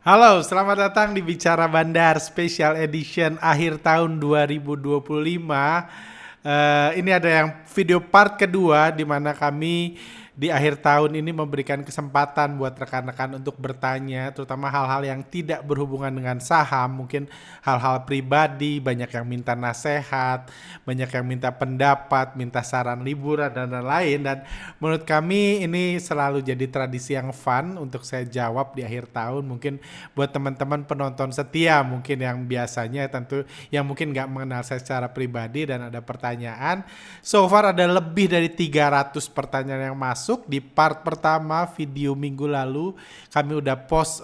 Halo, selamat datang di Bicara Bandar Special Edition akhir tahun 2025. Ini ada yang video part kedua di mana kami di akhir tahun ini memberikan kesempatan buat rekan-rekan untuk bertanya, terutama hal-hal yang tidak berhubungan dengan saham, mungkin hal-hal pribadi, banyak yang minta nasihat, banyak yang minta pendapat, minta saran liburan dan lain-lain. Dan menurut kami ini selalu jadi tradisi yang fun untuk saya jawab di akhir tahun. Mungkin buat teman-teman penonton setia mungkin yang biasanya tentu yang mungkin nggak mengenal saya secara pribadi dan ada pertanyaan. So far ada lebih dari 300 pertanyaan yang masuk. Di part pertama video minggu lalu kami udah post,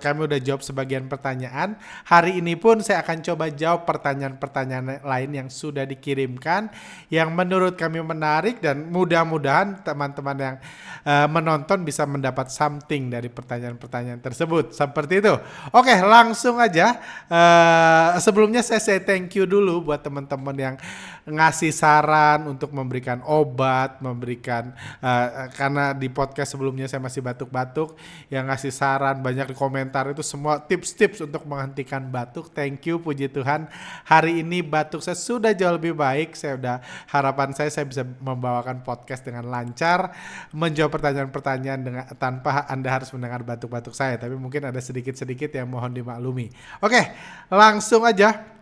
kami udah jawab sebagian pertanyaan. Hari ini pun saya akan coba jawab pertanyaan-pertanyaan lain yang sudah dikirimkan yang menurut kami menarik, dan mudah-mudahan teman-teman yang menonton bisa mendapat something dari pertanyaan-pertanyaan tersebut. Seperti itu. Oke, langsung aja. Sebelumnya saya say thank you dulu buat teman-teman yang ngasih saran untuk memberikan obat, memberikan karena di podcast sebelumnya saya masih batuk-batuk, yang ngasih saran banyak di komentar itu semua tips-tips untuk menghentikan batuk. Thank you, puji Tuhan. Hari ini batuk saya sudah jauh lebih baik. Harapan saya bisa membawakan podcast dengan lancar, menjawab pertanyaan-pertanyaan dengan tanpa Anda harus mendengar batuk-batuk saya, tapi mungkin ada sedikit-sedikit yang mohon dimaklumi. Oke, langsung aja.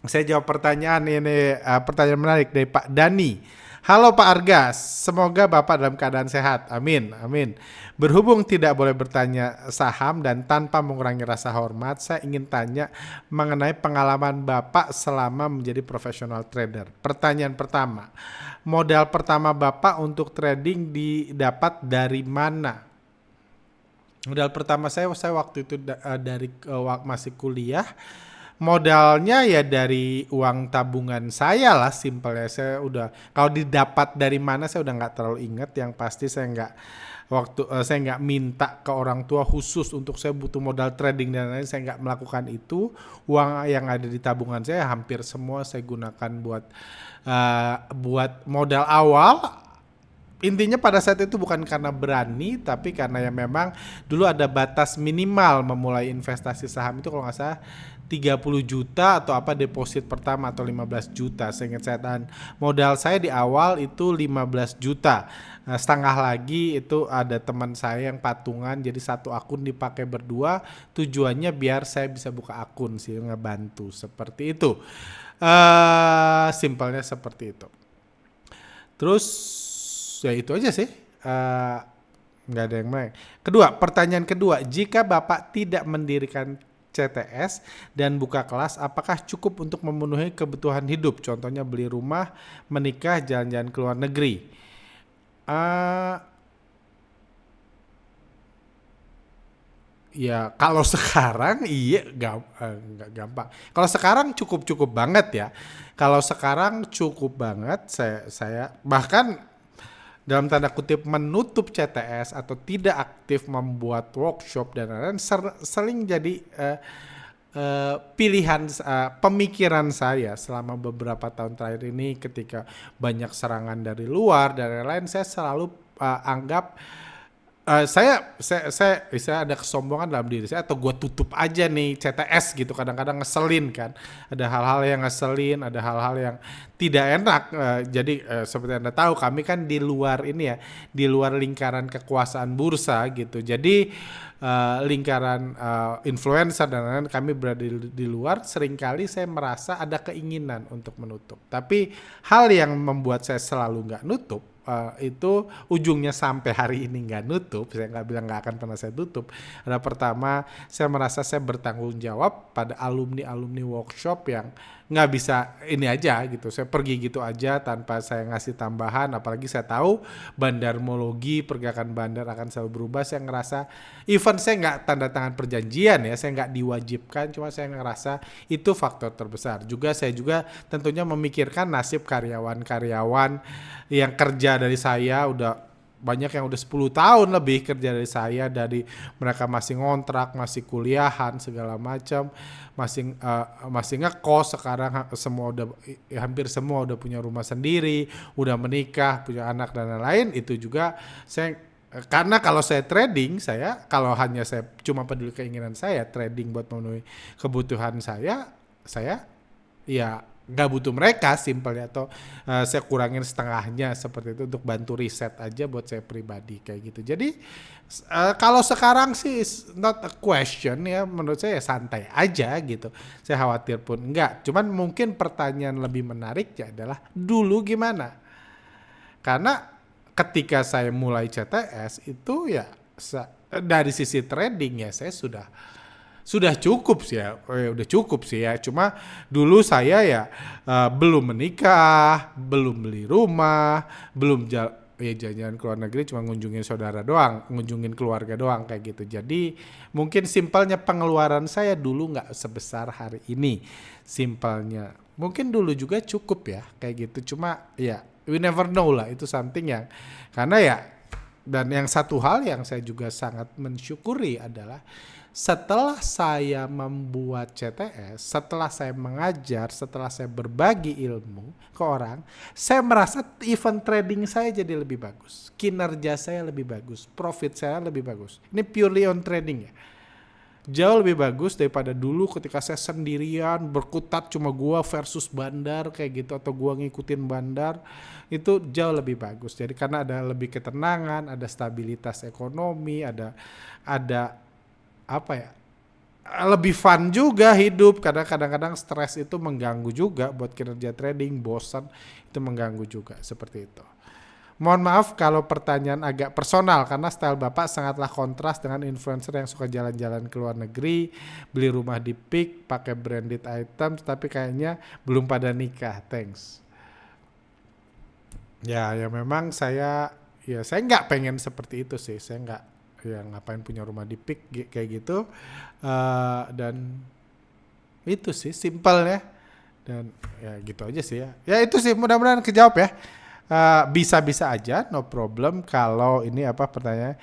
Saya jawab pertanyaan ini, pertanyaan menarik dari Pak Dani. Halo Pak Argas, semoga Bapak dalam keadaan sehat. Amin, amin. Berhubung tidak boleh bertanya saham dan tanpa mengurangi rasa hormat, saya ingin tanya mengenai pengalaman Bapak selama menjadi profesional trader. Pertanyaan pertama, modal pertama Bapak untuk trading didapat dari mana? Modal pertama saya waktu itu dari masih kuliah. Modalnya ya dari uang tabungan saya lah, simpelnya. Saya udah, kalau didapat dari mana saya udah nggak terlalu ingat. Yang pasti saya nggak minta ke orang tua khusus untuk saya butuh modal trading dan lain-lain. Saya nggak melakukan itu. Uang yang ada di tabungan saya hampir semua saya gunakan buat modal awal. Intinya pada saat itu bukan karena berani, tapi karena ya memang dulu ada batas minimal memulai investasi saham itu, kalau nggak salah 30 juta atau apa deposit pertama, atau 15 juta seingat saya. Dan modal saya di awal itu 15 juta. Nah, setengah lagi itu ada teman saya yang patungan, jadi satu akun dipakai berdua, tujuannya biar saya bisa buka akun sih, ngebantu seperti itu. Simpelnya seperti itu. Terus ya itu aja sih, nggak ada yang lain. Pertanyaan kedua, jika Bapak tidak mendirikan CTS dan buka kelas, apakah cukup untuk memenuhi kebutuhan hidup? Contohnya beli rumah, menikah, jalan-jalan ke luar negeri. Ya kalau sekarang iya nggak gampang. Kalau sekarang cukup banget ya. Kalau sekarang cukup banget, saya bahkan dalam tanda kutip menutup CTS atau tidak aktif membuat workshop dan lain-lain sering jadi pilihan, pemikiran saya selama beberapa tahun terakhir ini. Ketika banyak serangan dari luar dan lain-lain, saya selalu anggap saya ada kesombongan dalam diri saya, atau gue tutup aja nih CTS gitu. Kadang-kadang ngeselin kan, ada hal-hal yang ngeselin, ada hal-hal yang tidak enak. Jadi seperti Anda tahu, kami kan di luar ini ya, di luar lingkaran kekuasaan bursa gitu. Jadi lingkaran influencer dan lain-lain, kami berada di luar. Seringkali saya merasa ada keinginan untuk menutup, tapi hal yang membuat saya selalu nggak nutup, itu ujungnya sampai hari ini nggak nutup. Saya nggak bilang nggak akan pernah saya tutup. Ada pertama, saya merasa saya bertanggung jawab pada alumni workshop yang nggak bisa ini aja gitu. Saya pergi gitu aja tanpa saya ngasih tambahan. Apalagi saya tahu bandarmologi, pergerakan bandar akan selalu berubah. Saya ngerasa, even saya nggak tanda tangan perjanjian ya, saya nggak diwajibkan, cuma saya ngerasa itu faktor terbesar. Saya juga tentunya memikirkan nasib karyawan-karyawan yang kerja dari saya. Udah banyak yang udah 10 tahun lebih kerja dari saya, dari mereka masih ngontrak, masih kuliahan segala macam, masih ngekos. Sekarang hampir semua udah punya rumah sendiri, udah menikah, punya anak dan lain-lain. Itu juga saya Karena kalau saya trading, kalau hanya saya cuma peduli keinginan saya trading buat memenuhi kebutuhan saya ya nggak butuh mereka simpelnya, atau saya kurangin setengahnya seperti itu untuk bantu riset aja buat saya pribadi kayak gitu. Jadi kalau sekarang sih not a question ya, menurut saya ya santai aja gitu. Saya khawatir pun enggak. Cuman mungkin pertanyaan lebih menariknya adalah dulu gimana? Karena ketika saya mulai CTS itu ya dari sisi trading ya saya sudah cukup sih ya, udah cukup sih ya. Cuma dulu saya ya belum menikah, belum beli rumah, belum ya jalan-jalan ke luar negeri, cuma ngunjungin saudara doang, ngunjungin keluarga doang kayak gitu. Jadi mungkin simpelnya pengeluaran saya dulu nggak sebesar hari ini, simpelnya. Mungkin dulu juga cukup ya kayak gitu. Cuma ya we never know lah, itu something yang karena ya. Dan yang satu hal yang saya juga sangat mensyukuri adalah setelah saya membuat CTS, setelah saya mengajar, setelah saya berbagi ilmu ke orang, saya merasa event trading saya jadi lebih bagus, kinerja saya lebih bagus, profit saya lebih bagus. Ini purely on trading ya. Jauh lebih bagus daripada dulu ketika saya sendirian berkutat cuma gua versus bandar kayak gitu, atau gua ngikutin bandar. Itu jauh lebih bagus. Jadi karena ada lebih ketenangan, ada stabilitas ekonomi, ada apa ya, lebih fun juga hidup. Karena kadang-kadang stres itu mengganggu juga buat kinerja trading, bosan itu mengganggu juga seperti itu. Mohon maaf kalau pertanyaan agak personal karena style Bapak sangatlah kontras dengan influencer yang suka jalan-jalan ke luar negeri, beli rumah di Peak, pakai branded items, tapi kayaknya belum pada nikah. Thanks. Ya memang saya nggak pengen seperti itu sih. Saya nggak, ya ngapain punya rumah di Peak kayak gitu. Dan itu sih simple ya. Dan ya gitu aja sih ya. Ya itu sih, mudah-mudahan kejawab ya. Bisa-bisa aja, no problem kalau ini pertanyaannya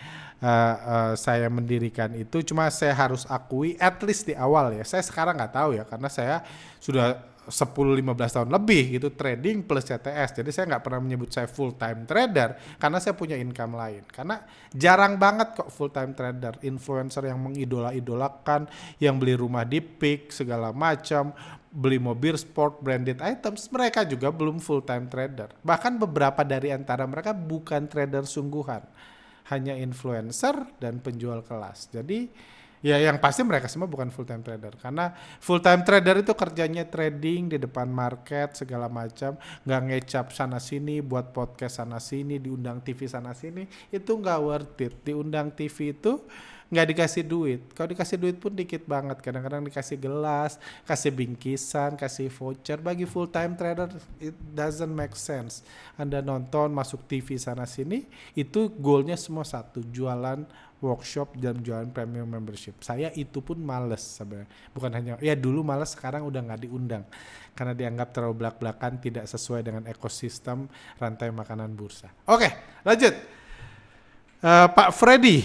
saya mendirikan itu. Cuma saya harus akui at least di awal ya, saya sekarang nggak tahu ya karena saya sudah 10-15 tahun lebih gitu trading plus CTS. Jadi saya nggak pernah menyebut saya full time trader karena saya punya income lain. Karena jarang banget kok full time trader, influencer yang mengidola-idolakan, yang beli rumah di Peak segala macam, beli mobil sport branded items, mereka juga belum full time trader. Bahkan beberapa dari antara mereka bukan trader sungguhan, hanya influencer dan penjual kelas. Jadi ya yang pasti mereka semua bukan full time trader, karena full time trader itu kerjanya trading di depan market segala macam, nggak ngecap sana sini, buat podcast sana sini, diundang TV sana sini, itu nggak worth it. Diundang TV itu nggak dikasih duit, kalau dikasih duit pun dikit banget, kadang-kadang dikasih gelas, kasih bingkisan, kasih voucher. Bagi full time trader it doesn't make sense. Anda nonton masuk TV sana sini, itu goalnya semua satu, jualan workshop dan jualan premium membership. Saya itu pun males sebenarnya, bukan hanya ya dulu males, sekarang udah nggak diundang karena dianggap terlalu belak-belakan, tidak sesuai dengan ekosistem rantai makanan bursa. Oke, lanjut. Pak Freddy,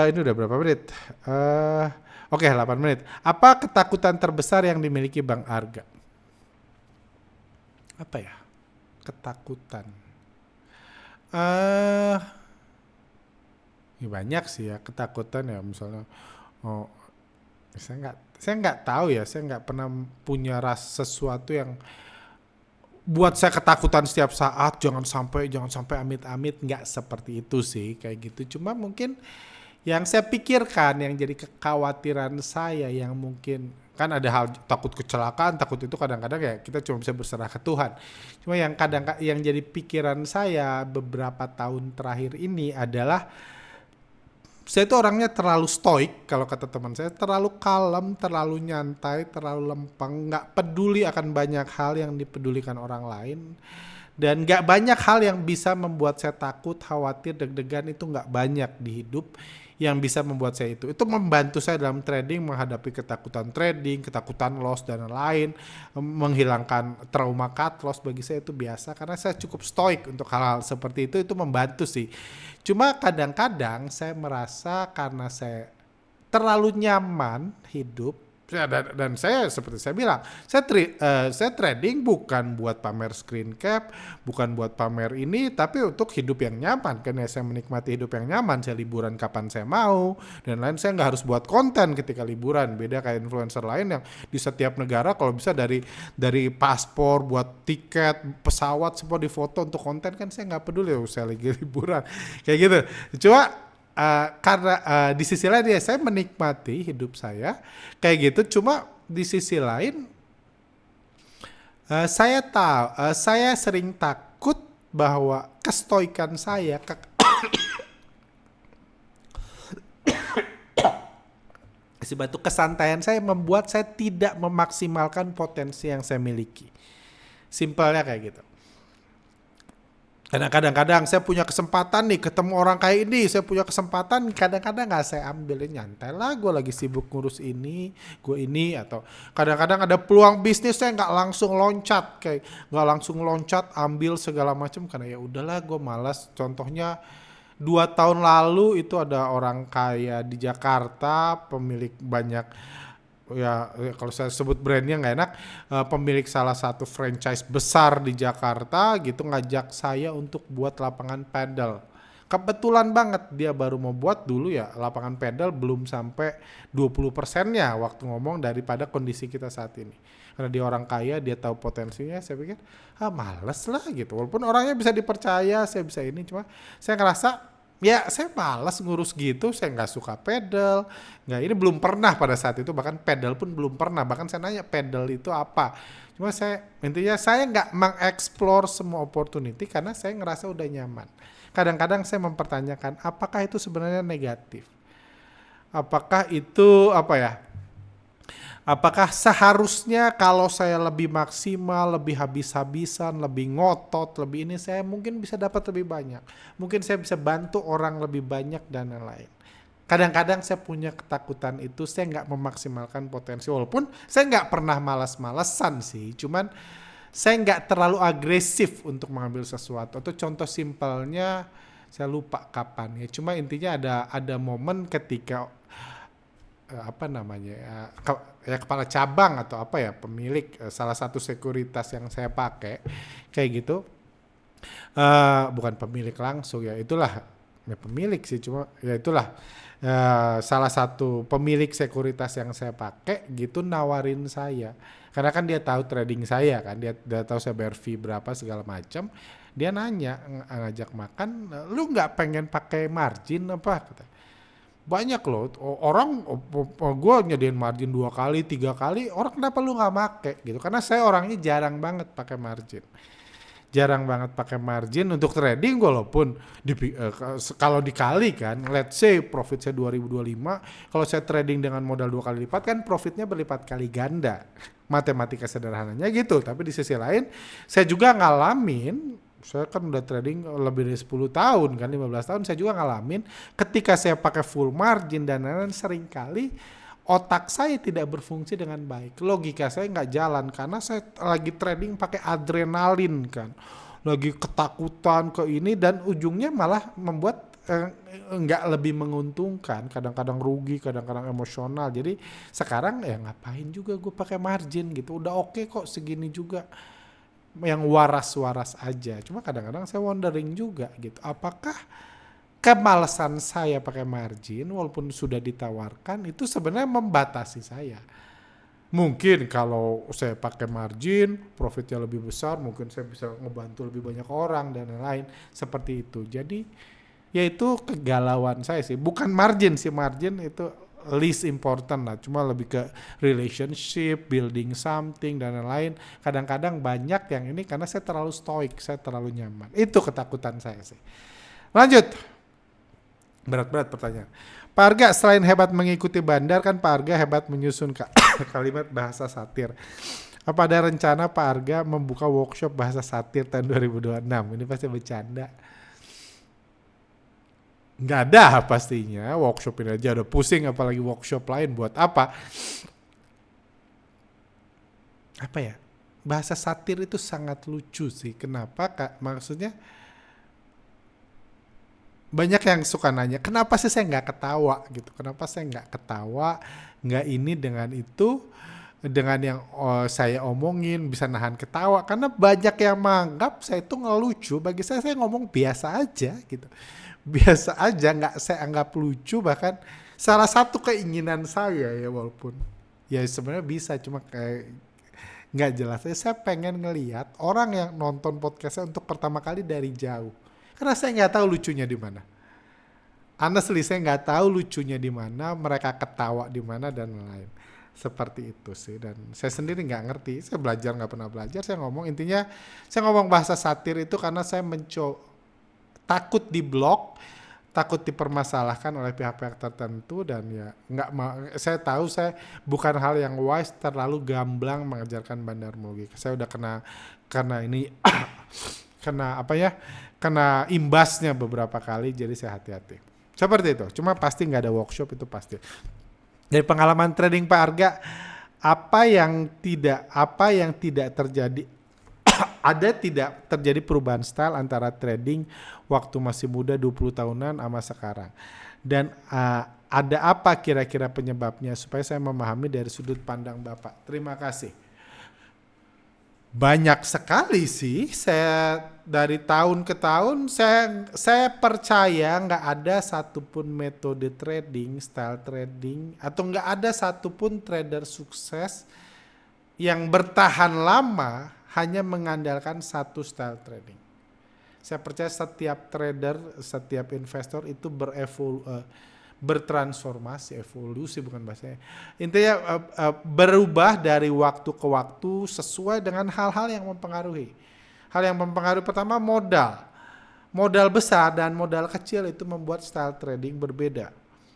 ini udah berapa menit? Oke, 8 menit. Apa ketakutan terbesar yang dimiliki Bang Arga? Apa ya? Ketakutan. Ya banyak sih ya ketakutan ya, misalnya saya nggak tahu ya, saya nggak pernah punya sesuatu yang buat saya ketakutan setiap saat, jangan sampai amit-amit, nggak seperti itu sih kayak gitu. Cuma mungkin yang saya pikirkan, yang jadi kekhawatiran saya, yang mungkin kan ada hal takut kecelakaan, takut itu kadang-kadang ya kita cuma bisa berserah ke Tuhan. Cuma yang jadi pikiran saya beberapa tahun terakhir ini adalah saya itu orangnya terlalu stoik, kalau kata teman saya, terlalu kalem, terlalu nyantai, terlalu lempeng, nggak peduli akan banyak hal yang dipedulikan orang lain, dan nggak banyak hal yang bisa membuat saya takut, khawatir, deg-degan. Itu nggak banyak di hidup yang bisa membuat saya itu membantu saya dalam trading, menghadapi ketakutan trading, ketakutan loss dan lain, menghilangkan trauma cut loss. Bagi saya itu biasa karena saya cukup stoik untuk hal-hal seperti itu membantu sih. Cuma kadang-kadang saya merasa karena saya terlalu nyaman hidup, Dan saya seperti saya bilang, saya trading bukan buat pamer screen cap, bukan buat pamer ini, tapi untuk hidup yang nyaman. Karena saya menikmati hidup yang nyaman, saya liburan kapan saya mau, dan lain saya nggak harus buat konten ketika liburan. Beda kayak influencer lain yang di setiap negara kalau bisa dari paspor, buat tiket, pesawat, semua difoto untuk konten, kan saya nggak peduli, saya lagi liburan. Kayak gitu. Karena di sisi lain ya saya menikmati hidup saya kayak gitu. Cuma di sisi lain saya sering takut bahwa kestoikan saya kesantaian saya membuat saya tidak memaksimalkan potensi yang saya miliki. Simpelnya kayak gitu. Karena kadang-kadang saya punya kesempatan nih ketemu orang kayak ini, saya punya kesempatan, kadang-kadang nggak saya ambilin, nyantai lah, gue lagi sibuk ngurus ini, atau kadang-kadang ada peluang bisnis saya nggak langsung loncat ambil segala macam karena ya udahlah gue malas. Contohnya 2 tahun lalu itu ada orang kaya di Jakarta, pemilik banyak, kalau saya sebut brandnya nggak enak, pemilik salah satu franchise besar di Jakarta gitu ngajak saya untuk buat lapangan pedal. Kebetulan banget dia baru mau buat dulu ya lapangan pedal belum sampai 20%-nya waktu ngomong daripada kondisi kita saat ini. Karena dia orang kaya, dia tahu potensinya, saya pikir males lah gitu. Walaupun orangnya bisa dipercaya, saya bisa ini, cuma saya ngerasa ya saya malas ngurus gitu, saya nggak suka pedal, nggak, ini belum pernah pada saat itu, bahkan pedal pun belum pernah, bahkan saya nanya pedal itu apa, cuma intinya saya nggak mengeksplor semua opportunity karena saya ngerasa udah nyaman. Kadang-kadang saya mempertanyakan apakah itu sebenarnya negatif, apakah itu apakah seharusnya kalau saya lebih maksimal, lebih habis-habisan, lebih ngotot, lebih ini, saya mungkin bisa dapat lebih banyak. Mungkin saya bisa bantu orang lebih banyak dan lain-lain. Kadang-kadang saya punya ketakutan itu, saya nggak memaksimalkan potensi. Walaupun saya nggak pernah malas-malesan sih, cuman saya nggak terlalu agresif untuk mengambil sesuatu. Atau contoh simpelnya, saya lupa kapan ya. Cuma intinya ada momen ketika kepala cabang atau pemilik salah satu sekuritas yang saya pakai kayak gitu, bukan pemilik langsung ya, itulah ya pemilik sih, cuma ya itulah salah satu pemilik sekuritas yang saya pakai gitu nawarin saya karena kan dia tahu trading saya kan, dia tahu saya bayar fee berapa segala macam, dia nanya ngajak makan, lu nggak pengen pakai margin apa, kata. Banyak loh orang, gue nyediain margin 2 kali 3 kali, orang kenapa lu nggak make gitu, karena saya orangnya jarang banget pakai margin untuk trading. Walaupun kalau dikali kan, let's say profit saya 2025, kalau saya trading dengan modal 2 kali lipat kan profitnya berlipat kali ganda, matematika sederhananya gitu. Tapi di sisi lain saya juga ngalamin, saya kan udah trading lebih dari 10 tahun kan, 15 tahun, saya juga ngalamin ketika saya pakai full margin dan lain-lain, seringkali otak saya tidak berfungsi dengan baik, logika saya nggak jalan karena saya lagi trading pakai adrenalin kan, lagi ketakutan ke ini, dan ujungnya malah membuat nggak lebih menguntungkan, kadang-kadang rugi, kadang-kadang emosional. Jadi sekarang ya ngapain juga gue pakai margin gitu, udah oke kok segini juga, yang waras-waras aja. Cuma kadang-kadang saya wondering juga gitu, apakah kemalasan saya pakai margin walaupun sudah ditawarkan itu sebenarnya membatasi saya. Mungkin kalau saya pakai margin profitnya lebih besar, mungkin saya bisa ngebantu lebih banyak orang dan lain-lain seperti itu. Jadi ya itu kegalauan saya sih, bukan margin sih, margin itu least important lah, cuma lebih ke relationship, building something dan lain-lain. Kadang-kadang banyak yang ini karena saya terlalu stoik, saya terlalu nyaman. Itu ketakutan saya sih. Lanjut. Berat-berat pertanyaan. Pak Arga, selain hebat mengikuti bandar, kan Pak Arga hebat menyusun kalimat bahasa satir. Apa ada rencana Pak Arga membuka workshop bahasa satir tahun 2026? Ini pasti bercanda. Nggak ada pastinya, workshop ini aja udah pusing, apalagi workshop lain buat apa? Apa ya? Bahasa satir itu sangat lucu sih. Kenapa Kak? Maksudnya Banyak yang suka nanya, kenapa sih saya nggak ketawa gitu? Kenapa saya nggak ketawa, nggak ini dengan itu, dengan yang saya omongin bisa nahan ketawa? Karena banyak yang menganggap saya itu ngelucu. Bagi saya ngomong biasa aja gitu. Biasa aja, nggak saya anggap lucu. Bahkan salah satu keinginan saya ya, walaupun ya sebenarnya bisa, cuma kayak nggak jelas. Saya pengen ngelihat orang yang nonton podcastnya untuk pertama kali dari jauh. Karena saya nggak tahu lucunya di mana. Honestly, saya nggak tahu lucunya di mana, mereka ketawa di mana dan lain. Seperti itu sih. Dan saya sendiri nggak ngerti. Saya belajar nggak pernah belajar. Saya ngomong intinya, saya ngomong bahasa satir itu karena saya takut diblok, takut dipermasalahkan oleh pihak-pihak tertentu dan ya nggak mau. Saya tahu saya bukan hal yang wise terlalu gamblang mengajarkan bandarmologi. Saya udah kena ini kena apa ya? Kena imbasnya beberapa kali, jadi saya hati-hati. Seperti itu. Cuma pasti nggak ada workshop, itu pasti. Dari pengalaman trading Pak Arga, apa yang tidak terjadi ada tidak terjadi perubahan style antara trading waktu masih muda 20 tahunan sama sekarang? Dan ada apa kira-kira penyebabnya supaya saya memahami dari sudut pandang Bapak? Terima kasih. Banyak sekali sih. Saya dari tahun ke tahun saya percaya nggak ada satupun metode trading, style trading, atau nggak ada satupun trader sukses yang bertahan lama hanya mengandalkan satu style trading. Saya percaya setiap trader, setiap investor itu bertransformasi, evolusi bukan bahasanya. Intinya berubah dari waktu ke waktu sesuai dengan hal-hal yang mempengaruhi. Hal yang mempengaruhi pertama modal. Modal besar dan modal kecil itu membuat style trading berbeda.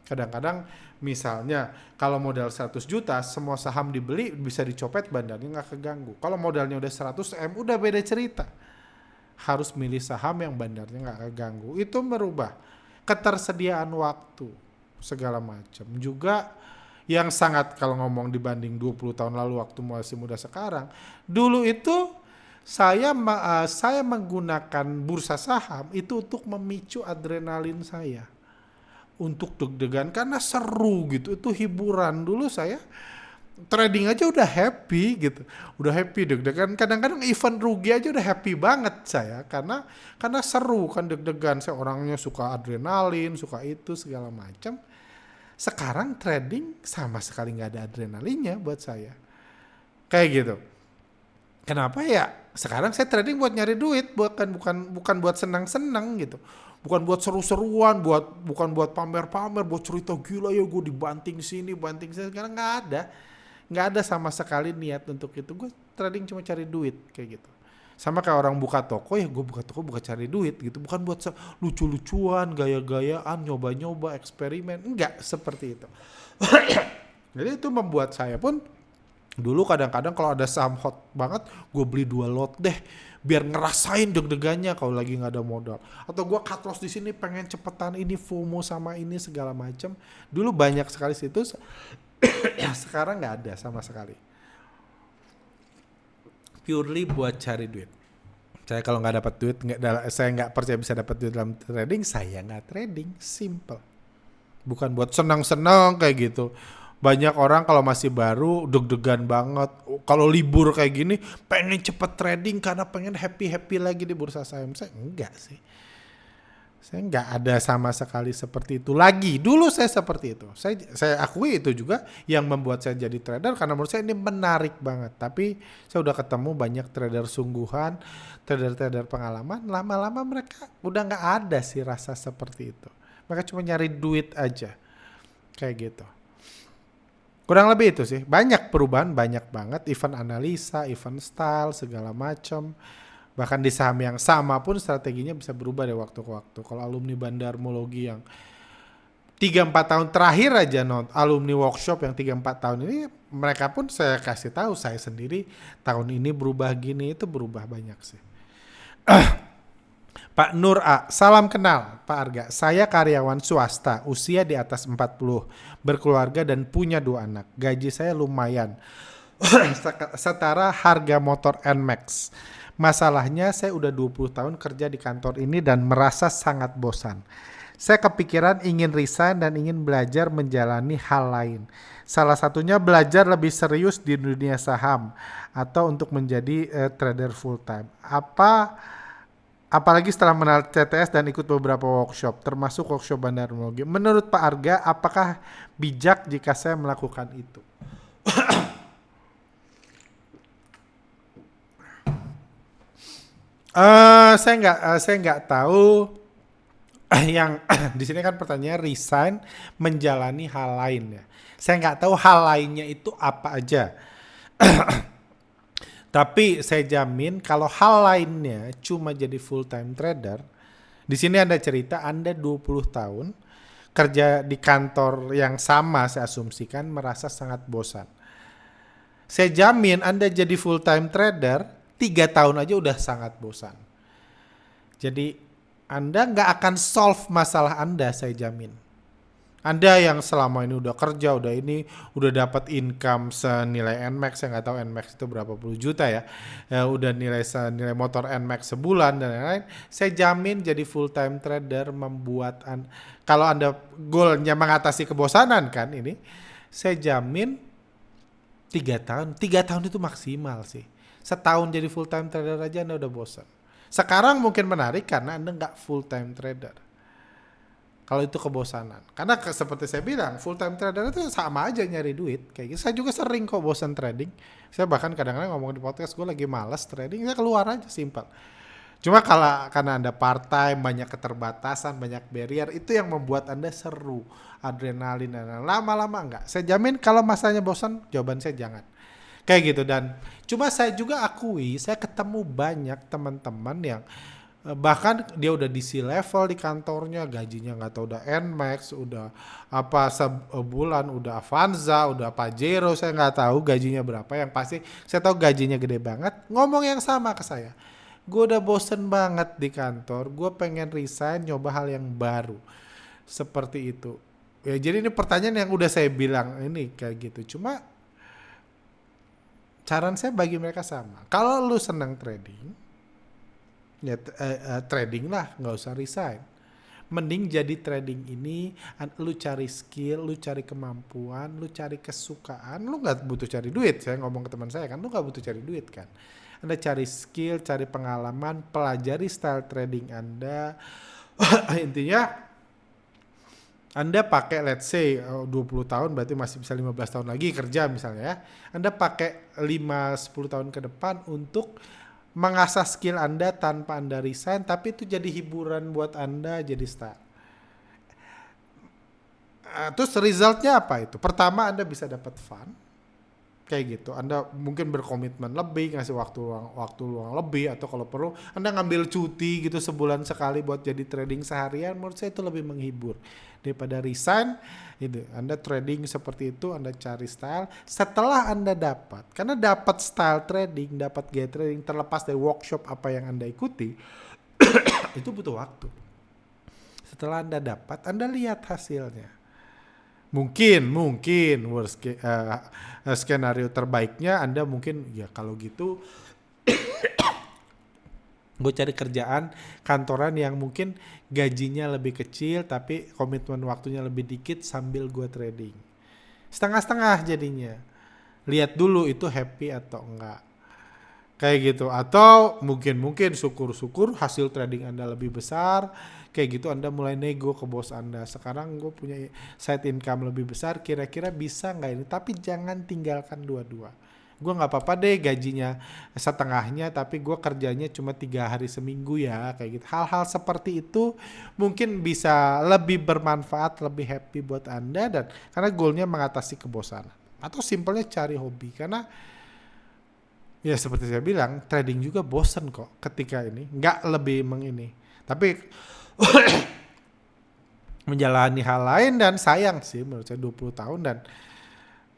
Kadang-kadang misalnya kalau modal 100 juta semua saham dibeli bisa dicopet, bandarnya nggak keganggu. Kalau modalnya udah 100 M udah beda cerita. Harus milih saham yang bandarnya nggak keganggu. Itu merubah ketersediaan waktu segala macam. Juga yang sangat kalau ngomong dibanding 20 tahun lalu waktu masih muda sekarang, dulu itu saya menggunakan bursa saham itu untuk memicu adrenalin saya. Untuk deg-degan karena seru gitu, itu hiburan. Dulu saya trading aja udah happy gitu, udah happy deg-degan. Kadang-kadang event rugi aja udah happy banget saya karena seru kan, deg-degan. Saya orangnya suka adrenalin, suka itu segala macam. Sekarang trading sama sekali nggak ada adrenalinnya buat saya, kayak gitu. Kenapa ya? Sekarang saya trading buat nyari duit, bukan buat senang-senang gitu. Bukan buat seru-seruan, bukan buat pamer-pamer, buat cerita gila ya gue dibanting sini, banting sini. Sekarang nggak ada sama sekali niat untuk itu. Gue trading cuma cari duit kayak gitu. Sama kayak orang buka toko, ya gue buka toko bukan cari duit gitu. Bukan buat lucu-lucuan, gaya-gayaan, nyoba-nyoba, eksperimen. Enggak seperti itu. Jadi itu membuat saya pun dulu kadang-kadang kalau ada saham hot banget, gue beli 2 lot deh. Biar ngerasain deg-degannya kalau lagi nggak ada modal. Atau gue cut loss di sini pengen cepetan ini, FOMO sama ini segala macam. Dulu banyak sekali situ. Sekarang nggak ada sama sekali. Purely buat cari duit. Saya kalau nggak dapat duit, saya nggak percaya bisa dapat duit dalam trading, saya nggak trading. Simple. Bukan buat senang-senang kayak gitu. Banyak orang kalau masih baru deg-degan banget. Kalau libur kayak gini pengen cepet trading karena pengen happy-happy lagi di bursa saham. Saya enggak sih. Saya enggak ada sama sekali seperti itu lagi. Dulu saya seperti itu. Saya akui itu juga yang membuat saya jadi trader karena menurut saya ini menarik banget. Tapi saya udah ketemu banyak trader sungguhan, trader-trader pengalaman. Lama-lama mereka udah nggak ada sih rasa seperti itu. Mereka cuma nyari duit aja. Kayak gitu. Kurang lebih itu sih. Banyak perubahan, banyak banget. Event analisa, event style, segala macam. Bahkan di saham yang sama pun strateginya bisa berubah dari waktu ke waktu. Kalau alumni bandarmologi yang 3-4 tahun terakhir aja, alumni workshop yang 3-4 tahun ini, mereka pun saya kasih tahu, saya sendiri tahun ini berubah gini, itu berubah banyak sih. Pak Nur A, salam kenal Pak Arga. Saya karyawan swasta, usia di atas 40, berkeluarga dan punya 2 anak. Gaji saya lumayan, setara harga motor NMAX. Masalahnya saya udah 20 tahun kerja di kantor ini dan merasa sangat bosan. Saya kepikiran ingin resign dan ingin belajar menjalani hal lain. Salah satunya belajar lebih serius di dunia saham atau untuk menjadi trader full time. Apalagi setelah mengenal CTS dan ikut beberapa workshop, termasuk workshop Bandar Teknologi. Menurut Pak Arga, apakah bijak jika saya melakukan itu? Saya nggak tahu yang di sini kan pertanyaan resign menjalani hal lain ya. Saya nggak tahu hal lainnya itu apa aja. Tapi saya jamin kalau hal lainnya cuma jadi full time trader, di sini Anda cerita Anda 20 tahun kerja di kantor yang sama, saya asumsikan merasa sangat bosan. Saya jamin Anda jadi full time trader 3 tahun aja udah sangat bosan. Jadi Anda nggak akan solve masalah Anda, saya jamin. Anda yang selama ini udah kerja, udah dapat income senilai NMAX, saya nggak tahu NMAX itu berapa puluh juta ya, udah senilai motor NMAX sebulan dan lain-lain, saya jamin jadi full time trader kalau Anda goalnya mengatasi kebosanan kan ini, saya jamin 3 tahun itu maksimal sih. Setahun jadi full time trader aja Anda udah bosan. Sekarang mungkin menarik karena Anda nggak full time trader. Kalau itu kebosanan. Karena seperti saya bilang, full time trader itu sama aja nyari duit. Kayak gitu. Saya juga sering kok bosan trading. Saya bahkan kadang-kadang ngomong di podcast, gue lagi malas trading, saya keluar aja, simpel. Cuma karena Anda part time, banyak keterbatasan, banyak barrier, itu yang membuat Anda seru. Adrenalin, dan lama-lama enggak. Saya jamin kalau masanya bosan, jawaban saya jangan. Kayak gitu. Dan cuma saya juga akui, saya ketemu banyak teman-teman yang bahkan dia udah di C-level di kantornya, gajinya nggak tahu udah NMAX, udah apa sebulan, udah Avanza, udah Pajero, saya nggak tahu gajinya berapa. Yang pasti saya tahu gajinya gede banget. Ngomong yang sama ke saya, gue udah bosen banget di kantor, gue pengen resign, nyoba hal yang baru. Seperti itu. Ya jadi ini pertanyaan yang udah saya bilang ini kayak gitu. Cuma saran saya bagi mereka sama. Kalau lu senang trading, ya trading lah, nggak usah resign. Mending jadi trading ini, lu cari skill, lu cari kemampuan, lu cari kesukaan. Lu nggak butuh cari duit. Saya ngomong ke teman saya kan, lu nggak butuh cari duit kan. Anda cari skill, cari pengalaman, pelajari style trading Anda. Intinya Anda pakai let's say 20 tahun berarti masih bisa 15 tahun lagi kerja misalnya ya. Anda pakai 5-10 tahun ke depan untuk mengasah skill Anda tanpa Anda resign, tapi itu jadi hiburan buat Anda, jadi start. Terus resultnya apa itu? Pertama Anda bisa dapat fun, kayak gitu. Anda mungkin berkomitmen lebih, ngasih waktu luang lebih, atau kalau perlu Anda ngambil cuti gitu sebulan sekali buat jadi trading seharian. Menurut saya itu lebih menghibur daripada resign. Itu Anda trading seperti itu, Anda cari style. Setelah Anda dapat, karena dapat style trading, dapat gaya trading terlepas dari workshop apa yang Anda ikuti, itu butuh waktu. Setelah Anda dapat, Anda lihat hasilnya. Mungkin skenario terbaiknya Anda mungkin ya kalau gitu gue cari kerjaan kantoran yang mungkin gajinya lebih kecil tapi komitmen waktunya lebih dikit sambil gue trading. Setengah-setengah jadinya. Lihat dulu itu happy atau enggak. Kayak gitu. Atau mungkin syukur-syukur hasil trading Anda lebih besar. Kayak gitu Anda mulai nego ke bos Anda. Sekarang gue punya side income lebih besar. Kira-kira bisa nggak ini? Tapi jangan tinggalkan dua-dua. Gue nggak apa-apa deh gajinya setengahnya. Tapi gue kerjanya cuma 3 hari seminggu ya. Kayak gitu. Hal-hal seperti itu mungkin bisa lebih bermanfaat, lebih happy buat Anda. Dan karena goalnya mengatasi kebosanan. Atau simpelnya cari hobi. Karena ya seperti saya bilang, trading juga bosen kok ketika ini. Nggak lebih mengini. Tapi menjalani hal lain dan sayang sih menurut saya 20 tahun. Dan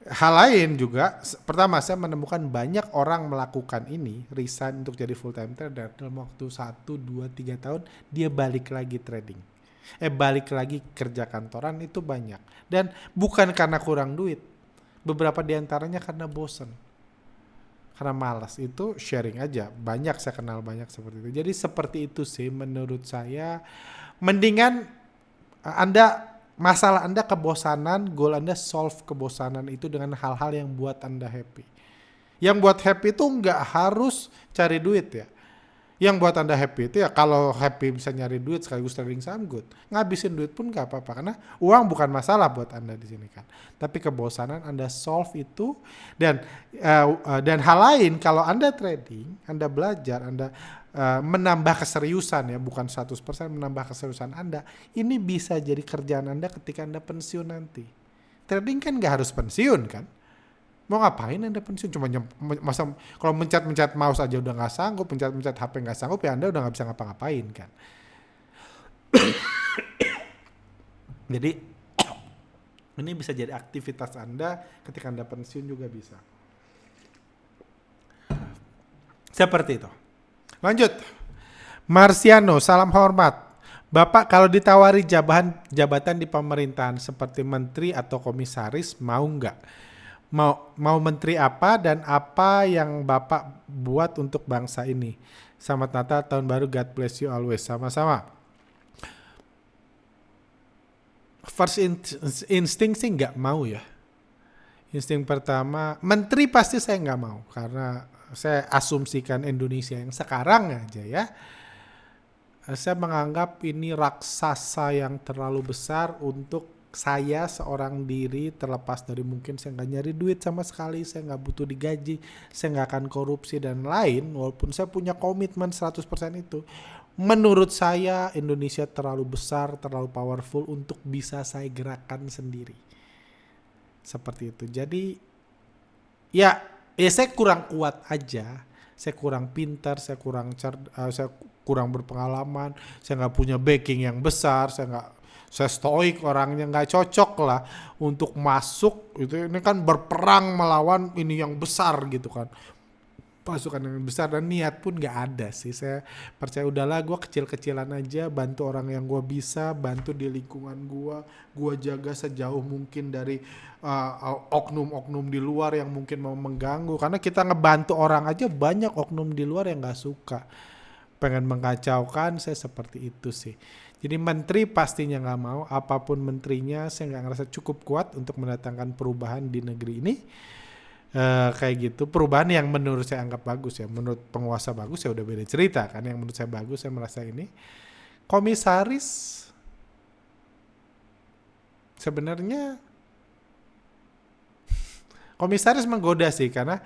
hal lain juga, pertama saya menemukan banyak orang melakukan ini, resign untuk jadi full time trader. Dalam waktu 1, 2, 3 tahun, dia balik lagi trading. Balik lagi kerja kantoran itu banyak. Dan bukan karena kurang duit. Beberapa diantaranya karena bosen. Karena malas. Itu sharing aja. Banyak saya kenal banyak seperti itu. Jadi seperti itu sih menurut saya. Mendingan masalah Anda kebosanan, goal Anda solve kebosanan itu dengan hal-hal yang buat Anda happy. Yang buat happy itu nggak harus cari duit ya. Yang buat Anda happy itu ya kalau happy bisa nyari duit sekaligus trading saham good. Ngabisin duit pun nggak apa-apa karena uang bukan masalah buat Anda di sini kan. Tapi kebosanan Anda solve itu dan hal lain kalau Anda trading, Anda belajar, Anda menambah keseriusan ya, bukan 100% menambah keseriusan Anda. Ini bisa jadi kerjaan Anda ketika Anda pensiun nanti. Trading kan nggak harus pensiun kan. Mau ngapain Anda pensiun? Cuma masa kalau mencet-mencet mouse aja udah nggak sanggup, mencet-mencet HP nggak sanggup, ya Anda udah nggak bisa ngapa-ngapain kan. Jadi ini bisa jadi aktivitas Anda ketika Anda pensiun juga bisa. Seperti itu. Lanjut. Marciano, salam hormat. Bapak kalau ditawari jabatan di pemerintahan seperti menteri atau komisaris mau nggak? Mau menteri apa dan apa yang Bapak buat untuk bangsa ini? Selamat Natal, Tahun Baru, God bless you always. Sama-sama. First insting sih nggak mau ya. Insting pertama, menteri pasti saya nggak mau. Karena saya asumsikan Indonesia yang sekarang aja ya. Saya menganggap ini raksasa yang terlalu besar untuk saya seorang diri, terlepas dari mungkin saya nggak nyari duit sama sekali, saya nggak butuh digaji, saya nggak akan korupsi dan lain, walaupun saya punya komitmen 100% itu. Menurut saya Indonesia terlalu besar, terlalu powerful untuk bisa saya gerakan sendiri. Seperti itu. Jadi ya saya kurang kuat aja. Saya kurang pintar, saya kurang berpengalaman, saya nggak punya backing yang besar, saya stoik orangnya, nggak cocok lah untuk masuk itu. Ini kan berperang melawan ini yang besar gitu kan, pasukan yang besar, dan niat pun nggak ada sih. Saya percaya udahlah gue kecil-kecilan aja, bantu orang yang gue bisa, bantu di lingkungan gue jaga sejauh mungkin dari oknum-oknum di luar yang mungkin mau mengganggu, karena kita ngebantu orang aja banyak oknum di luar yang nggak suka, pengen mengacaukan. Saya seperti itu sih. Jadi menteri pastinya nggak mau, apapun menterinya saya nggak ngerasa cukup kuat untuk mendatangkan perubahan di negeri ini. Kayak gitu, perubahan yang menurut saya anggap bagus ya, menurut penguasa bagus ya udah beda cerita kan. Yang menurut saya bagus, saya merasa ini. Komisaris sebenarnya komisaris menggoda sih, karena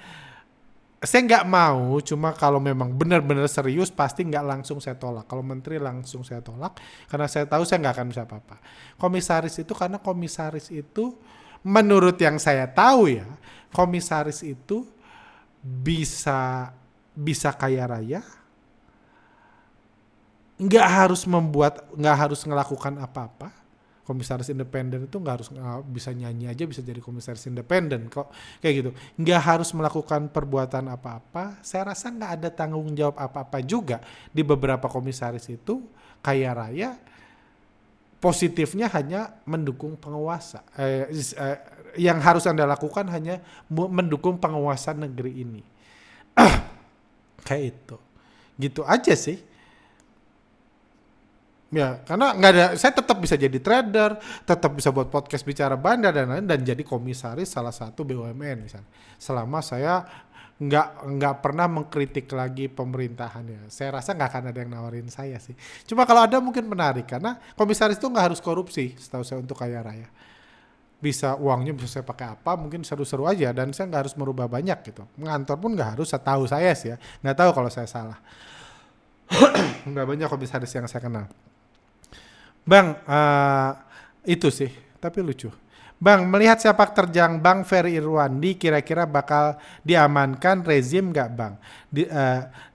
saya nggak mau, cuma kalau memang benar-benar serius pasti nggak langsung saya tolak. Kalau menteri langsung saya tolak karena saya tahu saya nggak akan bisa apa-apa. Komisaris itu karena komisaris itu menurut yang saya tahu ya, komisaris itu bisa kaya raya, nggak harus melakukan apa-apa. Komisaris independen itu nggak harus bisa nyanyi aja bisa jadi komisaris independen kok, kayak gitu. Nggak harus melakukan perbuatan apa-apa. Saya rasa nggak ada tanggung jawab apa-apa juga di beberapa komisaris itu kaya raya. Positifnya hanya mendukung penguasa. Yang harus Anda lakukan hanya mendukung penguasa negeri ini. Kayak itu. Gitu aja sih. Ya, karena nggak ada, saya tetap bisa jadi trader, tetap bisa buat podcast bicara bandar dan lain, dan jadi komisaris salah satu BUMN misalnya. Selama saya nggak pernah mengkritik lagi pemerintahan ya, saya rasa nggak akan ada yang nawarin saya sih. Cuma kalau ada mungkin menarik, karena komisaris itu nggak harus korupsi, setahu saya untuk kaya raya. Bisa uangnya bisa saya pakai apa, mungkin seru-seru aja, dan saya nggak harus merubah banyak gitu. Ngantor pun nggak harus, setahu saya sih ya. Nggak tahu kalau saya salah. Nggak banyak komisaris yang saya kenal. Bang, itu sih, tapi lucu. Bang, melihat sepak terjang Bang Ferry Irwandi kira-kira bakal diamankan rezim nggak Bang?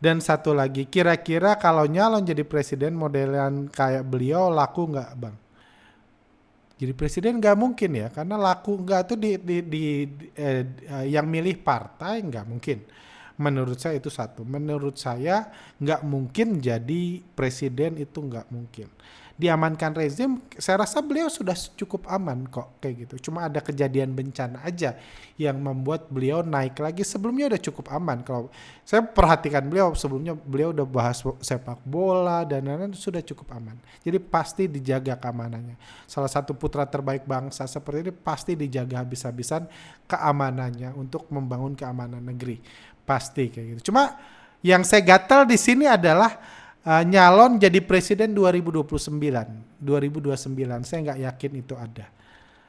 Dan satu lagi, kira-kira kalau nyalon jadi presiden modelan kayak beliau laku nggak Bang? Jadi presiden nggak mungkin ya, karena laku nggak tuh yang milih partai nggak mungkin. Menurut saya itu satu. Menurut saya nggak mungkin jadi presiden, itu nggak mungkin. diamankan rezim, saya rasa beliau sudah cukup aman kok kayak gitu. Cuma ada kejadian bencana aja yang membuat beliau naik lagi. Sebelumnya udah cukup aman. Kalau saya perhatikan beliau sebelumnya, beliau udah bahas sepak bola dan lain-lain, sudah cukup aman. Jadi pasti dijaga keamanannya. Salah satu putra terbaik bangsa seperti ini pasti dijaga habis-habisan keamanannya untuk membangun keamanan negeri. Pasti kayak gitu. Cuma yang saya gatal di sini adalah nyalon jadi presiden 2029. Saya nggak yakin itu ada.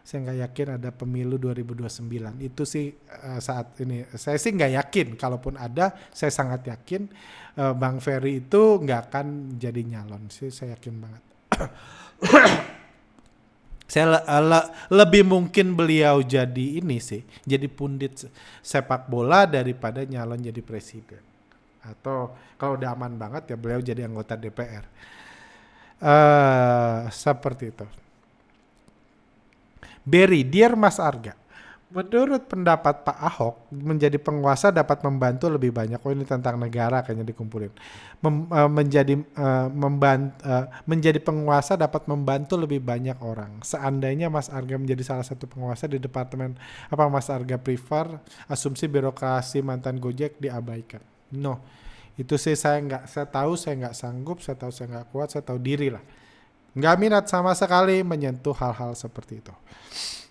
Saya nggak yakin ada pemilu 2029. Itu sih saat ini. Saya sih nggak yakin. Kalaupun ada, saya sangat yakin Bang Ferry itu nggak akan jadi nyalon. Saya yakin banget. Saya lebih mungkin beliau jadi ini sih. Jadi pundit sepak bola daripada nyalon jadi presiden. Atau kalau udah aman banget ya beliau jadi anggota DPR. Seperti itu. Berry, Dear Mas Arga, menurut pendapat Pak Ahok, menjadi penguasa dapat membantu lebih banyak. Oh ini tentang negara kayaknya dikumpulin. Menjadi penguasa dapat membantu lebih banyak orang. Seandainya Mas Arga menjadi salah satu penguasa di departemen, apa Mas Arga prefer asumsi birokrasi mantan Gojek diabaikan? No, itu sih saya tahu saya nggak sanggup, saya tahu saya nggak kuat, saya tahu diri lah. Nggak minat sama sekali menyentuh hal-hal seperti itu.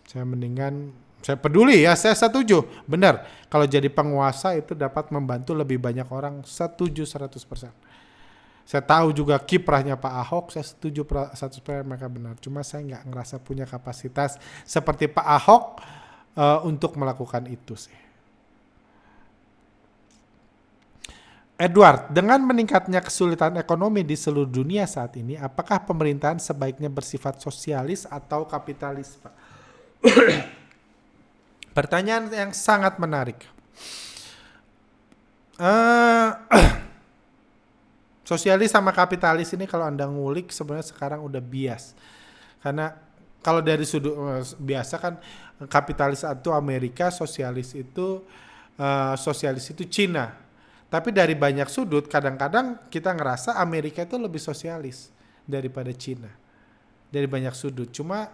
Saya peduli ya, saya setuju. Benar, kalau jadi penguasa itu dapat membantu lebih banyak orang, setuju 100%. Saya tahu juga kiprahnya Pak Ahok, saya setuju 100% mereka benar. Cuma saya nggak ngerasa punya kapasitas seperti Pak Ahok untuk melakukan itu sih. Edward, dengan meningkatnya kesulitan ekonomi di seluruh dunia saat ini, apakah pemerintahan sebaiknya bersifat sosialis atau kapitalis, Pak? Pertanyaan yang sangat menarik. Sosialis sama kapitalis ini kalau Anda ngulik sebenarnya sekarang udah bias. Karena kalau dari sudut biasa kan kapitalis itu Amerika, sosialis itu Cina. Tapi dari banyak sudut kadang-kadang kita ngerasa Amerika itu lebih sosialis daripada Cina. Dari banyak sudut. Cuma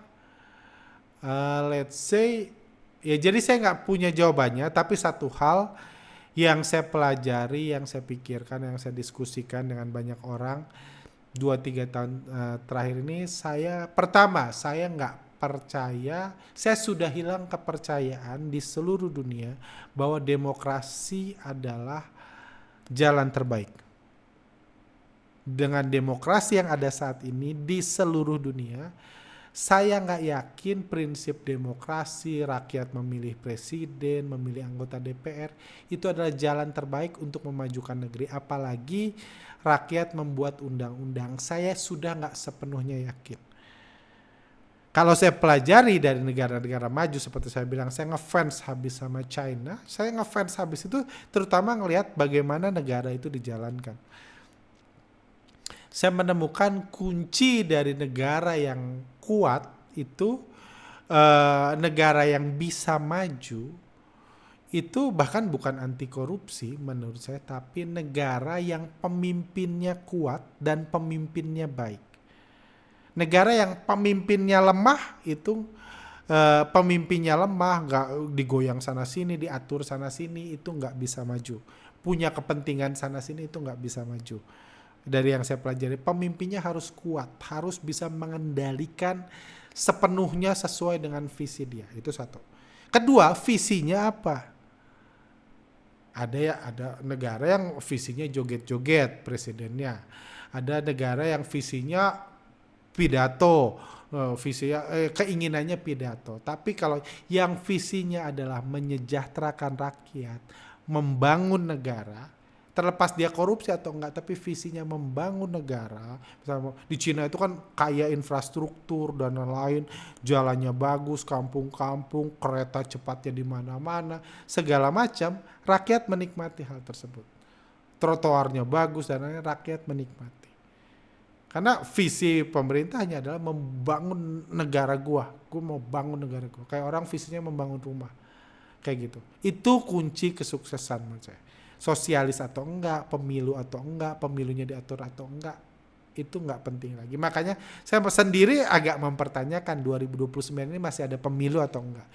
let's say ya jadi saya nggak punya jawabannya, tapi satu hal yang saya pelajari, yang saya pikirkan, yang saya diskusikan dengan banyak orang 2-3 tahun terakhir ini, saya nggak percaya, saya sudah hilang kepercayaan di seluruh dunia bahwa demokrasi adalah jalan terbaik. Dengan demokrasi yang ada saat ini di seluruh dunia, saya nggak yakin prinsip demokrasi, rakyat memilih presiden, memilih anggota DPR, itu adalah jalan terbaik untuk memajukan negeri. Apalagi rakyat membuat undang-undang, saya sudah nggak sepenuhnya yakin. Kalau saya pelajari dari negara-negara maju seperti saya bilang, saya ngefans habis sama China. Saya ngefans habis itu terutama ngelihat bagaimana negara itu dijalankan. Saya menemukan kunci dari negara yang kuat itu, negara yang bisa maju, itu bahkan bukan anti korupsi menurut saya, tapi negara yang pemimpinnya kuat dan pemimpinnya baik. Negara yang pemimpinnya lemah itu nggak digoyang sana sini, diatur sana sini, itu nggak bisa maju. Punya kepentingan sana sini itu nggak bisa maju. Dari yang saya pelajari, pemimpinnya harus kuat, harus bisa mengendalikan sepenuhnya sesuai dengan visi dia. Itu satu. Kedua, visinya apa? Ada negara yang visinya joget-joget presidennya. Ada negara yang visinya pidato, keinginannya pidato. Tapi kalau yang visinya adalah menyejahterakan rakyat, membangun negara, terlepas dia korupsi atau enggak, tapi visinya membangun negara. Misalnya di Cina itu kan kaya infrastruktur dan lain-lain, jalannya bagus, kampung-kampung, kereta cepatnya di mana-mana, segala macam, rakyat menikmati hal tersebut. Trotoarnya bagus dan lain-lain, rakyat menikmati. Karena visi pemerintahnya adalah membangun negara gua mau bangun negara gua. Kayak orang visinya membangun rumah. Kayak gitu. Itu kunci kesuksesan menurut saya. Sosialis atau enggak, pemilu atau enggak, pemilunya diatur atau enggak, itu nggak penting lagi. Makanya saya sendiri agak mempertanyakan 2029 ini masih ada pemilu atau enggak.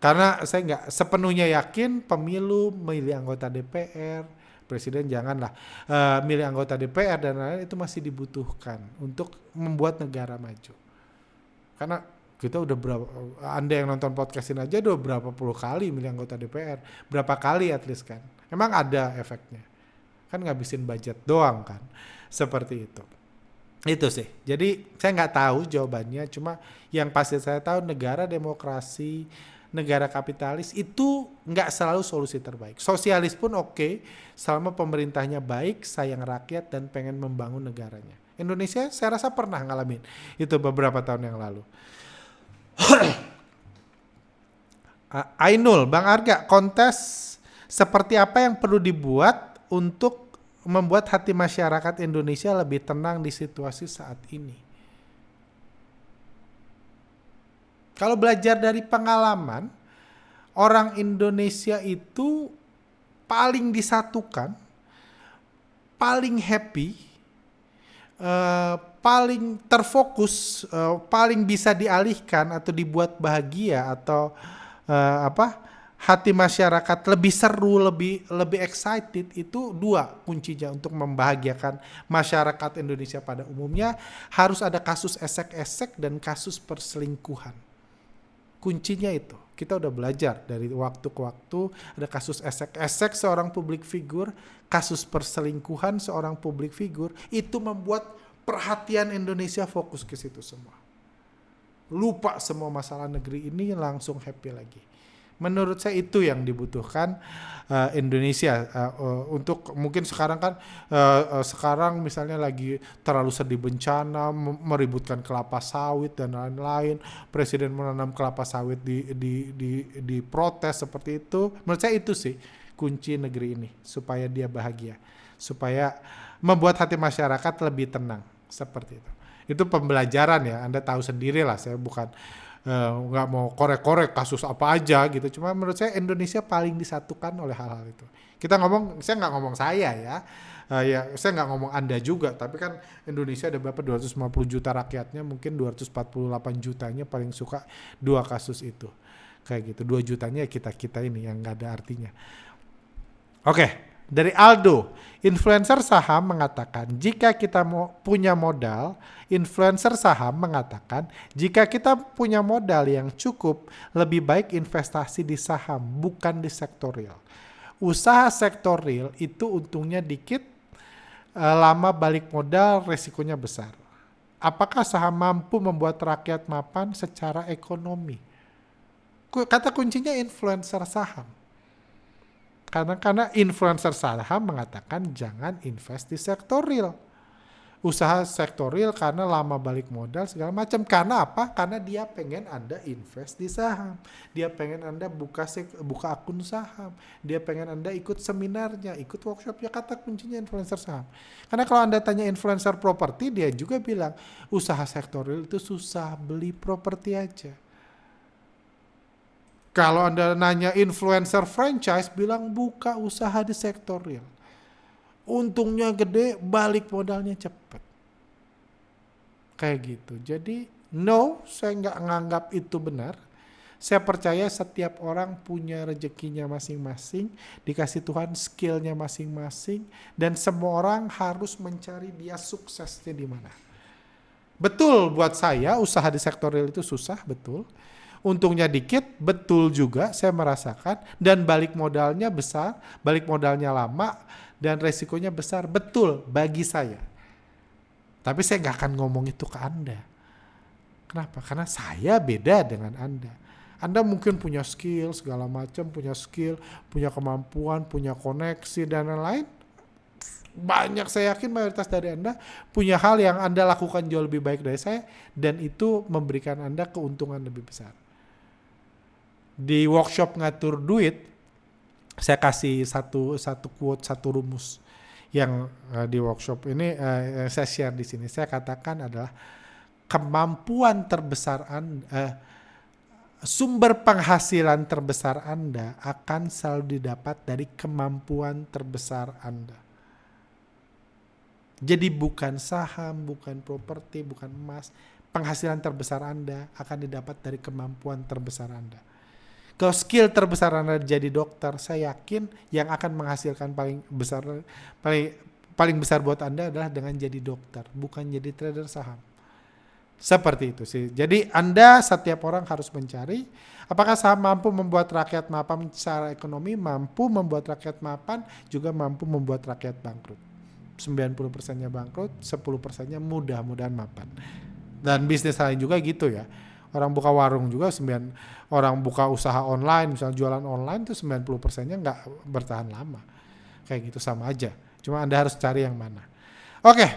Karena saya nggak sepenuhnya yakin pemilu, milih anggota DPR, presiden janganlah, milih anggota DPR dan lain-lain itu masih dibutuhkan untuk membuat negara maju. Karena kita udah berapa, Anda yang nonton podcast ini aja udah berapa puluh kali milih anggota DPR, berapa kali at least kan. Emang ada efeknya. Kan ngabisin budget doang kan. Seperti itu. Itu sih. Jadi saya nggak tahu jawabannya, cuma yang pasti saya tahu negara demokrasi, negara kapitalis itu nggak selalu solusi terbaik. Sosialis pun oke, selama pemerintahnya baik, sayang rakyat dan pengen membangun negaranya. Indonesia saya rasa pernah ngalamin itu beberapa tahun yang lalu. Ainul, Bang Arga, kontes seperti apa yang perlu dibuat untuk membuat hati masyarakat Indonesia lebih tenang di situasi saat ini? Kalau belajar dari pengalaman, orang Indonesia itu paling disatukan, paling happy, paling terfokus, paling bisa dialihkan atau dibuat bahagia atau hati masyarakat lebih seru, lebih excited, itu dua kuncinya untuk membahagiakan masyarakat Indonesia pada umumnya. Harus ada kasus esek-esek dan kasus perselingkuhan. Kuncinya itu. Kita udah belajar dari waktu ke waktu, ada kasus esek-esek seorang publik figur, kasus perselingkuhan seorang publik figur, itu membuat perhatian Indonesia fokus ke situ semua. Lupa semua masalah negeri ini, langsung happy lagi. Menurut saya itu yang dibutuhkan Indonesia untuk mungkin sekarang kan sekarang misalnya lagi terlalu sedih bencana, meributkan kelapa sawit dan lain-lain. Presiden menanam kelapa sawit di protes seperti itu. Menurut saya itu sih kunci negeri ini supaya dia bahagia, supaya membuat hati masyarakat lebih tenang seperti itu. Itu pembelajaran ya, Anda tahu sendiri lah, saya bukan nggak mau korek-korek kasus apa aja gitu. Cuma menurut saya Indonesia paling disatukan oleh hal-hal itu. Kita ngomong, saya nggak ngomong saya ya, ya saya nggak ngomong Anda juga. Tapi kan Indonesia ada berapa 250 juta rakyatnya, mungkin 248 jutanya paling suka dua kasus itu, kayak gitu. 2 jutanya kita ini yang nggak ada artinya. Oke. Dari Aldo, influencer saham mengatakan jika kita punya modal, influencer saham mengatakan jika kita punya modal yang cukup, lebih baik investasi di saham, bukan di sektor real. Usaha sektor real itu untungnya dikit, lama balik modal, resikonya besar. Apakah saham mampu membuat rakyat mapan secara ekonomi? Kata kuncinya influencer saham. Karena influencer saham mengatakan jangan invest di sektor real. Usaha sektor real karena lama balik modal segala macam. Karena apa? Karena dia pengen Anda invest di saham. Dia pengen Anda buka akun saham. Dia pengen Anda ikut seminarnya, ikut workshopnya. Kata kuncinya influencer saham. Karena kalau Anda tanya influencer properti, dia juga bilang usaha sektor real itu susah, beli properti aja. Kalau Anda nanya influencer franchise, bilang buka usaha di sektor real. Untungnya gede, balik modalnya cepat. Kayak gitu. Jadi, no, saya nggak nganggap itu benar. Saya percaya setiap orang punya rezekinya masing-masing, dikasih Tuhan skillnya masing-masing, dan semua orang harus mencari dia suksesnya di mana. Betul buat saya, usaha di sektor real itu susah, betul. Untungnya dikit, betul juga saya merasakan, dan balik modalnya besar, balik modalnya lama, dan resikonya besar, betul bagi saya. Tapi saya nggak akan ngomong itu ke Anda. Kenapa? Karena saya beda dengan Anda. Anda mungkin punya skill, segala macam, punya skill, punya kemampuan, punya koneksi, dan lain-lain. Banyak, saya yakin mayoritas dari Anda punya hal yang Anda lakukan jauh lebih baik dari saya, dan itu memberikan Anda keuntungan lebih besar. Di workshop ngatur duit, saya kasih satu quote, satu rumus yang di workshop ini saya share di sini. Saya katakan adalah kemampuan terbesar Anda, sumber penghasilan terbesar Anda akan selalu didapat dari kemampuan terbesar Anda. Jadi bukan saham, bukan properti, bukan emas. Penghasilan terbesar Anda akan didapat dari kemampuan terbesar Anda. Kalau skill terbesar Anda jadi dokter, saya yakin yang akan menghasilkan paling paling besar buat Anda adalah dengan jadi dokter, bukan jadi trader saham. Seperti itu sih. Jadi Anda setiap orang harus mencari apakah saham mampu membuat rakyat mapan secara ekonomi, mampu membuat rakyat mapan, juga mampu membuat rakyat bangkrut. 90%-nya bangkrut, 10%-nya mudah-mudahan mapan. Dan bisnis lain juga gitu ya. Orang buka warung juga, orang buka usaha online, misalnya jualan online tuh 90%-nya nggak bertahan lama. Kayak gitu sama aja. Cuma Anda harus cari yang mana. Oke,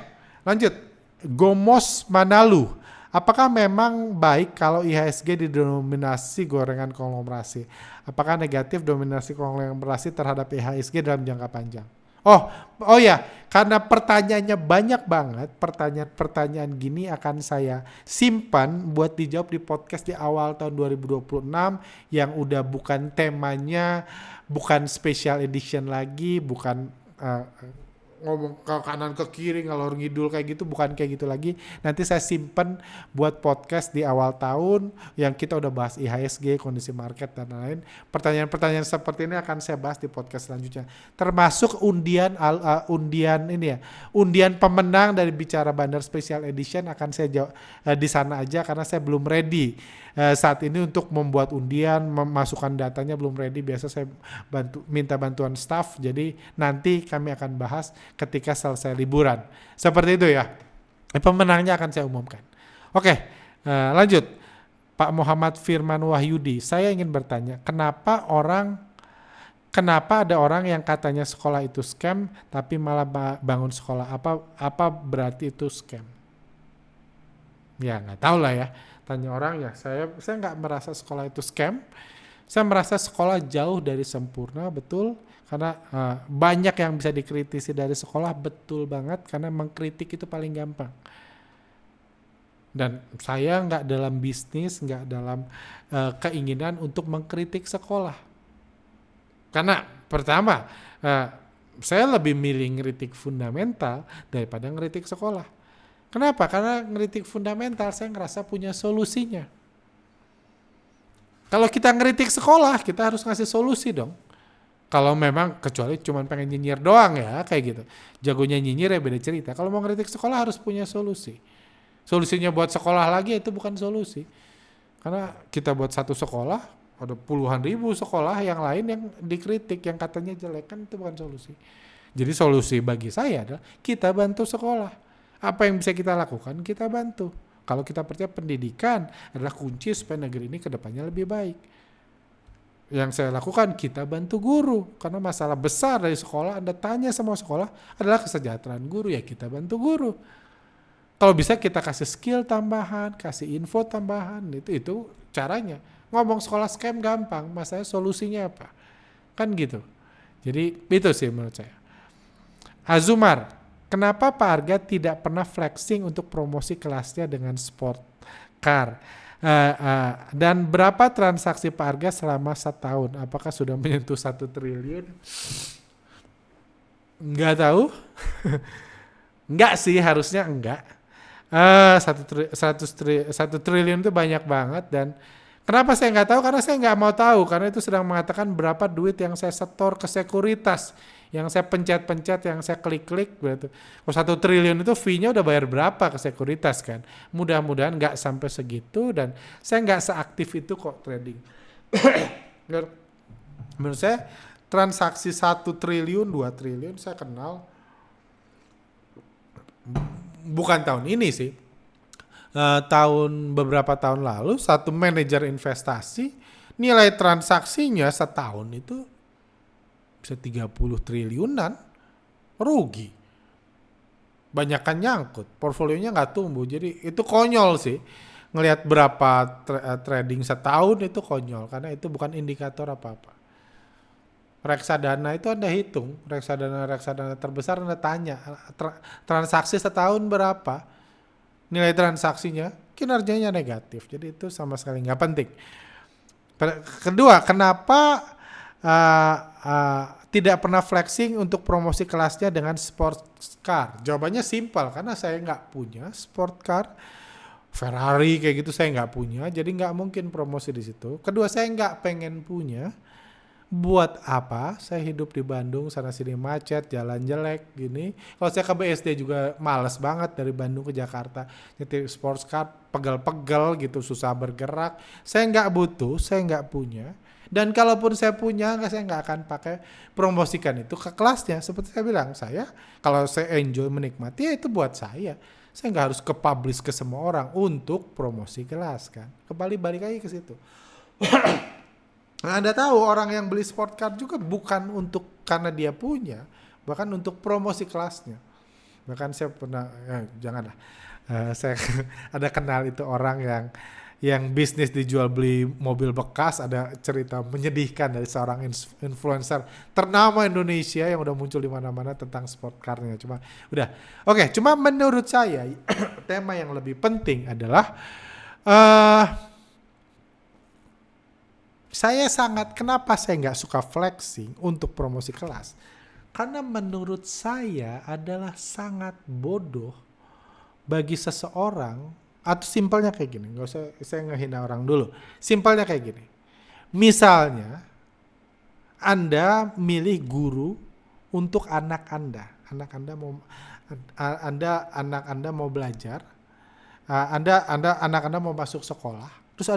lanjut. Gomos Manalu. Apakah memang baik kalau IHSG didominasi gorengan konglomerasi? Apakah negatif dominasi konglomerasi terhadap IHSG dalam jangka panjang? Oh ya, karena pertanyaannya banyak banget, pertanyaan gini akan saya simpan buat dijawab di podcast di awal tahun 2026 yang udah bukan temanya, bukan special edition lagi, bukan ngomong ke kanan ke kiri ngalor ngidul kayak gitu, bukan kayak gitu lagi. Nanti saya simpen buat podcast di awal tahun yang kita udah bahas IHSG, kondisi market dan lain-lain. Pertanyaan-pertanyaan seperti ini akan saya bahas di podcast selanjutnya. Termasuk undian ini ya, undian pemenang dari Bicara Bandar Special Edition akan saya jawab di sana aja karena saya belum ready saat ini untuk membuat undian, memasukkan datanya belum ready. Biasa saya minta bantuan staff, jadi nanti kami akan bahas ketika selesai liburan. Seperti itu ya. Pemenangnya akan saya umumkan. Oke, lanjut. Pak Muhammad Firman Wahyudi, saya ingin bertanya, kenapa ada orang yang katanya sekolah itu scam, tapi malah bangun sekolah? Apa berarti itu scam? Ya nggak tahu lah ya. Tanya orang ya. Saya nggak merasa sekolah itu scam. Saya merasa sekolah jauh dari sempurna, betul. Karena banyak yang bisa dikritisi dari sekolah, betul banget. Karena mengkritik itu paling gampang. Dan saya nggak dalam bisnis, nggak dalam keinginan untuk mengkritik sekolah. Karena pertama, saya lebih milih ngeritik fundamental daripada ngeritik sekolah. Kenapa? Karena ngeritik fundamental saya ngerasa punya solusinya. Kalau kita ngeritik sekolah, kita harus ngasih solusi dong. Kalau memang kecuali cuma pengen nyinyir doang ya, kayak gitu. Jagonya nyinyir ya beda cerita. Kalau mau ngeritik sekolah harus punya solusi. Solusinya buat sekolah lagi itu bukan solusi. Karena kita buat satu sekolah, ada puluhan ribu sekolah yang lain yang dikritik, yang katanya jelek, kan itu bukan solusi. Jadi solusi bagi saya adalah kita bantu sekolah. Apa yang bisa kita lakukan, kita bantu. Kalau kita percaya pendidikan adalah kunci supaya negeri ini ke depannya lebih baik. Yang saya lakukan, kita bantu guru. Karena masalah besar dari sekolah, Anda tanya sama sekolah, adalah kesejahteraan guru, ya kita bantu guru. Kalau bisa kita kasih skill tambahan, kasih info tambahan, itu caranya. Ngomong sekolah scam gampang, masalahnya solusinya apa? Kan gitu. Jadi itu sih menurut saya. Azumar, kenapa Pak Arga tidak pernah flexing untuk promosi kelasnya dengan sport car? Dan berapa transaksi Pak Arga selama 1 tahun? Apakah sudah menyentuh 1 triliun? Nggak tahu. Enggak sih, harusnya enggak. 1 triliun itu banyak banget. Dan kenapa saya nggak tahu? Karena saya nggak mau tahu. Karena itu sedang mengatakan berapa duit yang saya setor ke sekuritas, yang saya pencet-pencet, yang saya klik-klik. Berarti kalau 1 triliun itu fee-nya udah bayar berapa ke sekuritas kan? Mudah-mudahan nggak sampai segitu. Dan saya nggak seaktif itu kok trading. Menurut saya transaksi 1 triliun, 2 triliun saya kenal. Bukan tahun ini sih. Beberapa tahun lalu satu manajer investasi nilai transaksinya setahun itu bisa 30 triliunan rugi. Banyakan nyangkut, portfolionya nggak tumbuh. Jadi itu konyol sih. Ngelihat berapa trading setahun itu konyol karena itu bukan indikator apa-apa. Reksadana itu Anda hitung, reksadana terbesar Anda tanya, transaksi setahun berapa? Nilai transaksinya, kinerjanya negatif. Jadi itu sama sekali nggak penting. Kedua, kenapa tidak pernah flexing untuk promosi kelasnya dengan sports car? Jawabannya simpel, karena saya nggak punya sport car. Ferrari kayak gitu saya nggak punya, jadi nggak mungkin promosi di situ. Kedua, saya nggak pengen punya. Buat apa? Saya hidup di Bandung, sana sini macet, jalan jelek gini. Kalau saya ke BSD juga males banget dari Bandung ke Jakarta. Nyetir sports car, pegel-pegel gitu, susah bergerak. Saya nggak butuh, saya nggak punya. Dan kalaupun saya punya, saya nggak akan pakai promosikan itu ke kelasnya. Seperti saya bilang, saya kalau saya enjoy menikmati, ya itu buat saya. Saya nggak harus ke publish ke semua orang untuk promosi kelas kan. Kembali balik lagi ke situ. Nah, Anda tahu orang yang beli sport car juga bukan untuk karena dia punya, bahkan untuk promosi kelasnya. Bahkan saya pernah, janganlah, saya ada kenal itu orang yang bisnis dijual beli mobil bekas. Ada cerita menyedihkan dari seorang influencer ternama Indonesia yang udah muncul di mana-mana tentang sport car-nya. Cuma menurut saya tema yang lebih penting adalah kenapa saya nggak suka flexing untuk promosi kelas? Karena menurut saya adalah sangat bodoh bagi seseorang, atau simpelnya kayak gini, nggak usah saya ngehina orang dulu. Simpelnya kayak gini, misalnya Anda milih guru untuk anak Anda mau belajar, anak Anda mau masuk sekolah, terus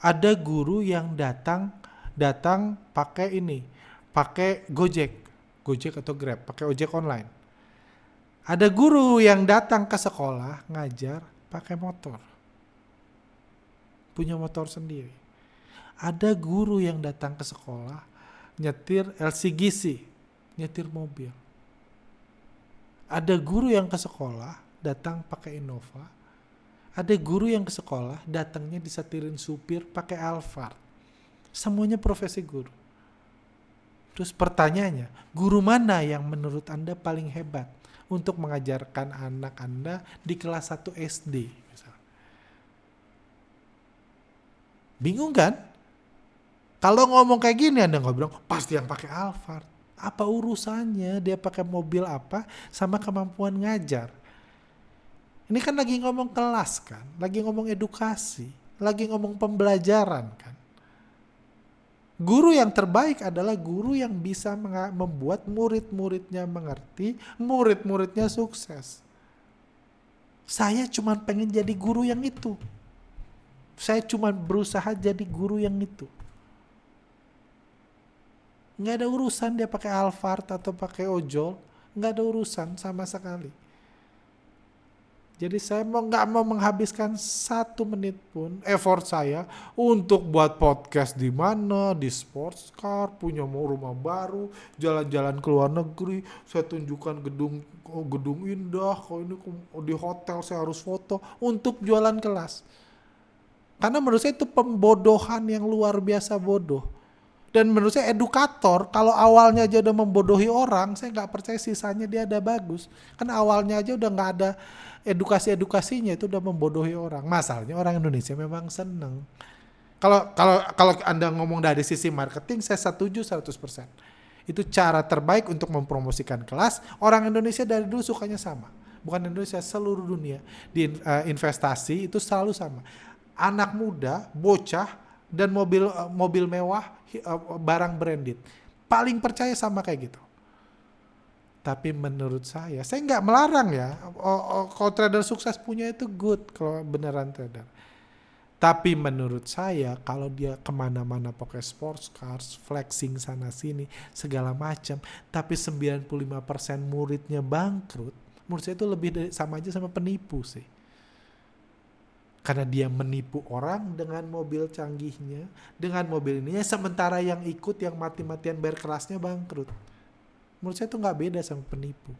ada guru yang datang pakai Gojek atau Grab, pakai ojek online. Ada guru yang datang ke sekolah ngajar pakai motor, punya motor sendiri. Ada guru yang datang ke sekolah nyetir LCGC, nyetir mobil. Ada guru yang ke sekolah datang pakai Innova. Ada guru yang ke sekolah datangnya disetirin supir pakai Alphard. Semuanya profesi guru. Terus pertanyaannya, guru mana yang menurut Anda paling hebat untuk mengajarkan anak Anda di kelas 1 SD? Misalnya. Bingung kan? Kalau ngomong kayak gini Anda nggak bilang, pasti yang pakai Alphard. Apa urusannya dia pakai mobil apa sama kemampuan ngajar? Ini kan lagi ngomong kelas kan, lagi ngomong edukasi, lagi ngomong pembelajaran kan. Guru yang terbaik adalah guru yang bisa membuat murid-muridnya mengerti, murid-muridnya sukses. Saya cuma pengen jadi guru yang itu. Saya cuma berusaha jadi guru yang itu. Nggak ada urusan dia pakai Alphard atau pakai ojol, nggak ada urusan sama sekali. Jadi saya nggak mau menghabiskan 1 menit pun effort saya untuk buat podcast di mana, di sports car, punya rumah baru, jalan-jalan ke luar negeri, saya tunjukkan gedung indah, kalau ini di hotel saya harus foto untuk jualan kelas. Karena menurut saya itu pembodohan yang luar biasa bodoh. Dan menurut saya edukator, kalau awalnya aja udah membodohi orang, saya nggak percaya sisanya dia ada bagus. Karena awalnya aja udah nggak ada edukasinya, itu udah membodohi orang. Masalahnya orang Indonesia memang seneng. Kalau Anda ngomong dari sisi marketing, saya setuju 100%. Itu cara terbaik untuk mempromosikan kelas. Orang Indonesia dari dulu sukanya sama. Bukan Indonesia, seluruh dunia. Di investasi itu selalu sama. Anak muda, bocah, dan mobil mewah, barang branded. Paling percaya sama kayak gitu. Tapi menurut saya nggak melarang ya. Kalau trader sukses punya itu good, kalau beneran trader. Tapi menurut saya kalau dia kemana-mana pakai sports cars, flexing sana sini, segala macam, tapi 95% muridnya bangkrut, menurut saya itu lebih sama aja sama penipu sih. Karena dia menipu orang dengan mobil canggihnya, dengan mobil ininya, sementara yang ikut yang mati-matian bayar kelasnya bangkrut. Menurut saya itu nggak beda sama penipu.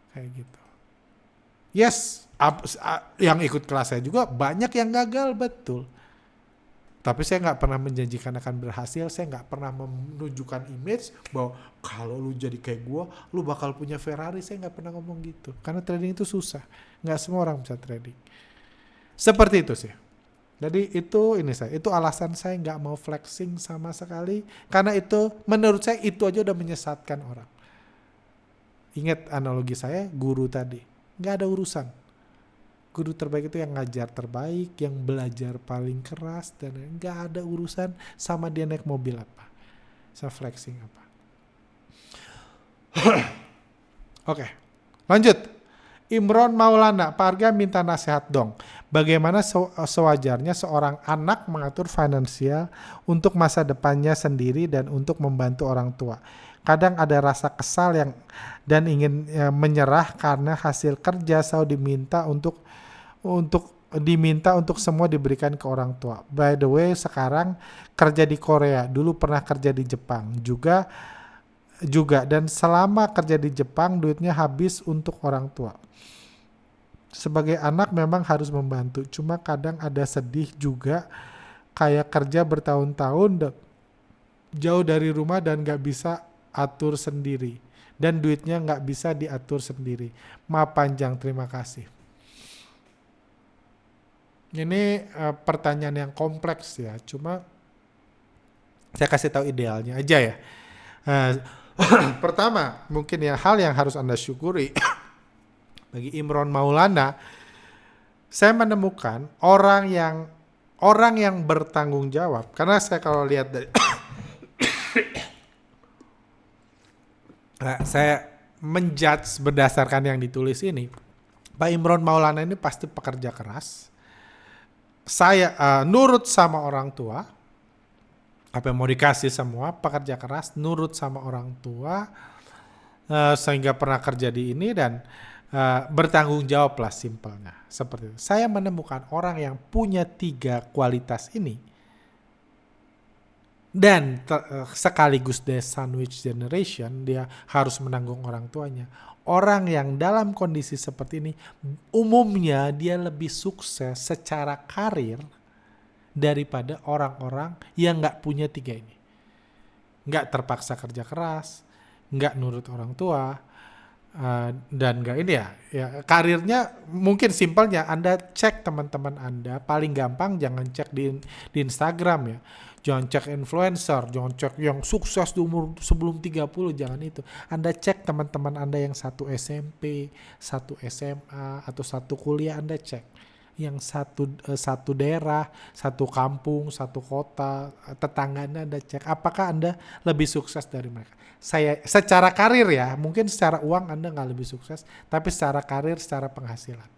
Kayak gitu. Yes, yang ikut kelas saya juga banyak yang gagal, betul. Tapi saya nggak pernah menjanjikan akan berhasil, saya nggak pernah menunjukkan image bahwa kalau lu jadi kayak gua, lu bakal punya Ferrari, saya nggak pernah ngomong gitu. Karena trading itu susah, nggak semua orang bisa trading. Seperti itu sih. Jadi itu alasan saya nggak mau flexing sama sekali, karena itu menurut saya itu aja udah menyesatkan orang. Ingat analogi saya guru tadi, nggak ada urusan. Guru terbaik itu yang ngajar terbaik, yang belajar paling keras, dan nggak ada urusan sama dia naik mobil apa, sama flexing apa. Oke, lanjut. Imron Maulana, Pak Arga minta nasihat dong. Bagaimana sewajarnya seorang anak mengatur finansial untuk masa depannya sendiri dan untuk membantu orang tua. Kadang ada rasa kesal dan ingin menyerah karena hasil kerja selalu diminta untuk semua diberikan ke orang tua. By the way, sekarang kerja di Korea, dulu pernah kerja di Jepang juga dan selama kerja di Jepang duitnya habis untuk orang tua. Sebagai anak memang harus membantu, cuma kadang ada sedih juga, kayak kerja bertahun-tahun jauh dari rumah dan gak bisa atur sendiri, dan duitnya gak bisa diatur sendiri. Maaf panjang, terima kasih. Ini pertanyaan yang kompleks ya, cuma saya kasih tahu idealnya aja ya. Pertama, mungkin ya hal yang harus Anda syukuri bagi Imron Maulana, saya menemukan orang yang bertanggung jawab. Karena saya kalau lihat dari saya menjudge berdasarkan yang ditulis ini, Pak Imron Maulana ini pasti pekerja keras. Saya nurut sama orang tua, apa yang mau dikasih semua, pekerja keras, nurut sama orang tua, sehingga pernah kerja di ini dan bertanggung jawab lah, simpelnya seperti itu. Saya menemukan orang yang punya 3 kualitas ini dan sekaligus dia sandwich generation, dia harus menanggung orang tuanya. Orang yang dalam kondisi seperti ini umumnya dia lebih sukses secara karir daripada orang-orang yang gak punya 3 ini. Gak terpaksa kerja keras, gak nurut orang tua, dan gak ini ya karirnya mungkin simpelnya Anda cek teman-teman Anda, paling gampang jangan cek di Instagram ya, jangan cek influencer, jangan cek yang sukses di umur sebelum 30, jangan itu. Anda cek teman-teman Anda yang satu SMP, satu SMA atau satu kuliah, Anda cek yang satu daerah, satu kampung, satu kota, tetangganya Anda cek apakah Anda lebih sukses dari mereka. Saya secara karir ya, mungkin secara uang Anda nggak lebih sukses, tapi secara karir, secara penghasilan.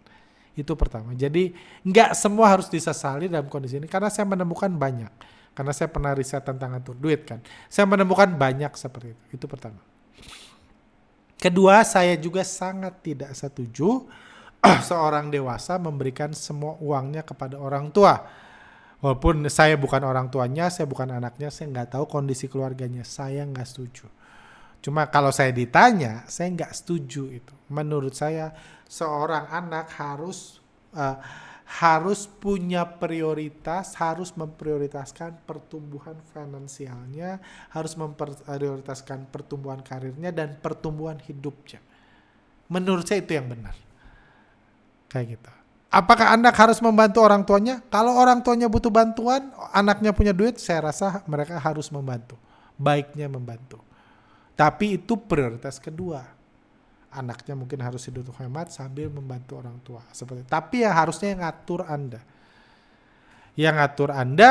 Itu pertama. Jadi nggak semua harus disesali dalam kondisi ini, karena saya menemukan banyak. Karena saya pernah riset tentang atur duit kan. Saya menemukan banyak seperti itu. Itu pertama. Kedua, saya juga sangat tidak setuju seorang dewasa memberikan semua uangnya kepada orang tua. Walaupun saya bukan orang tuanya, saya bukan anaknya, saya nggak tahu kondisi keluarganya, saya nggak setuju. Cuma kalau saya ditanya, saya nggak setuju itu. Menurut saya, seorang anak harus punya prioritas, harus memprioritaskan pertumbuhan finansialnya, harus memprioritaskan pertumbuhan karirnya dan pertumbuhan hidupnya. Menurut saya itu yang benar. Kayak gitu. Apakah anak harus membantu orang tuanya? Kalau orang tuanya butuh bantuan, anaknya punya duit, saya rasa mereka harus membantu. Baiknya membantu. Tapi itu prioritas kedua. Anaknya mungkin harus hidup hemat sambil membantu orang tua. Seperti. Tapi yang harusnya yang ngatur Anda. Yang ngatur Anda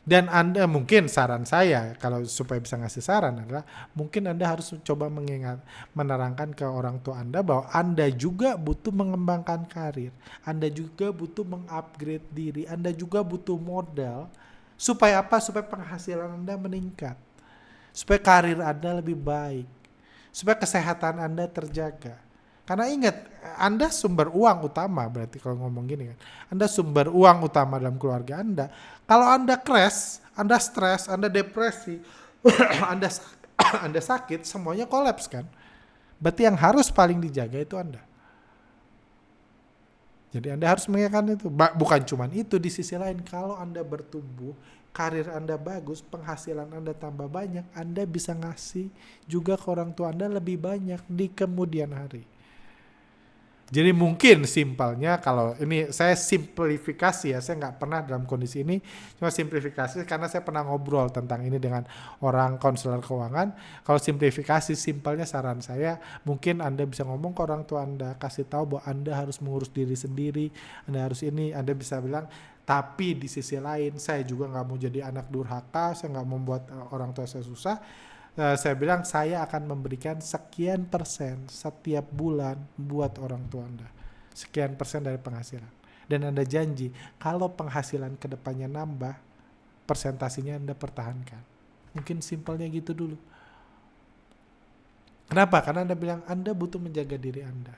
dan Anda, mungkin saran saya kalau supaya bisa ngasih saran adalah mungkin Anda harus coba menerangkan ke orang tua Anda bahwa Anda juga butuh mengembangkan karir. Anda juga butuh mengupgrade diri. Anda juga butuh modal. Supaya apa? Supaya penghasilan Anda meningkat. Supaya karir Anda lebih baik. Supaya kesehatan Anda terjaga. Karena ingat, Anda sumber uang utama, berarti kalau ngomong gini kan. Anda sumber uang utama dalam keluarga Anda. Kalau Anda crash, Anda stres, Anda depresi, Anda sakit, semuanya kolaps kan. Berarti yang harus paling dijaga itu Anda. Jadi Anda harus mengingatkan itu. Bukan cuma itu, di sisi lain kalau Anda bertumbuh, karir Anda bagus, penghasilan Anda tambah banyak, Anda bisa ngasih juga ke orang tua Anda lebih banyak di kemudian hari. Jadi mungkin simpelnya, kalau ini saya simplifikasi ya, saya nggak pernah dalam kondisi ini, cuma simplifikasi karena saya pernah ngobrol tentang ini dengan orang konselor keuangan. Kalau simplifikasi, simpelnya saran saya, mungkin Anda bisa ngomong ke orang tua Anda, kasih tahu bahwa Anda harus mengurus diri sendiri, Anda harus ini, Anda bisa bilang, tapi di sisi lain saya juga nggak mau jadi anak durhaka, saya nggak membuat orang tua saya susah. Saya bilang saya akan memberikan sekian persen setiap bulan buat orang tua Anda. Sekian persen dari penghasilan. Dan Anda janji kalau penghasilan kedepannya nambah, persentasinya Anda pertahankan. Mungkin simpelnya gitu dulu. Kenapa? Karena Anda bilang Anda butuh menjaga diri Anda.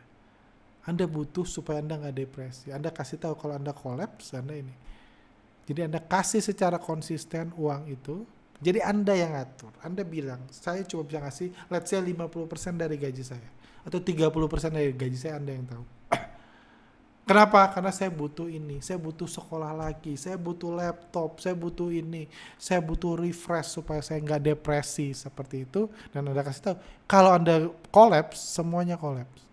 Anda butuh supaya Anda nggak depresi. Anda kasih tahu kalau Anda kolaps, Anda ini. Jadi Anda kasih secara konsisten uang itu. Jadi Anda yang ngatur. Anda bilang, saya cuma bisa ngasih, let's say 50% dari gaji saya. Atau 30% dari gaji saya, Anda yang tahu. Kenapa? Karena saya butuh ini. Saya butuh sekolah lagi. Saya butuh laptop. Saya butuh ini. Saya butuh refresh supaya saya nggak depresi. Seperti itu. Dan Anda kasih tahu, kalau Anda kolaps, semuanya kolaps.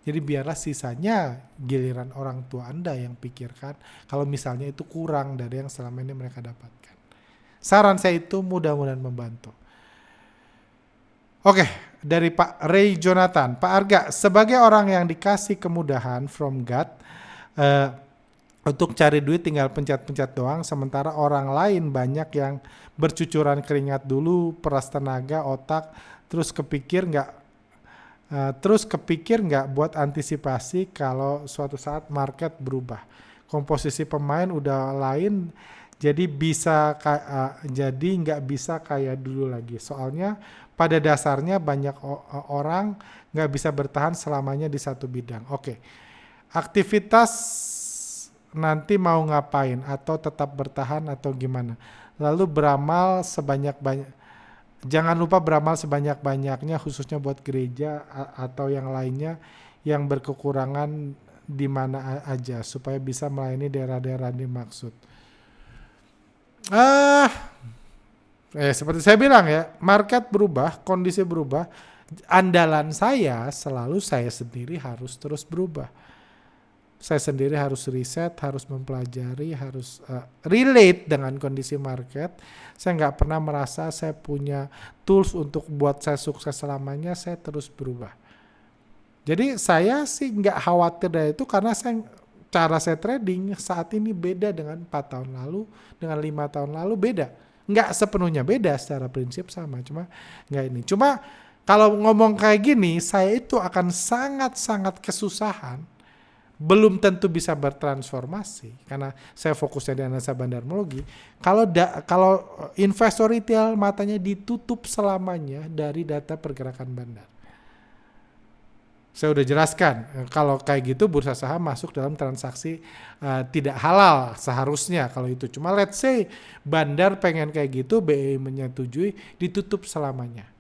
Jadi biarlah sisanya giliran orang tua Anda yang pikirkan. Kalau misalnya itu kurang dari yang selama ini mereka dapatkan. Saran saya itu mudah-mudahan membantu. Oke, dari Pak Ray Jonathan. Pak Arga, sebagai orang yang dikasih kemudahan from God, untuk cari duit tinggal pencet-pencet doang, sementara orang lain banyak yang bercucuran keringat dulu, peras tenaga, otak, terus kepikir nggak buat antisipasi kalau suatu saat market berubah. Komposisi pemain udah lain, jadi nggak bisa kayak dulu lagi. Soalnya pada dasarnya banyak orang nggak bisa bertahan selamanya di satu bidang. Oke, aktivitas nanti mau ngapain atau tetap bertahan atau gimana? Lalu beramal jangan lupa beramal sebanyak-banyaknya khususnya buat gereja atau yang lainnya yang berkekurangan di mana aja supaya bisa melayani daerah-daerah dimaksud. Seperti saya bilang ya, market berubah, kondisi berubah. Andalan saya selalu saya sendiri harus terus berubah. Saya sendiri harus riset, harus mempelajari, harus relate dengan kondisi market. Saya nggak pernah merasa saya punya tools untuk buat saya sukses selamanya, saya terus berubah. Jadi saya sih nggak khawatir dari itu karena cara saya trading saat ini beda dengan 4 tahun lalu, dengan 5 tahun lalu beda. Nggak sepenuhnya beda, secara prinsip sama, cuma nggak ini. Cuma kalau ngomong kayak gini, saya itu akan sangat-sangat kesusahan, belum tentu bisa bertransformasi karena saya fokusnya di analisa bandarmologi. Kalau investor retail matanya ditutup selamanya dari data pergerakan bandar. Saya udah jelaskan, kalau kayak gitu bursa saham masuk dalam transaksi tidak halal seharusnya kalau itu. Cuma let's say bandar pengen kayak gitu, BI menyetujui, ditutup selamanya.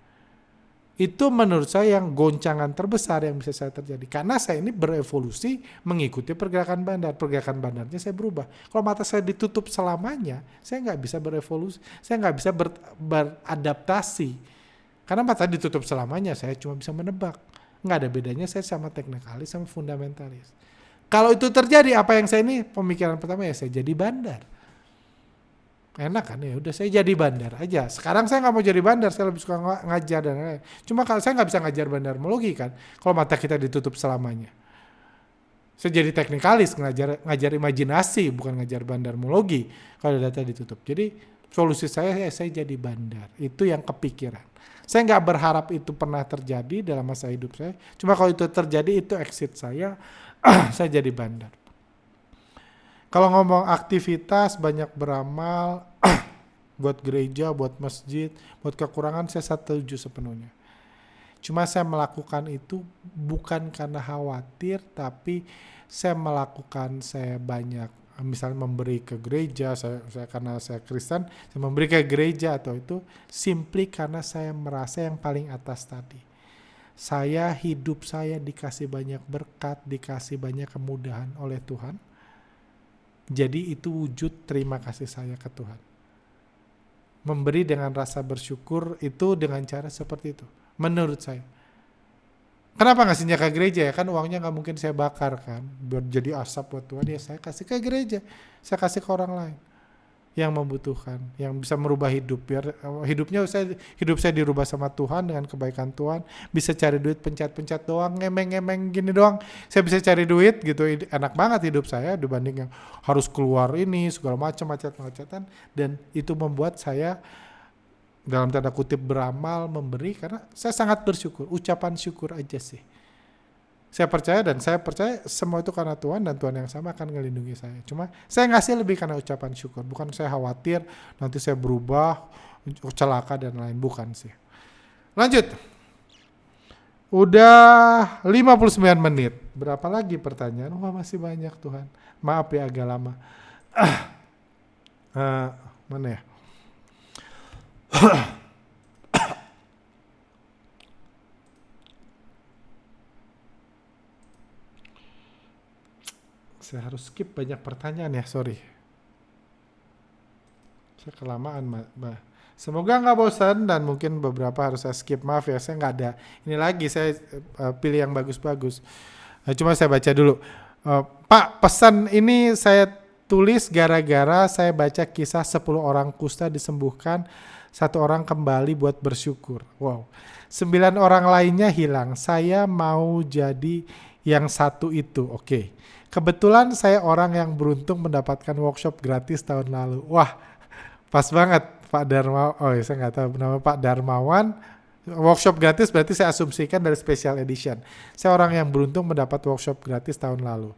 Itu menurut saya yang goncangan terbesar yang bisa saya terjadi. Karena saya ini berevolusi mengikuti pergerakan bandar. Pergerakan bandarnya saya berubah. Kalau mata saya ditutup selamanya, saya nggak bisa berevolusi. Saya nggak bisa beradaptasi. Karena mata ditutup selamanya, saya cuma bisa menebak. Nggak ada bedanya saya sama teknikalis sama fundamentalis. Kalau itu terjadi, apa yang saya ini pemikiran pertama ya saya jadi bandar. Enak kan ya, udah saya jadi bandar aja. Sekarang saya nggak mau jadi bandar, saya lebih suka ngajar dan lain-lain. Cuma kalau saya nggak bisa ngajar bandarmologi kan, kalau mata kita ditutup selamanya. Saya jadi teknikalis, ngajar imajinasi, bukan ngajar bandarmologi kalau data ditutup. Jadi solusi saya jadi bandar. Itu yang kepikiran. Saya nggak berharap itu pernah terjadi dalam masa hidup saya. Cuma kalau itu terjadi, itu exit saya, saya jadi bandar. Kalau ngomong aktivitas, banyak beramal, buat gereja, buat masjid, buat kekurangan, saya setuju sepenuhnya. Cuma saya melakukan itu bukan karena khawatir, tapi saya banyak, misalnya memberi ke gereja, saya karena saya Kristen, saya memberi ke gereja atau itu, simply karena saya merasa yang paling atas tadi. Hidup saya dikasih banyak berkat, dikasih banyak kemudahan oleh Tuhan. Jadi itu wujud terima kasih saya ke Tuhan. Memberi dengan rasa bersyukur itu dengan cara seperti itu, menurut saya. Kenapa ngasihnya ke gereja ya? Kan uangnya nggak mungkin saya bakar kan. Biar jadi asap buat Tuhan, ya saya kasih ke gereja. Saya kasih ke orang lain yang membutuhkan, yang bisa merubah hidup. Biar hidup saya dirubah sama Tuhan dengan kebaikan Tuhan. Bisa cari duit pencet-pencet doang, ngemeng-ngemeng gini doang. Saya bisa cari duit gitu. Enak banget hidup saya dibanding yang harus keluar ini, segala macam macet-macetan. Dan itu membuat saya dalam tanda kutip beramal, memberi, karena saya sangat bersyukur, ucapan syukur aja sih. Saya percaya semua itu karena Tuhan, dan Tuhan yang sama akan ngelindungi saya. Cuma saya ngasih lebih karena ucapan syukur, bukan saya khawatir nanti saya berubah, celaka dan lain, bukan sih. Lanjut. Udah 59 menit. Berapa lagi pertanyaan? Wah, masih banyak Tuhan. Maaf ya agak lama. Mana ya? Saya harus skip banyak pertanyaan ya, sorry. Saya kelamaan, Mbak. Semoga nggak bosan dan mungkin beberapa harus saya skip. Maaf ya, saya nggak ada. Ini lagi saya pilih yang bagus-bagus. Cuma saya baca dulu. Pak, pesan ini saya tulis gara-gara saya baca kisah 10 orang kusta disembuhkan, 1 orang kembali buat bersyukur. Wow. 9 orang lainnya hilang. Saya mau jadi yang satu itu. Oke. Kebetulan saya orang yang beruntung mendapatkan workshop gratis tahun lalu. Wah, pas banget Pak Darmawan. Oh, saya nggak tahu nama Pak Darmawan. Workshop gratis berarti saya asumsikan dari special edition. Saya orang yang beruntung mendapat workshop gratis tahun lalu.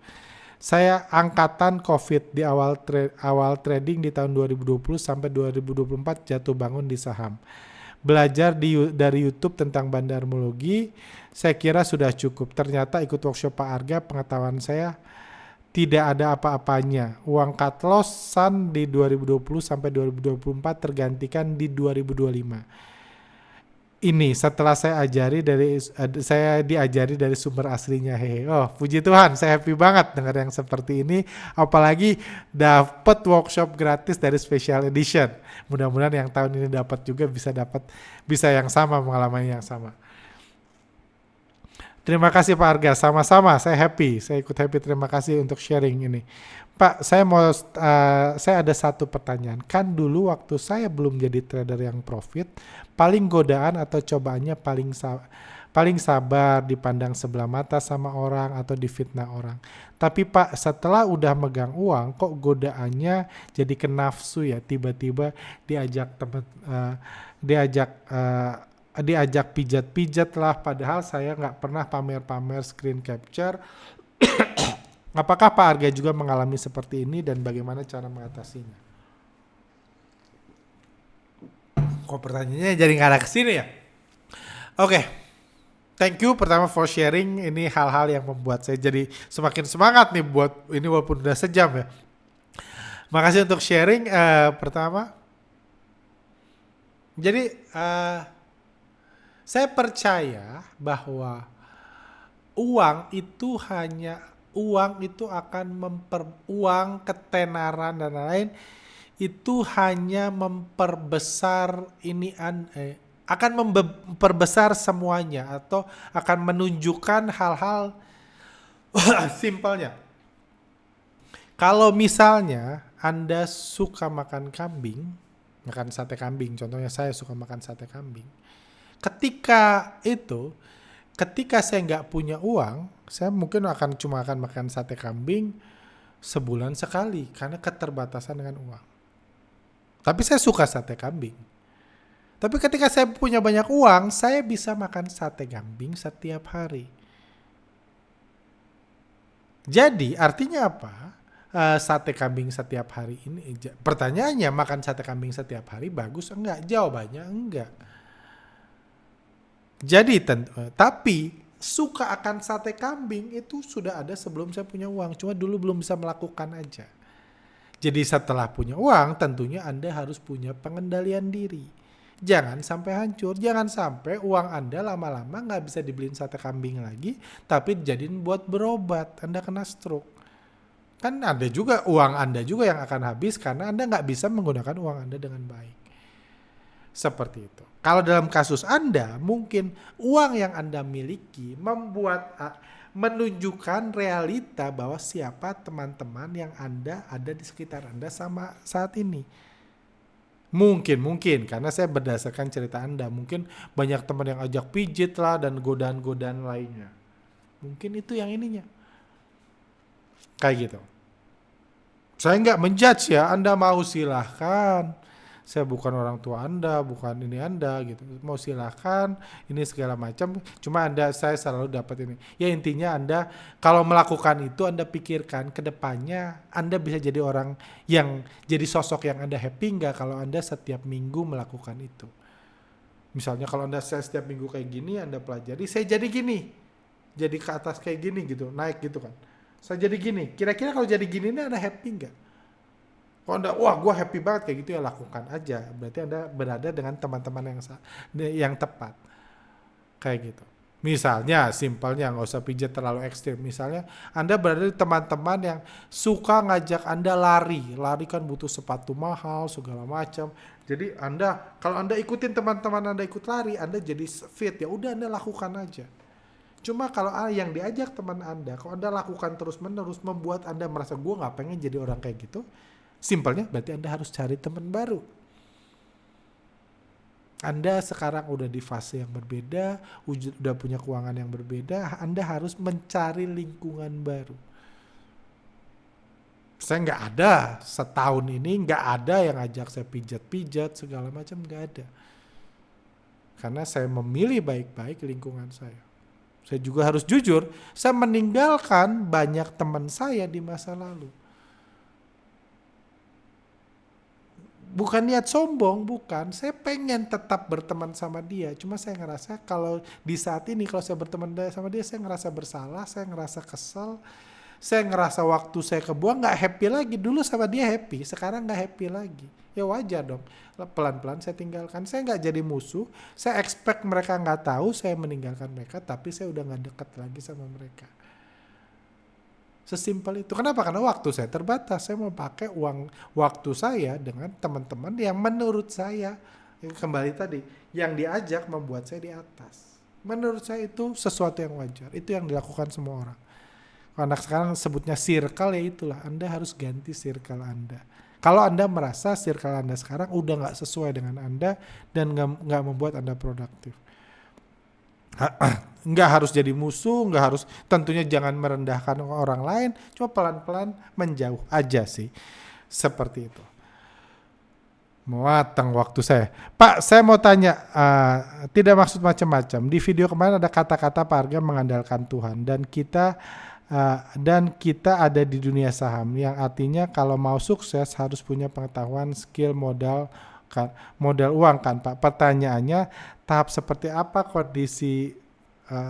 Saya angkatan COVID di awal trading di tahun 2020 sampai 2024 jatuh bangun di saham. Belajar dari YouTube tentang bandarmologi, saya kira sudah cukup. Ternyata ikut workshop Pak Arga, pengetahuan saya tidak ada apa-apanya. Uang cut loss-an di 2020 sampai 2024 tergantikan di 2025. Ini setelah saya diajari dari sumber aslinya. Hehe. Oh, puji Tuhan, saya happy banget dengar yang seperti ini. Apalagi dapat workshop gratis dari special edition. Mudah-mudahan yang tahun ini dapat juga bisa yang sama, pengalaman yang sama. Terima kasih Pak Arga, sama-sama saya happy, saya ikut happy, terima kasih untuk sharing ini. Pak, saya ada satu pertanyaan. Kan dulu waktu saya belum jadi trader yang profit, paling godaan atau cobaannya paling sabar, dipandang sebelah mata sama orang atau difitnah orang. Tapi Pak, setelah udah megang uang, kok godaannya jadi ke nafsu ya, tiba-tiba diajak pijat-pijat lah, padahal saya nggak pernah pamer-pamer screen capture. Apakah Pak Arga juga mengalami seperti ini dan bagaimana cara mengatasinya? Kok pertanyaannya jadi ngarah ke sini ya? Oke. Thank you pertama for sharing, ini hal-hal yang membuat saya jadi semakin semangat nih buat ini walaupun udah sejam ya. Makasih untuk sharing. Pertama, jadi saya percaya bahwa uang itu akan uang, ketenaran dan lain-lain itu hanya memperbesar akan memperbesar semuanya atau akan menunjukkan hal-hal simpelnya. Kalau misalnya Anda suka makan sate kambing, contohnya saya suka makan sate kambing. Ketika saya nggak punya uang, saya mungkin cuma akan makan sate kambing sebulan sekali karena keterbatasan dengan uang. Tapi saya suka sate kambing. Tapi ketika saya punya banyak uang, saya bisa makan sate kambing setiap hari. Jadi artinya apa? Sate kambing setiap hari ini, pertanyaannya makan sate kambing setiap hari bagus enggak? Jawabannya enggak. Jadi tapi suka akan sate kambing itu sudah ada sebelum saya punya uang, cuma dulu belum bisa melakukan aja. Jadi setelah punya uang tentunya Anda harus punya pengendalian diri. Jangan sampai hancur, jangan sampai uang Anda lama-lama nggak bisa dibeliin sate kambing lagi, tapi dijadiin buat berobat, Anda kena stroke. Kan ada juga uang Anda juga yang akan habis karena Anda nggak bisa menggunakan uang Anda dengan baik. Seperti itu. Kalau dalam kasus Anda, mungkin uang yang Anda miliki menunjukkan realita bahwa siapa teman-teman yang Anda ada di sekitar Anda sama saat ini. Mungkin karena saya berdasarkan cerita Anda, mungkin banyak teman yang ajak pijit lah dan godaan-godaan lainnya. Mungkin itu yang ininya. Kayak gitu. Saya nggak menjudge ya, Anda mau silahkan. Saya bukan orang tua Anda, bukan ini Anda gitu. Mau silahkan, ini segala macam. Cuma saya selalu dapat ini. Ya intinya Anda kalau melakukan itu Anda pikirkan ke depannya Anda bisa jadi orang yang jadi sosok yang Anda happy nggak kalau Anda setiap minggu melakukan itu. Misalnya kalau saya setiap minggu kayak gini, Anda pelajari, saya jadi gini. Jadi ke atas kayak gini gitu, naik gitu kan. Saya jadi gini, kira-kira kalau jadi gini ini Anda happy nggak? Kalau Anda, wah gue happy banget kayak gitu ya lakukan aja. Berarti Anda berada dengan teman-teman yang tepat. Kayak gitu. Misalnya, simpelnya nggak usah pijat terlalu ekstrim. Misalnya, Anda berada di teman-teman yang suka ngajak Anda lari. Lari kan butuh sepatu mahal, segala macam. Jadi kalau Anda ikutin teman-teman Anda ikut lari, Anda jadi fit. Ya udah Anda lakukan aja. Cuma kalau yang diajak teman Anda, kalau Anda lakukan terus-menerus membuat Anda merasa gue nggak pengen jadi orang kayak gitu, simpelnya berarti Anda harus cari teman baru. Anda sekarang udah di fase yang berbeda, udah punya keuangan yang berbeda, Anda harus mencari lingkungan baru. Saya nggak ada, setahun ini nggak ada yang ajak saya pijat-pijat, segala macam nggak ada. Karena saya memilih baik-baik lingkungan saya. Saya juga harus jujur, saya meninggalkan banyak teman saya di masa lalu. Bukan niat sombong, bukan. Saya pengen tetap berteman sama dia. Cuma saya ngerasa kalau di saat ini, kalau saya berteman sama dia, saya ngerasa bersalah, saya ngerasa kesel, saya ngerasa waktu saya kebuang, gak happy lagi. Dulu sama dia happy, sekarang gak happy lagi. Ya wajar dong. Pelan-pelan saya tinggalkan. Saya gak jadi musuh, saya expect mereka gak tahu saya meninggalkan mereka, tapi saya udah gak dekat lagi sama mereka. Sesimpel itu. Kenapa? Karena waktu saya terbatas. Saya mau pakai waktu saya dengan teman-teman yang menurut saya, kembali tadi, yang diajak membuat saya di atas. Menurut saya itu sesuatu yang wajar. Itu yang dilakukan semua orang. Anak sekarang sebutnya circle, ya itulah. Anda harus ganti circle Anda. Kalau Anda merasa circle Anda sekarang udah gak sesuai dengan Anda dan gak membuat Anda produktif. Nggak harus jadi musuh, nggak harus, tentunya jangan merendahkan orang lain, cuma pelan-pelan menjauh aja sih. Seperti itu. Matang waktu saya. Pak, saya mau tanya, tidak maksud macam-macam. Di video kemarin ada kata-kata Pak Arga mengandalkan Tuhan dan kita ada di dunia saham, yang artinya kalau mau sukses harus punya pengetahuan, skill, modal uang kan Pak. Pertanyaannya, tahap seperti apa kondisi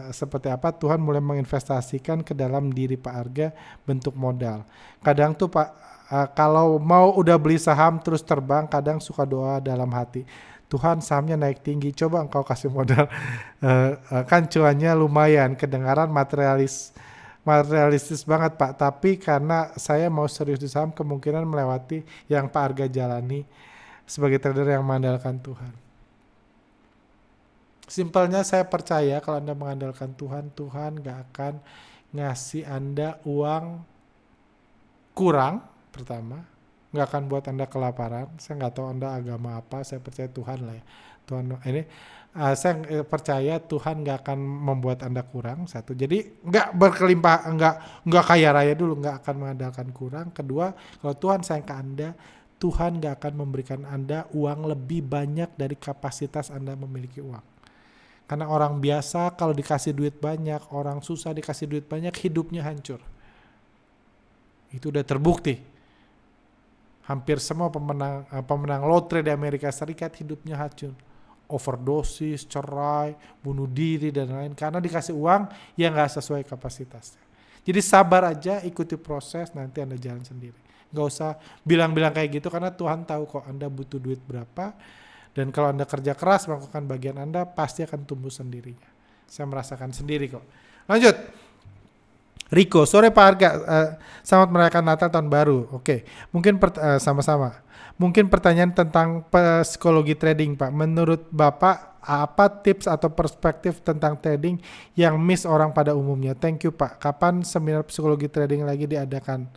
seperti apa Tuhan mulai menginvestasikan ke dalam diri Pak Arga bentuk modal. Kadang tuh Pak, kalau mau udah beli saham terus terbang, kadang suka doa dalam hati, Tuhan sahamnya naik tinggi, coba engkau kasih modal. Kan cuannya lumayan, kedengaran materialistis banget Pak, tapi karena saya mau serius di saham, kemungkinan melewati yang Pak Arga jalani sebagai trader yang mengandalkan Tuhan. Simpelnya saya percaya kalau Anda mengandalkan Tuhan, Tuhan gak akan ngasih Anda uang kurang, pertama. Gak akan buat Anda kelaparan. Saya gak tahu Anda agama apa, saya percaya Tuhan lah ya. Tuhan ini, saya percaya Tuhan gak akan membuat Anda kurang, satu. Jadi gak berkelimpah, gak kaya raya dulu, gak akan mengandalkan kurang. Kedua, kalau Tuhan sayang ke Anda, Tuhan gak akan memberikan Anda uang lebih banyak dari kapasitas Anda memiliki uang. Karena orang biasa kalau dikasih duit banyak, orang susah dikasih duit banyak, hidupnya hancur. Itu udah terbukti. Hampir semua pemenang lotre di Amerika Serikat hidupnya hancur. Overdosis, cerai, bunuh diri, dan lain. Karena dikasih uang yang gak sesuai kapasitasnya. Jadi sabar aja, ikuti proses, nanti Anda jalan sendiri. Gak usah bilang-bilang kayak gitu, karena Tuhan tahu kok Anda butuh duit berapa. Dan kalau Anda kerja keras melakukan bagian Anda, pasti akan tumbuh sendirinya. Saya merasakan sendiri kok. Lanjut. Rico, sore Pak Arga, selamat merayakan Natal tahun baru. Oke, mungkin sama-sama. Mungkin pertanyaan tentang psikologi trading, Pak. Menurut Bapak, apa tips atau perspektif tentang trading yang miss orang pada umumnya? Thank you, Pak. Kapan seminar psikologi trading lagi diadakan?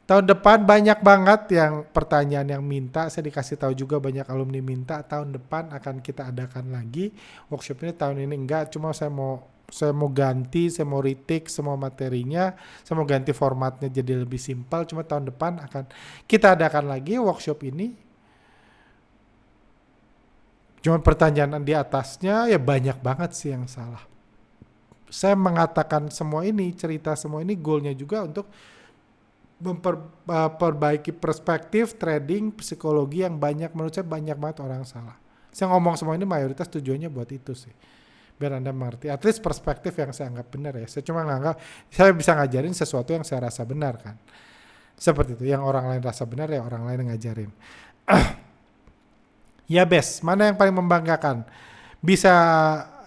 Tahun depan banyak banget yang pertanyaan yang minta, saya dikasih tahu juga banyak alumni minta, tahun depan akan kita adakan lagi workshop ini. Tahun ini enggak, cuma saya mau ganti, saya mau retake semua materinya, saya mau ganti formatnya jadi lebih simpel, cuma tahun depan akan kita adakan lagi workshop ini. Cuma pertanyaan di atasnya ya banyak banget sih yang salah. Saya mengatakan semua ini, cerita semua ini goalnya juga untuk memperbaiki perspektif trading psikologi yang banyak, menurut saya banyak banget orang salah. Saya ngomong semua ini mayoritas tujuannya buat itu sih, biar Anda mengerti at least perspektif yang saya anggap benar ya. Saya cuma nganggap saya bisa ngajarin sesuatu yang saya rasa benar kan, seperti itu. Yang orang lain rasa benar ya orang lain yang ngajarin. Ya best, mana yang paling membanggakan? Bisa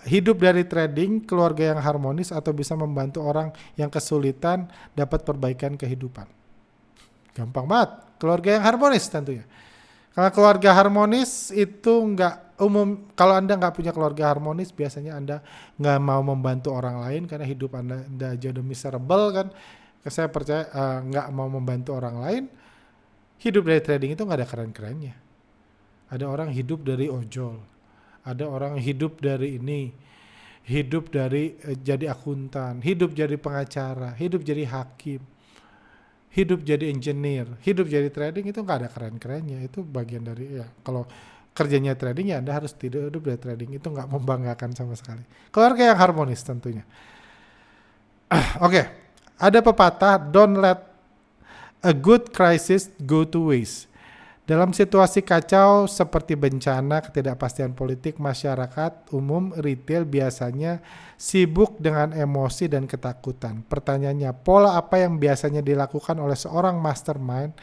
hidup dari trading, keluarga yang harmonis, atau bisa membantu orang yang kesulitan dapat perbaikan kehidupan? Gampang banget, keluarga yang harmonis tentunya. Kalau keluarga harmonis itu nggak umum, kalau Anda nggak punya keluarga harmonis, biasanya Anda nggak mau membantu orang lain karena hidup Anda jadi miserable kan. Saya percaya nggak mau membantu orang lain, hidup dari trading itu nggak ada keren-kerennya. Ada orang hidup dari ojol, ada orang hidup dari ini, hidup dari jadi akuntan, hidup jadi pengacara, hidup jadi hakim, hidup jadi engineer, hidup jadi trading, itu nggak ada keren-kerennya. Itu bagian dari ya, kalau kerjanya trading ya Anda harus hidup dari trading, itu nggak membanggakan sama sekali. Keluarga yang harmonis tentunya. Oke, ada pepatah, don't let a good crisis go to waste. Dalam situasi kacau seperti bencana, ketidakpastian politik, masyarakat umum retail biasanya sibuk dengan emosi dan ketakutan. Pertanyaannya, pola apa yang biasanya dilakukan oleh seorang mastermind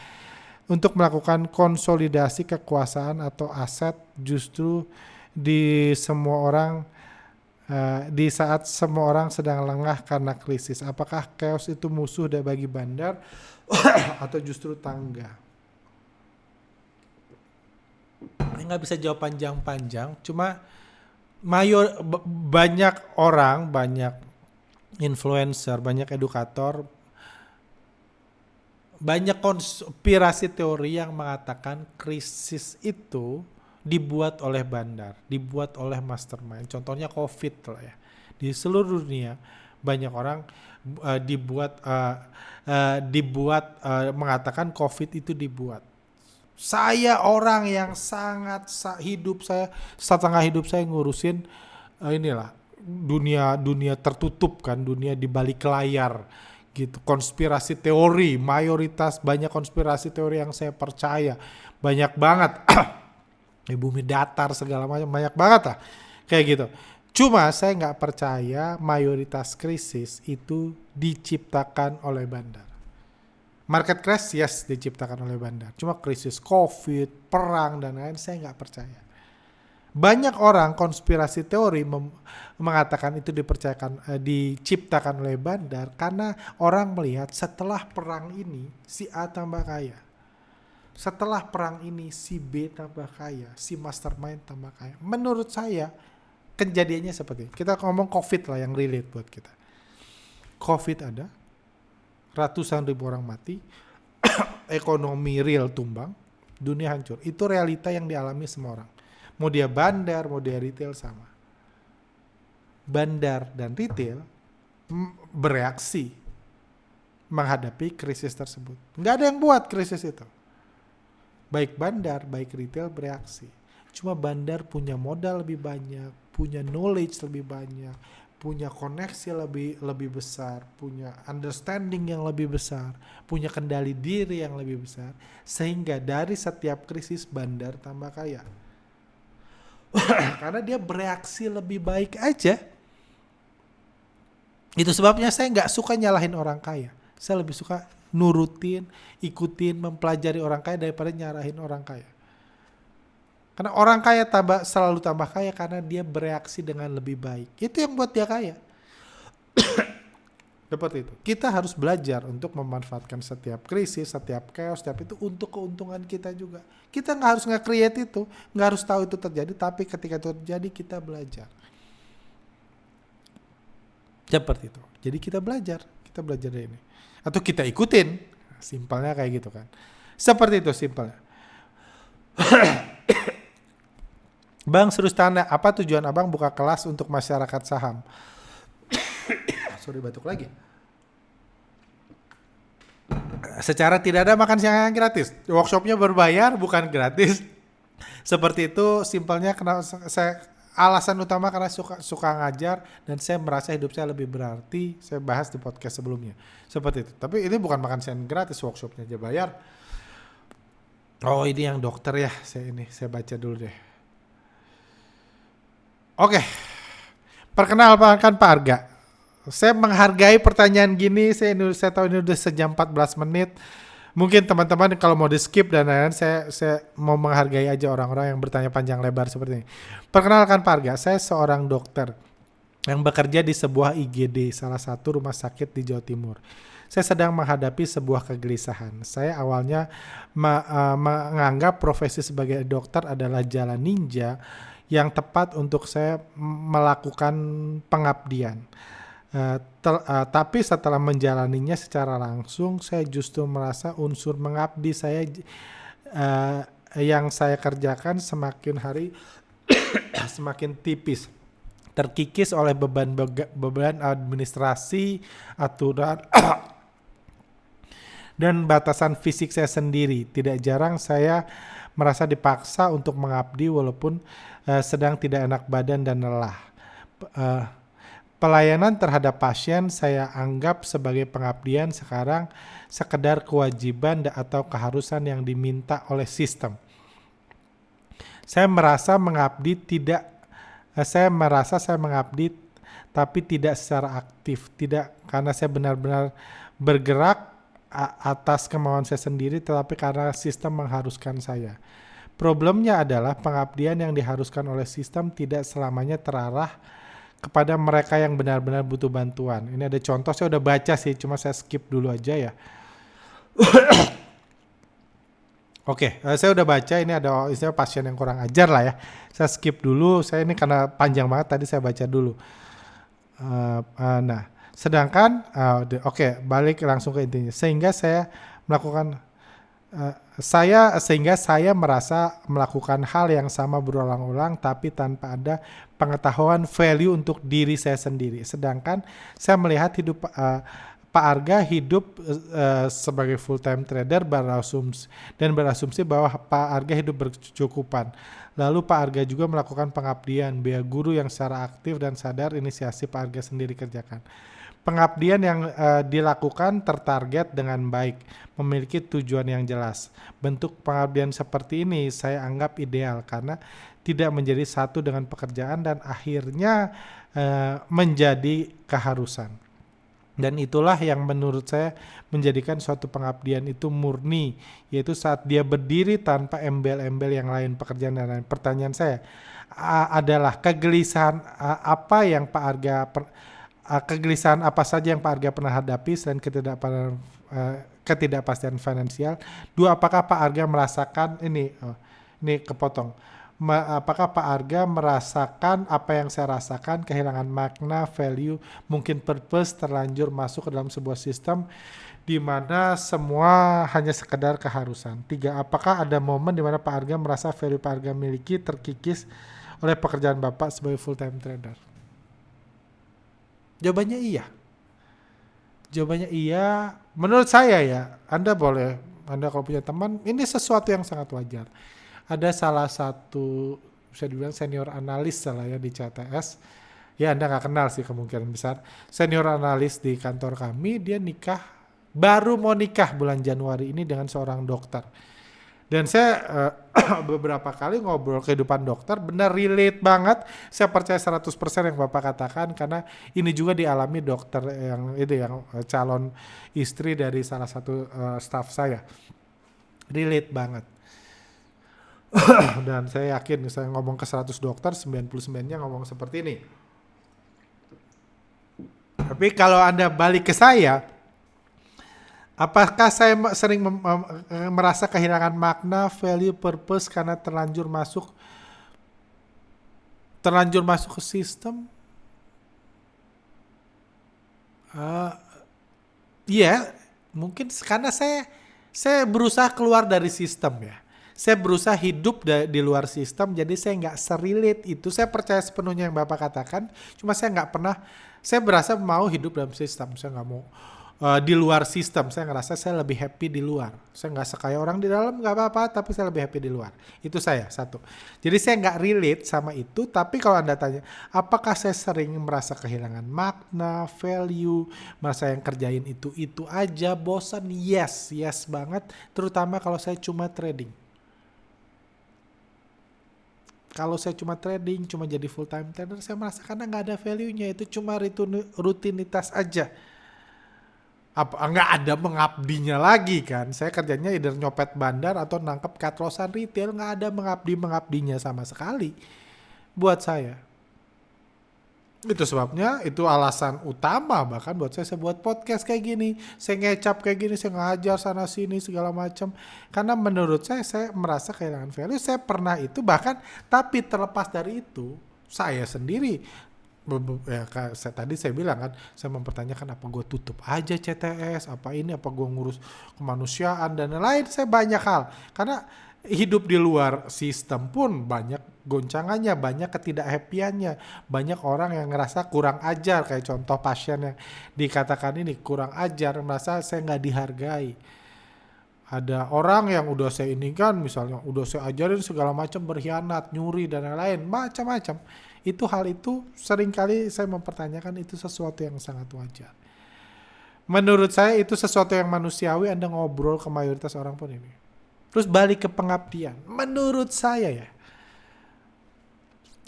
untuk melakukan konsolidasi kekuasaan atau aset justru di saat semua orang sedang lengah karena krisis? Apakah chaos itu musuh bagi bandar atau justru tangga? Nggak bisa jawab panjang-panjang, cuma banyak orang, banyak influencer, banyak edukator, banyak konspirasi teori yang mengatakan krisis itu dibuat oleh bandar, dibuat oleh mastermind. Contohnya COVID lah ya. Di seluruh dunia banyak orang mengatakan COVID itu dibuat. Saya orang yang setengah hidup saya ngurusin inilah dunia tertutup kan, dunia di balik layar gitu. Konspirasi teori, mayoritas banyak konspirasi teori yang saya percaya, banyak banget. Bumi datar segala macam, banyak banget lah kayak gitu. Cuma saya nggak percaya mayoritas krisis itu diciptakan oleh bandar. Market crash yes diciptakan oleh bandar. Cuma krisis COVID, perang dan lain saya nggak percaya. Banyak orang konspirasi teori mengatakan itu diciptakan oleh bandar karena orang melihat setelah perang ini si A tambah kaya. Setelah perang ini si B tambah kaya, si mastermind tambah kaya. Menurut saya kejadiannya seperti ini. Kita ngomong COVID lah yang relate buat kita. COVID ada, ratusan ribu orang mati, ekonomi real tumbang, dunia hancur. Itu realita yang dialami semua orang. Mau dia bandar, mau dia retail sama. Bandar dan retail bereaksi menghadapi krisis tersebut. Nggak ada yang buat krisis itu. Baik bandar, baik retail bereaksi. Cuma bandar punya modal lebih banyak, punya knowledge lebih banyak, punya koneksi lebih besar, punya understanding yang lebih besar, punya kendali diri yang lebih besar, sehingga dari setiap krisis bandar tambah kaya. Karena dia bereaksi lebih baik aja. Itu sebabnya saya nggak suka nyalahin orang kaya. Saya lebih suka nurutin, ikutin, mempelajari orang kaya daripada nyarahin orang kaya. Karena orang kaya selalu tambah kaya karena dia bereaksi dengan lebih baik. Itu yang buat dia kaya. Seperti itu. Kita harus belajar untuk memanfaatkan setiap krisis, setiap chaos, setiap itu untuk keuntungan kita juga. Kita nggak harus nge-create itu, nggak harus tahu itu terjadi, tapi ketika itu terjadi kita belajar. Seperti itu. Jadi kita belajar dari ini. Atau kita ikutin, simpelnya kayak gitu kan. Seperti itu simpelnya. Bang Surustana, apa tujuan abang buka kelas untuk masyarakat saham? Sorry, batuk lagi. Secara tidak ada makan siang yang gratis. Workshopnya berbayar, bukan gratis. Seperti itu simpelnya. Kenapa saya alasan utama karena suka ngajar dan saya merasa hidup saya lebih berarti. Saya bahas di podcast sebelumnya. Seperti itu. Tapi ini bukan makan siang gratis, workshopnya aja bayar. Oh, ini yang dokter ya. Saya baca dulu deh. Oke. Perkenalkan Pak Arga. Saya menghargai pertanyaan gini. Saya tahu ini udah sejam 14 menit. Mungkin teman-teman kalau mau di skip dan lain-lain, saya mau menghargai aja orang-orang yang bertanya panjang lebar seperti ini. Perkenalkan Pak Arga, saya seorang dokter yang bekerja di sebuah IGD, salah satu rumah sakit di Jawa Timur. Saya sedang menghadapi sebuah kegelisahan. Saya awalnya menganggap profesi sebagai dokter adalah jalan ninja yang tepat untuk saya melakukan pengabdian. Tapi setelah menjalaninya secara langsung, saya justru merasa unsur mengabdi saya yang saya kerjakan semakin hari semakin tipis, terkikis oleh beban administrasi, aturan dan batasan fisik saya sendiri. Tidak jarang saya merasa dipaksa untuk mengabdi walaupun sedang tidak enak badan dan lelah. Pelayanan terhadap pasien saya anggap sebagai pengabdian sekarang sekedar kewajiban atau keharusan yang diminta oleh sistem. Saya merasa saya mengabdi tapi tidak secara aktif, tidak karena saya benar-benar bergerak atas kemauan saya sendiri, tetapi karena sistem mengharuskan saya. Problemnya adalah pengabdian yang diharuskan oleh sistem tidak selamanya terarah kepada mereka yang benar-benar butuh bantuan. Ini ada contoh, saya udah baca sih, cuma saya skip dulu aja ya. Oke, saya udah baca, ini ada istilah pasien yang kurang ajar lah ya. Saya skip dulu, saya ini karena panjang banget tadi saya baca dulu. Nah, sedangkan, balik langsung ke intinya. Sehingga saya merasa melakukan hal yang sama berulang-ulang tapi tanpa ada pengetahuan value untuk diri saya sendiri. Sedangkan saya melihat hidup Pak Arga hidup sebagai full time trader berasumsi bahwa Pak Arga hidup berkecukupan. Lalu Pak Arga juga melakukan pengabdian, biaya guru yang secara aktif dan sadar inisiasi Pak Arga sendiri kerjakan. Pengabdian yang dilakukan tertarget dengan baik, memiliki tujuan yang jelas. Bentuk pengabdian seperti ini saya anggap ideal karena tidak menjadi satu dengan pekerjaan dan akhirnya menjadi keharusan. Dan itulah yang menurut saya menjadikan suatu pengabdian itu murni, yaitu saat dia berdiri tanpa embel-embel yang lain, pekerjaan dan lain. Pertanyaan saya adalah kegelisahan apa saja yang Pak Arga pernah hadapi selain ketidakpastian finansial? 2, apakah Pak Arga merasakan apakah Pak Arga merasakan apa yang saya rasakan, kehilangan makna, value, mungkin purpose, terlanjur masuk ke dalam sebuah sistem di mana semua hanya sekedar keharusan? 3, apakah ada momen di mana Pak Arga merasa value Pak Arga miliki terkikis oleh pekerjaan Bapak sebagai full time trader? Jawabannya iya. Menurut saya ya, Anda kalau punya teman, ini sesuatu yang sangat wajar. Ada salah satu, bisa dibilang senior analis di CTS. Ya Anda nggak kenal sih kemungkinan besar. Senior analis di kantor kami, dia baru mau nikah bulan Januari ini dengan seorang dokter. Dan saya beberapa kali ngobrol kehidupan dokter, benar relate banget. Saya percaya 100% yang Bapak katakan, karena ini juga dialami dokter yang calon istri dari salah satu staff saya. Relate banget. Dan saya yakin saya ngomong ke 100 dokter, 99-nya ngomong seperti ini. Tapi kalau Anda balik ke saya, apakah saya sering merasa kehilangan makna, value, purpose karena terlanjur masuk ke sistem? Eh, Iya, mungkin karena saya berusaha keluar dari sistem ya. Saya berusaha hidup di luar sistem, jadi saya nggak serelate itu. Saya percaya sepenuhnya yang Bapak katakan, cuma saya nggak pernah, saya berasa mau hidup dalam sistem. Saya nggak mau di luar sistem. Saya ngerasa saya lebih happy di luar. Saya nggak sekaya orang di dalam, nggak apa-apa, tapi saya lebih happy di luar. Itu saya, satu. Jadi saya nggak relate sama itu, tapi kalau Anda tanya, apakah saya sering merasa kehilangan makna, value, merasa yang kerjain itu aja, bosan? Yes, yes banget. Terutama kalau saya cuma trading. Kalau saya cuma trading, cuma jadi full time trader, saya merasa karena nggak ada value-nya, itu cuma rutinitas aja. Apa nggak ada mengabdinya lagi kan? Saya kerjanya either nyopet bandar atau nangkep katlosan retail, nggak ada mengabdinya sama sekali buat saya. Itu sebabnya, itu alasan utama bahkan buat saya buat podcast kayak gini, saya ngecap kayak gini, saya ngajar sana sini segala macam. Karena menurut saya merasa kehilangan value. Saya pernah itu bahkan, tapi terlepas dari itu, saya sendiri ya, tadi saya bilang kan, saya mempertanyakan apa gue tutup aja CTS, apa ini, apa gue ngurus kemanusiaan dan lain-lain. Saya banyak hal, karena hidup di luar sistem pun banyak goncangannya, banyak ketidakhappyannya, banyak orang yang ngerasa kurang ajar, kayak contoh pasien yang dikatakan ini kurang ajar, merasa saya nggak dihargai. Ada orang yang udah saya ini kan, misalnya udah saya ajarin segala macam, berkhianat, nyuri dan lain-lain, macam-macam. Hal itu seringkali saya mempertanyakan, itu sesuatu yang sangat wajar. Menurut saya itu sesuatu yang manusiawi. Anda ngobrol ke mayoritas orang pun ini. Terus balik ke pengabdian. Menurut saya ya,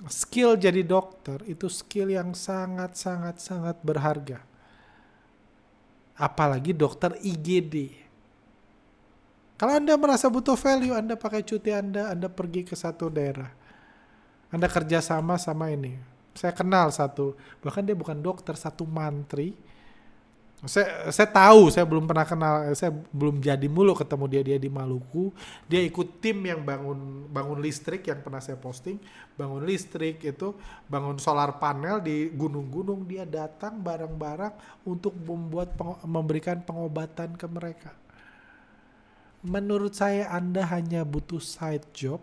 skill jadi dokter itu skill yang sangat berharga. Apalagi dokter IGD. Kalau Anda merasa butuh value, Anda pakai cuti Anda pergi ke satu daerah. Anda kerja sama ini. Saya kenal satu, bahkan dia bukan dokter, satu mantri. Saya tahu, saya belum pernah kenal, saya belum jadi mulu ketemu dia di Maluku. Dia ikut tim yang bangun listrik yang pernah saya posting, bangun listrik itu, bangun solar panel di gunung-gunung. Dia datang bareng-bareng untuk memberikan pengobatan ke mereka. Menurut saya Anda hanya butuh side job.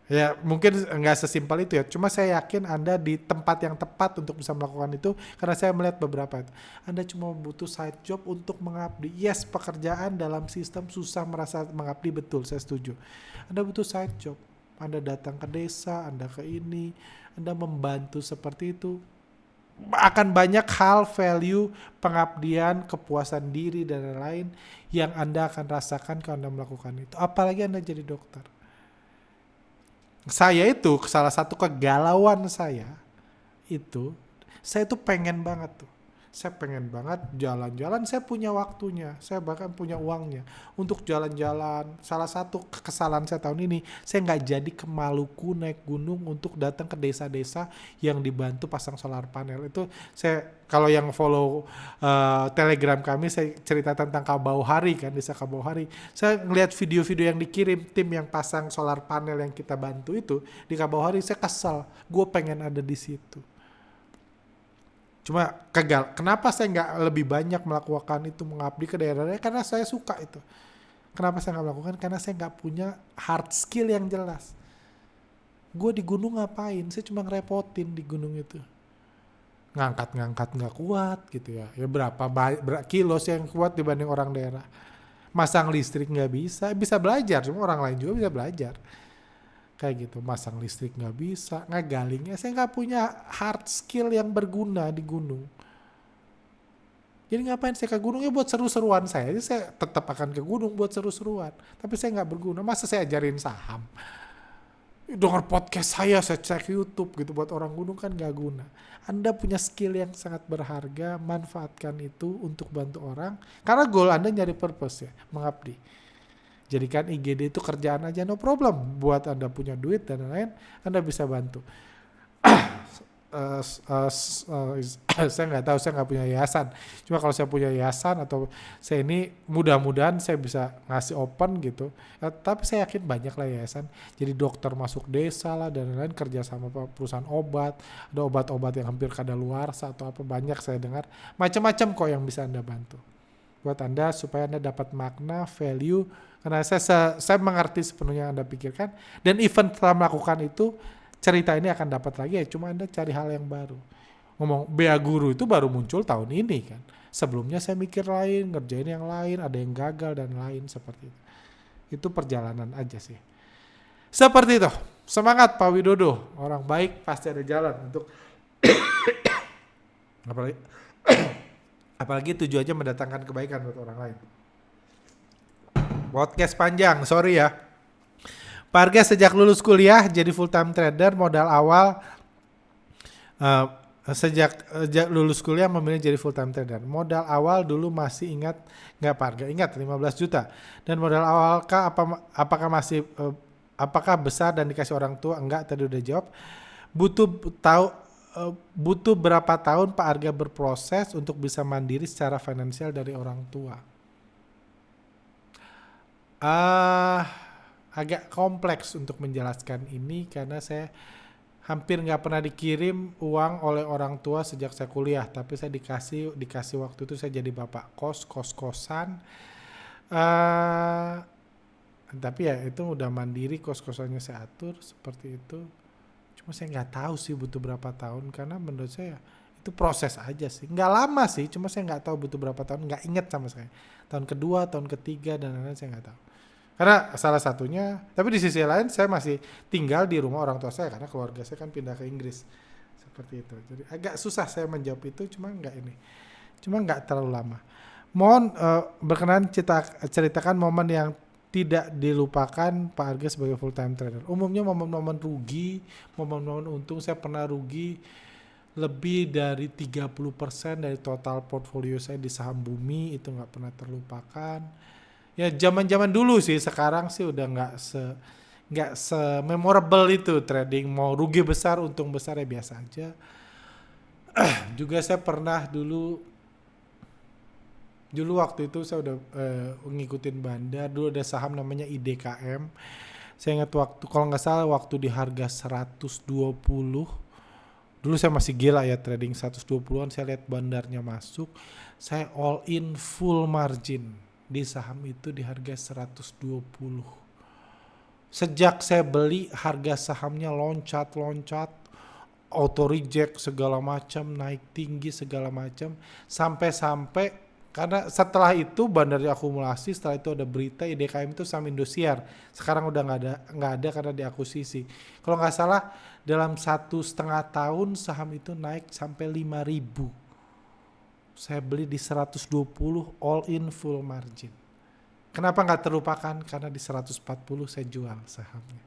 Ya mungkin nggak sesimpel itu ya, cuma saya yakin Anda di tempat yang tepat untuk bisa melakukan itu, karena saya melihat beberapa itu. Anda cuma butuh side job untuk mengabdi. Yes, pekerjaan dalam sistem susah merasa mengabdi, betul, saya setuju. Anda butuh side job. Anda datang ke desa, Anda ke ini, Anda membantu seperti itu. Akan banyak hal, value, pengabdian, kepuasan diri dan lain-lain yang Anda akan rasakan kalau Anda melakukan itu. Apalagi Anda jadi dokter. Saya itu, salah satu kegalauan saya itu pengen banget tuh. Saya pengen banget jalan-jalan, saya punya waktunya, saya bahkan punya uangnya untuk jalan-jalan. Salah satu kesalahan saya tahun ini, saya nggak jadi ke Maluku naik gunung untuk datang ke desa-desa yang dibantu pasang solar panel. Itu saya, kalau yang follow Telegram kami, saya cerita tentang Kabauhari kan, desa Kabauhari. Saya ngeliat video-video yang dikirim tim yang pasang solar panel yang kita bantu itu di Kabauhari, saya kesal, gue pengen ada di situ. Cuma kenapa saya nggak lebih banyak melakukan itu, mengabdi ke daerah-daerah? Karena saya suka itu. Kenapa saya nggak melakukan? Karena saya nggak punya hard skill yang jelas. Gue di gunung ngapain? Saya cuma ngerepotin di gunung itu. Ngangkat nggak kuat gitu ya. Ya berapa kilo sih yang kuat dibanding orang daerah. Masang listrik nggak bisa belajar. Cuma orang lain juga bisa belajar. Kayak gitu, masang listrik nggak bisa, ngegalingnya saya nggak punya hard skill yang berguna di gunung. Jadi ngapain saya ke gunung? Ya buat seru-seruan saya tetap akan ke gunung buat seru-seruan. Tapi saya nggak berguna. Masa saya ajarin saham? Dengar podcast saya cek YouTube gitu, buat orang gunung kan nggak guna. Anda punya skill yang sangat berharga, manfaatkan itu untuk bantu orang. Karena goal Anda nyari purpose ya, mengabdi. Jadikan IGD itu kerjaan aja, no problem. Buat Anda punya duit dan lain-lain, Anda bisa bantu. saya nggak tahu, saya nggak punya yayasan. Cuma kalau saya punya yayasan atau saya ini mudah-mudahan saya bisa ngasih open gitu. Tapi saya yakin banyak lah yayasan. Jadi dokter masuk desa lah dan lain-lain, kerja sama perusahaan obat. Ada obat-obat yang hampir kadaluarsa atau apa, banyak saya dengar. Macam-macam kok yang bisa Anda bantu. Buat Anda supaya Anda dapat makna, value. Karena saya mengerti sepenuhnya yang Anda pikirkan. Dan even setelah melakukan itu, cerita ini akan dapat lagi ya, cuma Anda cari hal yang baru. Ngomong BA Guru itu baru muncul tahun ini kan. Sebelumnya saya mikir lain, ngerjain yang lain, ada yang gagal dan lain seperti itu. Itu perjalanan aja sih. Seperti itu. Semangat Pak Widodo. Orang baik pasti ada jalan untuk apalagi tujuannya mendatangkan kebaikan buat orang lain. Podcast panjang, sorry ya. Pak Arga sejak lulus kuliah jadi full time trader, modal awal sejak lulus kuliah memilih jadi full time trader. Modal awal dulu masih ingat nggak Pak Arga? Ingat 15 juta. Dan modal awal apakah masih apakah besar dan dikasih orang tua? Enggak, tadi udah jawab. Butuh berapa tahun Pak Arga berproses untuk bisa mandiri secara finansial dari orang tua? Agak kompleks untuk menjelaskan ini karena saya hampir nggak pernah dikirim uang oleh orang tua sejak saya kuliah, tapi saya dikasih waktu itu saya jadi bapak kos-kosan. Tapi ya itu udah mandiri, kos-kosannya saya atur seperti itu. Cuma saya nggak tahu sih butuh berapa tahun karena menurut saya itu proses aja sih. Nggak lama sih, cuma saya nggak tahu butuh berapa tahun, nggak inget sama sekali. Tahun kedua, tahun ketiga dan lain-lain saya nggak tahu. Karena salah satunya, tapi di sisi lain saya masih tinggal di rumah orang tua saya karena keluarga saya kan pindah ke Inggris. Seperti itu. Jadi agak susah saya menjawab itu, cuma nggak terlalu lama. Mohon berkenan ceritakan momen yang tidak dilupakan Pak Arga sebagai full time trader. Umumnya momen-momen rugi, momen-momen untung. Saya pernah rugi lebih dari 30% dari total portfolio saya di saham bumi, itu nggak pernah terlupakan. Ya zaman-zaman dulu sih, sekarang sih udah nggak se-memorable itu trading. Mau rugi besar, untung besar ya biasa aja. Juga saya pernah dulu waktu itu saya udah ngikutin bandar. Dulu ada saham namanya IDKM. Saya ingat waktu, kalau nggak salah waktu di harga 120. Dulu saya masih gila ya trading 120-an. Saya lihat bandarnya masuk. Saya all in full margin di saham itu di harga 120. Sejak saya beli harga sahamnya loncat, auto reject segala macam, naik tinggi segala macam, sampai karena setelah itu bandar diakumulasi, setelah itu ada berita IDKM itu saham Indosiar. Sekarang udah nggak ada karena diakuisisi. Kalau nggak salah dalam 1,5 tahun saham itu naik sampai 5.000. Saya beli di 120 all in full margin. Kenapa nggak terlupakan? Karena di 140 saya jual sahamnya.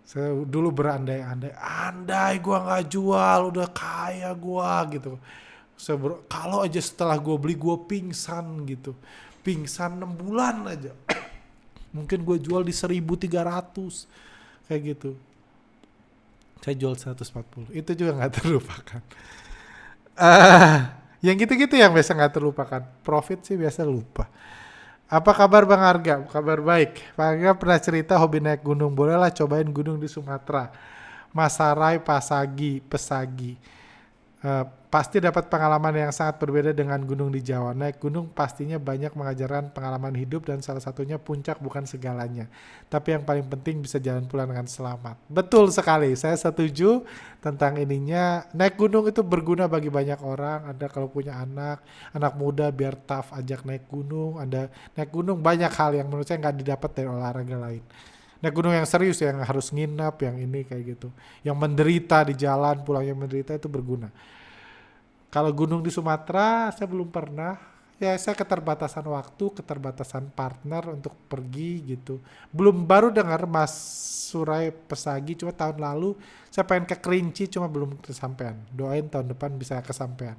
Saya dulu berandai-andai gua nggak jual udah kaya gua gitu. Kalau aja setelah gua beli gua pingsan gitu. Pingsan 6 bulan aja. Mungkin gua jual di 1.300 kayak gitu. Saya jual 140. Itu juga nggak terlupakan. Yang gitu-gitu yang biasa nggak terlupakan. Profit sih biasa lupa. Apa kabar Bang Arga? Kabar baik. Bang Arga pernah cerita hobi naik gunung. Bolehlah cobain gunung di Sumatera. Masarai, Pesagi. Pasti dapat pengalaman yang sangat berbeda dengan gunung di Jawa. Naik gunung pastinya banyak mengajarkan pengalaman hidup dan salah satunya puncak bukan segalanya. Tapi yang paling penting bisa jalan pulang dengan selamat. Betul sekali, saya setuju tentang ininya. Naik gunung itu berguna bagi banyak orang. Ada kalau punya anak muda biar tough ajak naik gunung. Ada naik gunung banyak hal yang menurut saya nggak didapat dari olahraga lain. Naik gunung yang serius yang harus nginap, yang ini kayak gitu. Yang menderita di jalan, pulangnya menderita itu berguna. Kalau gunung di Sumatera saya belum pernah. Ya saya keterbatasan waktu, keterbatasan partner untuk pergi gitu. Baru dengar Mas Surai Pesagi cuma tahun lalu. Saya pengen ke Kerinci cuma belum kesampaian. Doain tahun depan bisa kesampaian.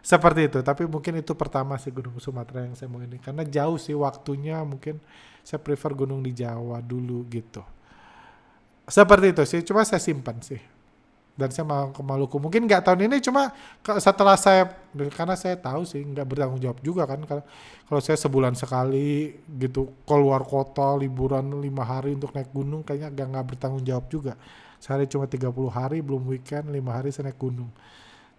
Seperti itu, tapi mungkin itu pertama sih gunung Sumatera yang saya mau ini. Karena jauh sih waktunya, mungkin saya prefer gunung di Jawa dulu gitu. Seperti itu sih, cuma saya simpan sih. Dan saya mau ke Maluku. Mungkin nggak tahun ini, cuma setelah saya, karena saya tahu sih nggak bertanggung jawab juga kan. Kalau saya sebulan sekali gitu keluar kota liburan 5 hari untuk naik gunung, kayaknya nggak bertanggung jawab juga. Sehari cuma 30 hari, belum weekend, 5 hari saya naik gunung.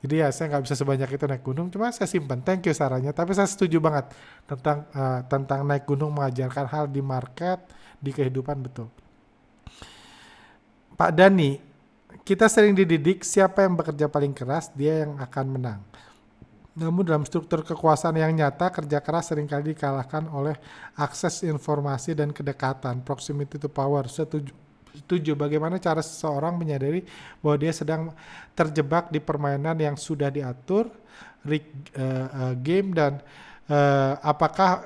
Jadi ya saya nggak bisa sebanyak itu naik gunung, cuma saya simpan. Thank you sarannya. Tapi saya setuju banget tentang naik gunung mengajarkan hal di market, di kehidupan, betul. Pak Dani, kita sering dididik siapa yang bekerja paling keras, dia yang akan menang. Namun dalam struktur kekuasaan yang nyata, kerja keras seringkali dikalahkan oleh akses informasi dan kedekatan, proximity to power. Setuju. Bagaimana cara seseorang menyadari bahwa dia sedang terjebak di permainan yang sudah diatur, game, dan apakah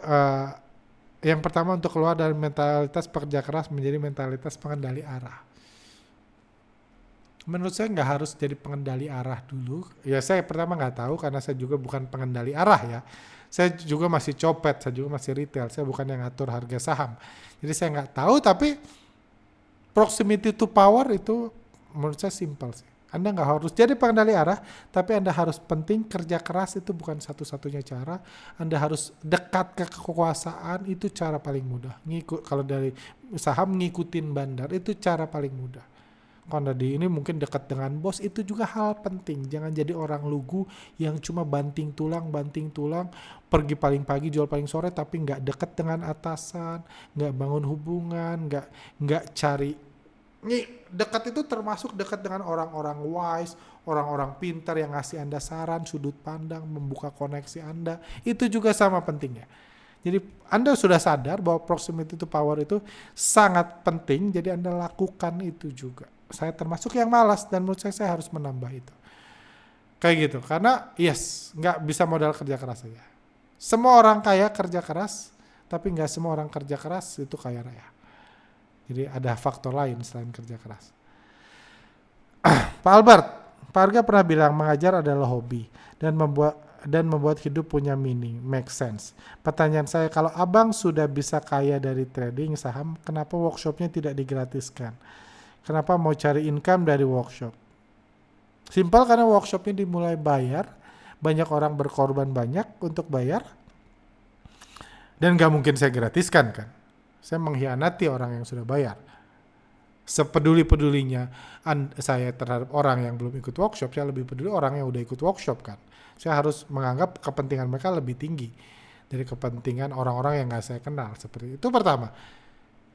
yang pertama untuk keluar dari mentalitas pekerja keras menjadi mentalitas pengendali arah. Menurut saya nggak harus jadi pengendali arah dulu. Ya saya pertama nggak tahu karena saya juga bukan pengendali arah ya. Saya juga masih copet, saya juga masih retail. Saya bukan yang ngatur harga saham. Jadi saya nggak tahu, tapi proximity to power itu menurut saya simpel sih. Anda nggak harus jadi pengendali arah, tapi Anda harus penting kerja keras itu bukan satu-satunya cara. Anda harus dekat ke kekuasaan, itu cara paling mudah. Kalau dari saham ngikutin bandar itu cara paling mudah. Kalau di ini mungkin dekat dengan bos, itu juga hal penting. Jangan jadi orang lugu yang cuma banting tulang, pergi paling pagi, jual paling sore, tapi nggak dekat dengan atasan, nggak bangun hubungan, nggak cari. Nih, dekat itu termasuk dekat dengan orang-orang wise, orang-orang pintar yang ngasih Anda saran, sudut pandang, membuka koneksi Anda. Itu juga sama pentingnya. Jadi Anda sudah sadar bahwa proximity to power itu sangat penting, jadi Anda lakukan itu juga. Saya termasuk yang malas dan menurut saya harus menambah itu. Kayak gitu, karena nggak bisa modal kerja keras saja. Semua orang kaya kerja keras, tapi nggak semua orang kerja keras itu kaya raya. Jadi ada faktor lain selain kerja keras. Pak Albert, Pak Arga pernah bilang mengajar adalah hobi dan membuat hidup punya meaning, make sense. Pertanyaan saya, kalau abang sudah bisa kaya dari trading saham, kenapa workshopnya tidak digratiskan? Kenapa mau cari income dari workshop? Simpel, karena workshopnya dimulai bayar, banyak orang berkorban banyak untuk bayar, dan gak mungkin saya gratiskan kan. Saya mengkhianati orang yang sudah bayar. Sepeduli-pedulinya saya terhadap orang yang belum ikut workshop, saya lebih peduli orang yang udah ikut workshop kan. Saya harus menganggap kepentingan mereka lebih tinggi dari kepentingan orang-orang yang gak saya kenal. Seperti itu pertama.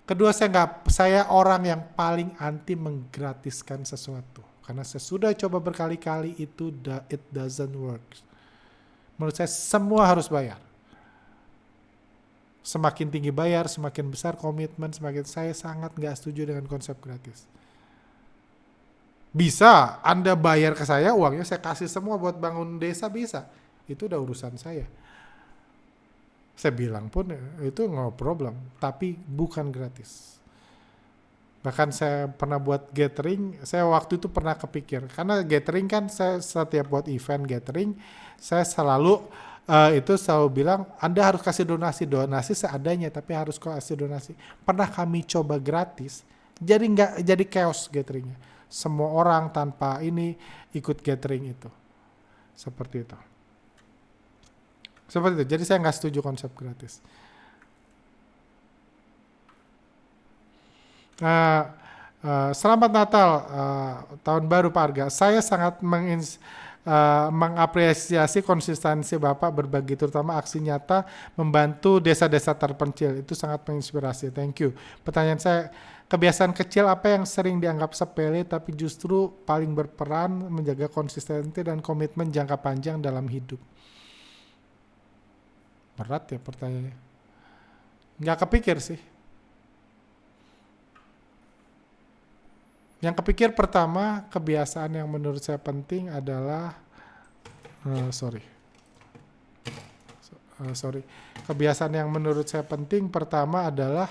Kedua, saya orang yang paling anti menggratiskan sesuatu. Karena saya sudah coba berkali-kali, it doesn't work. Menurut saya semua harus bayar. Semakin tinggi bayar, semakin besar komitmen, saya sangat gak setuju dengan konsep gratis. Bisa, Anda bayar ke saya, uangnya saya kasih semua buat bangun desa, bisa. Itu udah urusan saya. Saya bilang pun itu no problem, tapi bukan gratis. Bahkan saya pernah buat gathering, saya waktu itu pernah kepikir, karena gathering kan saya setiap buat event gathering, saya selalu bilang, Anda harus kasih donasi seadanya, tapi harus kasih donasi. Pernah kami coba gratis, jadi chaos gatheringnya. Semua orang tanpa ini ikut gathering itu, seperti itu. Seperti itu. Jadi saya nggak setuju konsep gratis. Selamat Natal, tahun baru Pak Arga. Saya sangat mengapresiasi konsistensi Bapak berbagi, terutama aksi nyata membantu desa-desa terpencil. Itu sangat menginspirasi. Thank you. Pertanyaan saya, kebiasaan kecil apa yang sering dianggap sepele tapi justru paling berperan menjaga konsistensi dan komitmen jangka panjang dalam hidup? Berat ya pertanyaannya. Nggak kepikir sih. Yang kepikir pertama, kebiasaan yang menurut saya penting adalah kebiasaan yang menurut saya penting pertama adalah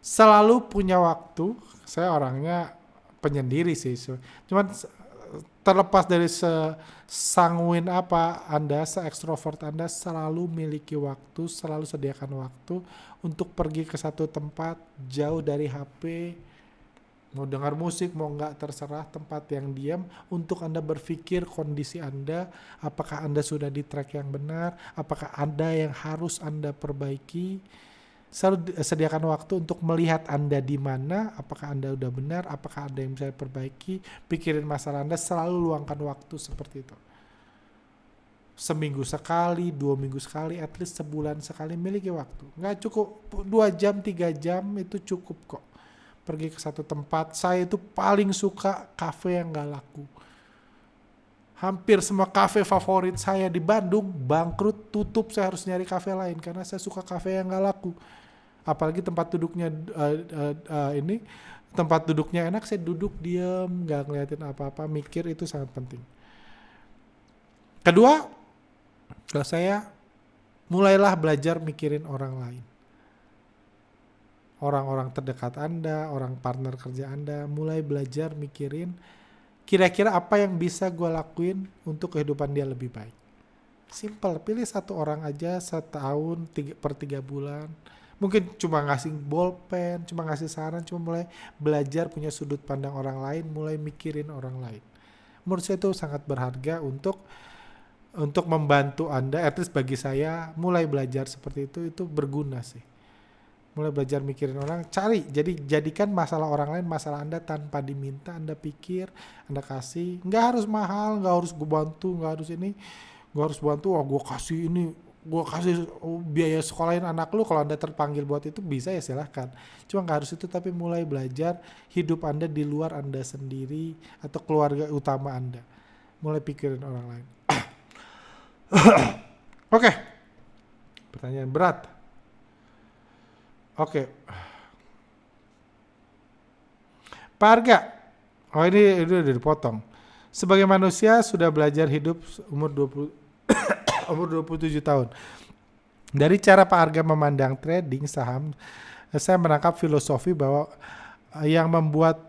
selalu punya waktu. Saya orangnya penyendiri sih. Cuman terlepas dari sesangguin apa Anda, se-ekstrovert Anda, selalu miliki waktu, selalu sediakan waktu untuk pergi ke satu tempat jauh dari HP, Mau dengar musik, mau nggak, terserah. Tempat yang diam untuk Anda berpikir kondisi Anda, apakah Anda sudah di track yang benar, apakah ada yang harus Anda perbaiki. Selalu sediakan waktu untuk melihat Anda di mana, apakah Anda udah benar, apakah ada yang bisa perbaiki, pikirin masalah Anda, selalu luangkan waktu seperti itu. Seminggu sekali, 2 minggu sekali, at least sebulan sekali, miliki waktu. Nggak cukup 2 jam, 3 jam, itu cukup kok. Pergi ke satu tempat. Saya itu paling suka kafe yang nggak laku. Hampir semua kafe favorit saya di Bandung bangkrut, tutup, saya harus nyari kafe lain karena saya suka kafe yang nggak laku. Apalagi tempat duduknya ini tempat duduknya enak, saya duduk diam, nggak ngeliatin apa-apa, mikir, itu sangat penting. Kedua, kalau saya mulailah belajar mikirin orang lain. Orang-orang terdekat Anda, orang partner kerja Anda, mulai belajar mikirin kira-kira apa yang bisa gue lakuin untuk kehidupan dia lebih baik. Simple, pilih satu orang aja setahun per 3 bulan. Mungkin cuma ngasih bolpen, cuma ngasih saran, cuma mulai belajar punya sudut pandang orang lain, mulai mikirin orang lain. Menurut saya itu sangat berharga untuk membantu Anda, at least bagi saya, mulai belajar seperti itu berguna sih. Mulai belajar mikirin orang, jadikan masalah orang lain masalah Anda tanpa diminta. Anda pikir, Anda kasih, nggak harus mahal, nggak harus gue bantu, nggak harus ini, gue harus bantu, gue kasih ini, gue kasih biaya sekolahin anak lu. Kalau Anda terpanggil buat itu bisa ya silahkan, cuma nggak harus itu. Tapi mulai belajar hidup Anda di luar Anda sendiri atau keluarga utama Anda, mulai pikirin orang lain. Oke. Pertanyaan berat. Oke. Pak Arga. Oh, ini udah dipotong. Sebagai manusia sudah belajar hidup umur 27 tahun. Dari cara Pak Arga memandang trading saham, saya menangkap filosofi bahwa yang membuat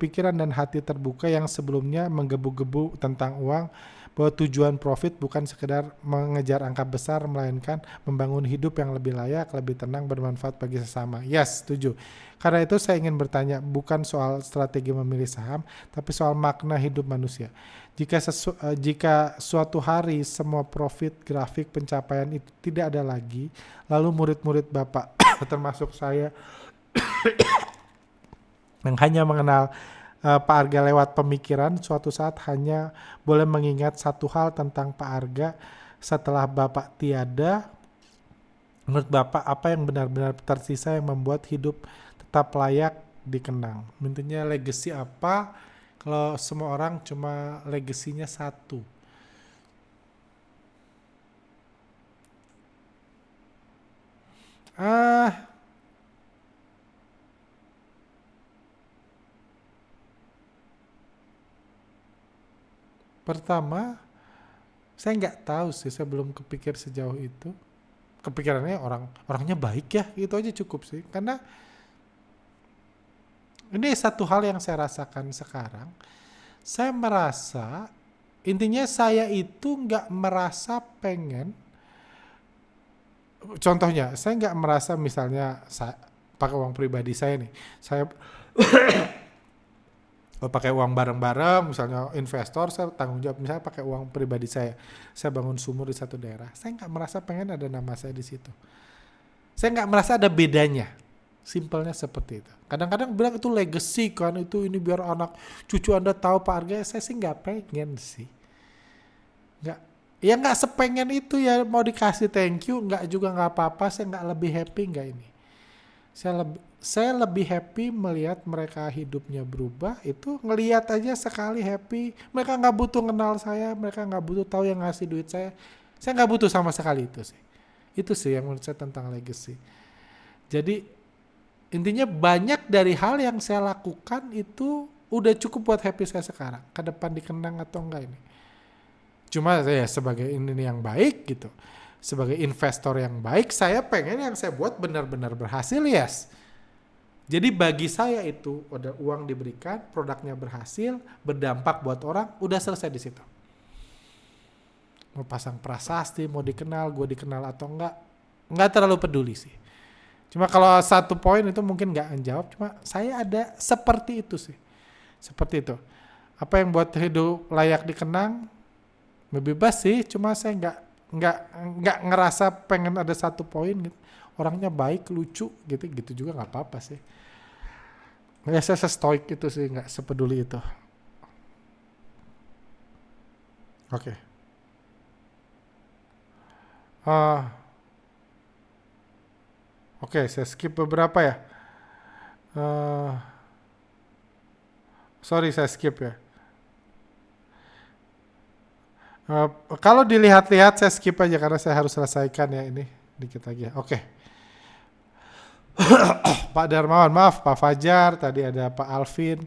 pikiran dan hati terbuka yang sebelumnya menggebu-gebu tentang uang, bahwa tujuan profit bukan sekedar mengejar angka besar, melainkan membangun hidup yang lebih layak, lebih tenang, bermanfaat bagi sesama. Yes, setuju. Karena itu saya ingin bertanya, bukan soal strategi memilih saham, tapi soal makna hidup manusia. Jika suatu hari semua profit, grafik, pencapaian itu tidak ada lagi, lalu murid-murid Bapak, termasuk saya, yang hanya mengenal Pak Arga lewat pemikiran, suatu saat hanya boleh mengingat satu hal tentang Pak Arga setelah Bapak tiada. Menurut Bapak, apa yang benar-benar tersisa yang membuat hidup tetap layak dikenang? Intinya legacy apa? Kalau semua orang cuma legasinya satu. Pertama, saya nggak tahu sih, saya belum kepikir sejauh itu. Kepikirannya orangnya baik ya, itu aja cukup sih. Karena ini satu hal yang saya rasakan sekarang. Saya merasa, intinya saya itu nggak merasa pengen. Contohnya, saya nggak merasa misalnya pakai uang pribadi saya nih. Saya pakai uang bareng-bareng, misalnya investor, saya tanggung jawab, misalnya pakai uang pribadi saya bangun sumur di satu daerah, saya nggak merasa pengen ada nama saya di situ. Saya nggak merasa ada bedanya. Simpelnya seperti itu. Kadang-kadang bilang itu legacy kan, itu ini biar anak cucu Anda tahu Pak Arga. Saya sih nggak pengen sih. Nggak sepengen itu ya, mau dikasih thank you, nggak juga nggak apa-apa. Saya nggak lebih happy nggak ini. Saya lebih happy melihat mereka hidupnya berubah, itu ngelihat aja sekali happy. Mereka nggak butuh kenal saya, mereka nggak butuh tahu yang ngasih duit saya nggak butuh sama sekali itu sih. Itu sih yang menurut saya tentang legacy. Jadi intinya banyak dari hal yang saya lakukan itu udah cukup buat happy saya sekarang. Ke depan dikenang atau enggak ini. Cuma saya sebagai ini yang baik gitu. Sebagai investor yang baik, saya pengen yang saya buat benar-benar berhasil, yes. Jadi bagi saya itu udah uang diberikan, produknya berhasil, berdampak buat orang, udah selesai di situ. Mau pasang prasasti, mau dikenal, gue dikenal atau enggak terlalu peduli sih. Cuma kalau 1 poin itu mungkin nggak menjawab, cuma saya ada seperti itu sih. Seperti itu. Apa yang buat hidup layak dikenang? Bebas sih, cuma saya nggak ngerasa pengen ada 1 poin gitu. Orangnya baik, lucu gitu, gitu juga nggak apa-apa sih. Ya saya stoik itu sih, nggak sepeduli itu. Oke. Ah, oke, saya skip beberapa ya. Eh, sorry saya skip ya. Eh, kalau dilihat-lihat saya skip aja karena saya harus selesaikan ya ini dikit lagi ya. Oke. Pak Darmawan, maaf Pak Fajar, tadi ada Pak Alvin.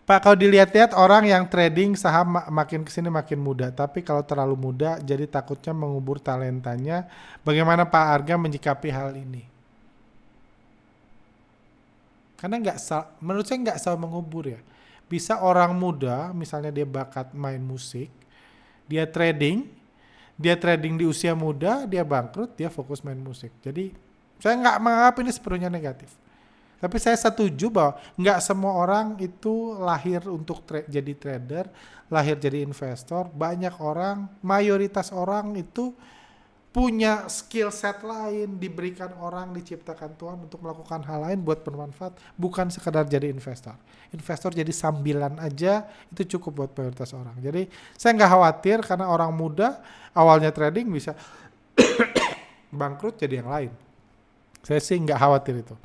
Pak, kalau dilihat-lihat orang yang trading saham makin kesini makin muda, tapi kalau terlalu muda jadi takutnya mengubur talentanya. Bagaimana Pak Arga menyikapi hal ini? Karena menurut saya nggak selalu mengubur ya. Bisa orang muda, misalnya dia bakat main musik, dia trading di usia muda, dia bangkrut, dia fokus main musik. Jadi saya nggak menganggap ini sepenuhnya negatif. Tapi saya setuju bahwa nggak semua orang itu lahir untuk jadi trader, lahir jadi investor. Banyak orang, mayoritas orang itu punya skill set lain, diberikan orang, diciptakan Tuhan untuk melakukan hal lain buat bermanfaat, bukan sekedar jadi investor. Investor jadi sambilan aja, itu cukup buat mayoritas orang. Jadi saya nggak khawatir karena orang muda awalnya trading bisa bangkrut jadi yang lain. Saya sih nggak khawatir itu.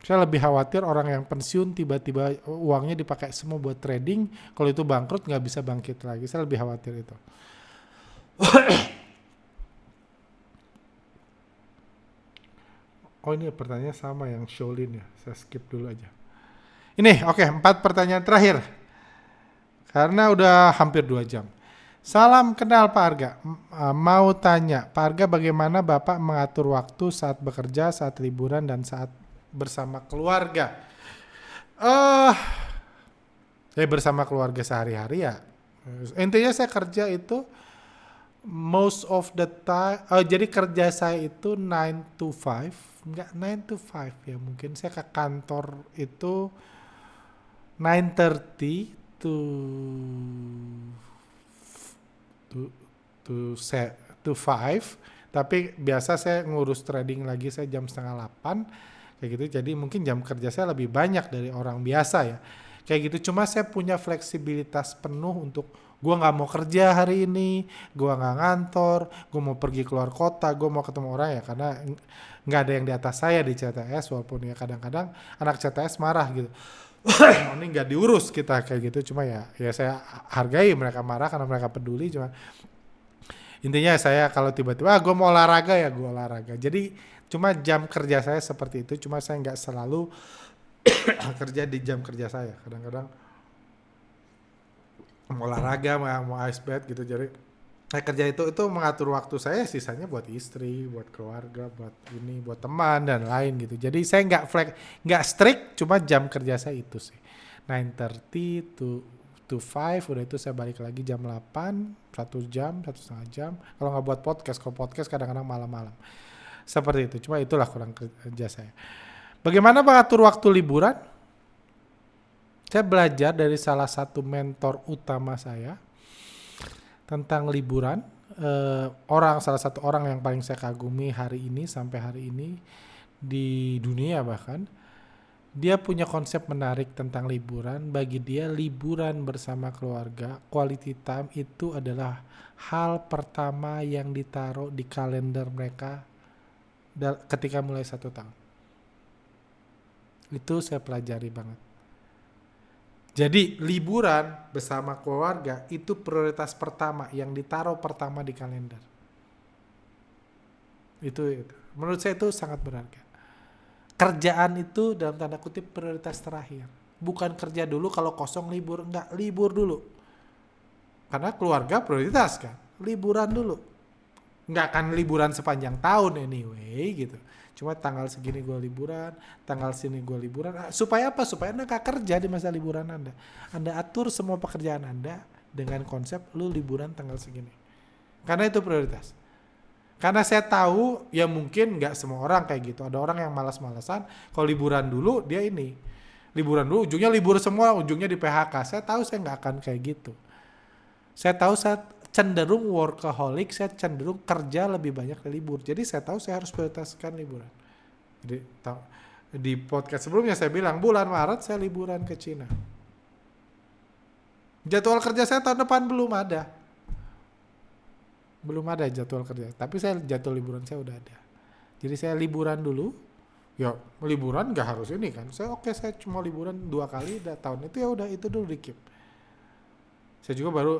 Saya lebih khawatir orang yang pensiun tiba-tiba uangnya dipakai semua buat trading, kalau itu bangkrut nggak bisa bangkit lagi. Saya lebih khawatir itu. Oh ini pertanyaan sama yang Shaolin ya, saya skip dulu aja. Ini oke, 4 pertanyaan terakhir. Karena udah hampir 2 jam. Salam kenal Pak Arga. Mau tanya, Pak Arga bagaimana Bapak mengatur waktu saat bekerja, saat liburan, dan saat bersama keluarga? Saya bersama keluarga sehari-hari ya. Intinya saya kerja itu most of the time, jadi kerja saya itu 9 to 5, enggak 9 to 5 ya, mungkin saya ke kantor itu 9:30 to to set to 5, tapi biasa saya ngurus trading lagi saya jam 7:30 kayak gitu, jadi mungkin jam kerja saya lebih banyak dari orang biasa ya kayak gitu. Cuma saya punya fleksibilitas penuh untuk gue nggak mau kerja hari ini, gue nggak ngantor, gue mau pergi keluar kota, gue mau ketemu orang ya, karena nggak ada yang di atas saya di CTS, walaupun ya kadang-kadang anak CTS marah gitu. Ini nggak diurus kita kayak gitu. Cuma ya saya hargai mereka marah karena mereka peduli. Cuma intinya saya kalau tiba-tiba gue mau olahraga ya gue olahraga. Jadi cuma jam kerja saya seperti itu. Cuma saya nggak selalu kerja di jam kerja saya. Kadang-kadang mau olahraga, mau ice bath gitu. Jadi saya kerja itu mengatur waktu saya, sisanya buat istri, buat keluarga, buat ini, buat teman dan lain gitu. Jadi saya nggak strict, cuma jam kerja saya itu sih 9:30 to 5, udah itu saya balik lagi jam 8, 1 jam, 1,5 jam. Kalau nggak buat podcast, kalau podcast kadang-kadang malam-malam. Seperti itu, cuma itulah kurang kerja saya. Bagaimana mengatur waktu liburan? Saya belajar dari salah satu mentor utama saya tentang liburan. Salah satu orang yang paling saya kagumi hari ini sampai hari ini di dunia bahkan, dia punya konsep menarik tentang liburan. Bagi dia liburan bersama keluarga, quality time itu adalah hal pertama yang ditaruh di kalender mereka ketika mulai 1 tahun. Itu saya pelajari banget. Jadi liburan bersama keluarga itu prioritas pertama yang ditaruh pertama di kalender. Itu. Menurut saya itu sangat berharga. Kerjaan itu dalam tanda kutip prioritas terakhir. Bukan kerja dulu kalau kosong libur, enggak, libur dulu. Karena keluarga prioritas kan, liburan dulu. Enggak akan liburan sepanjang tahun anyway gitu. Cuma tanggal segini gue liburan, tanggal sini gue liburan. Supaya apa? Supaya Anda gak kerja di masa liburan Anda. Anda atur semua pekerjaan Anda dengan konsep lu liburan tanggal segini. Karena itu prioritas. Karena saya tahu ya mungkin nggak semua orang kayak gitu. Ada orang yang malas-malasan. Kalau liburan dulu dia ini. Liburan dulu ujungnya libur semua, ujungnya di PHK. Saya tahu saya nggak akan kayak gitu. Saya tahu saya cenderung workaholic, saya cenderung kerja lebih banyak dari libur. Jadi saya tahu saya harus prioritaskan liburan. Jadi di podcast sebelumnya saya bilang bulan Maret saya liburan ke Cina. Jadwal kerja saya tahun depan belum ada. Belum ada jadwal kerja. Tapi saya jadwal liburan saya udah ada. Jadi saya liburan dulu. Ya liburan gak harus ini kan. Saya cuma liburan 2 kali tahun itu ya udah itu dulu di keep. Saya juga baru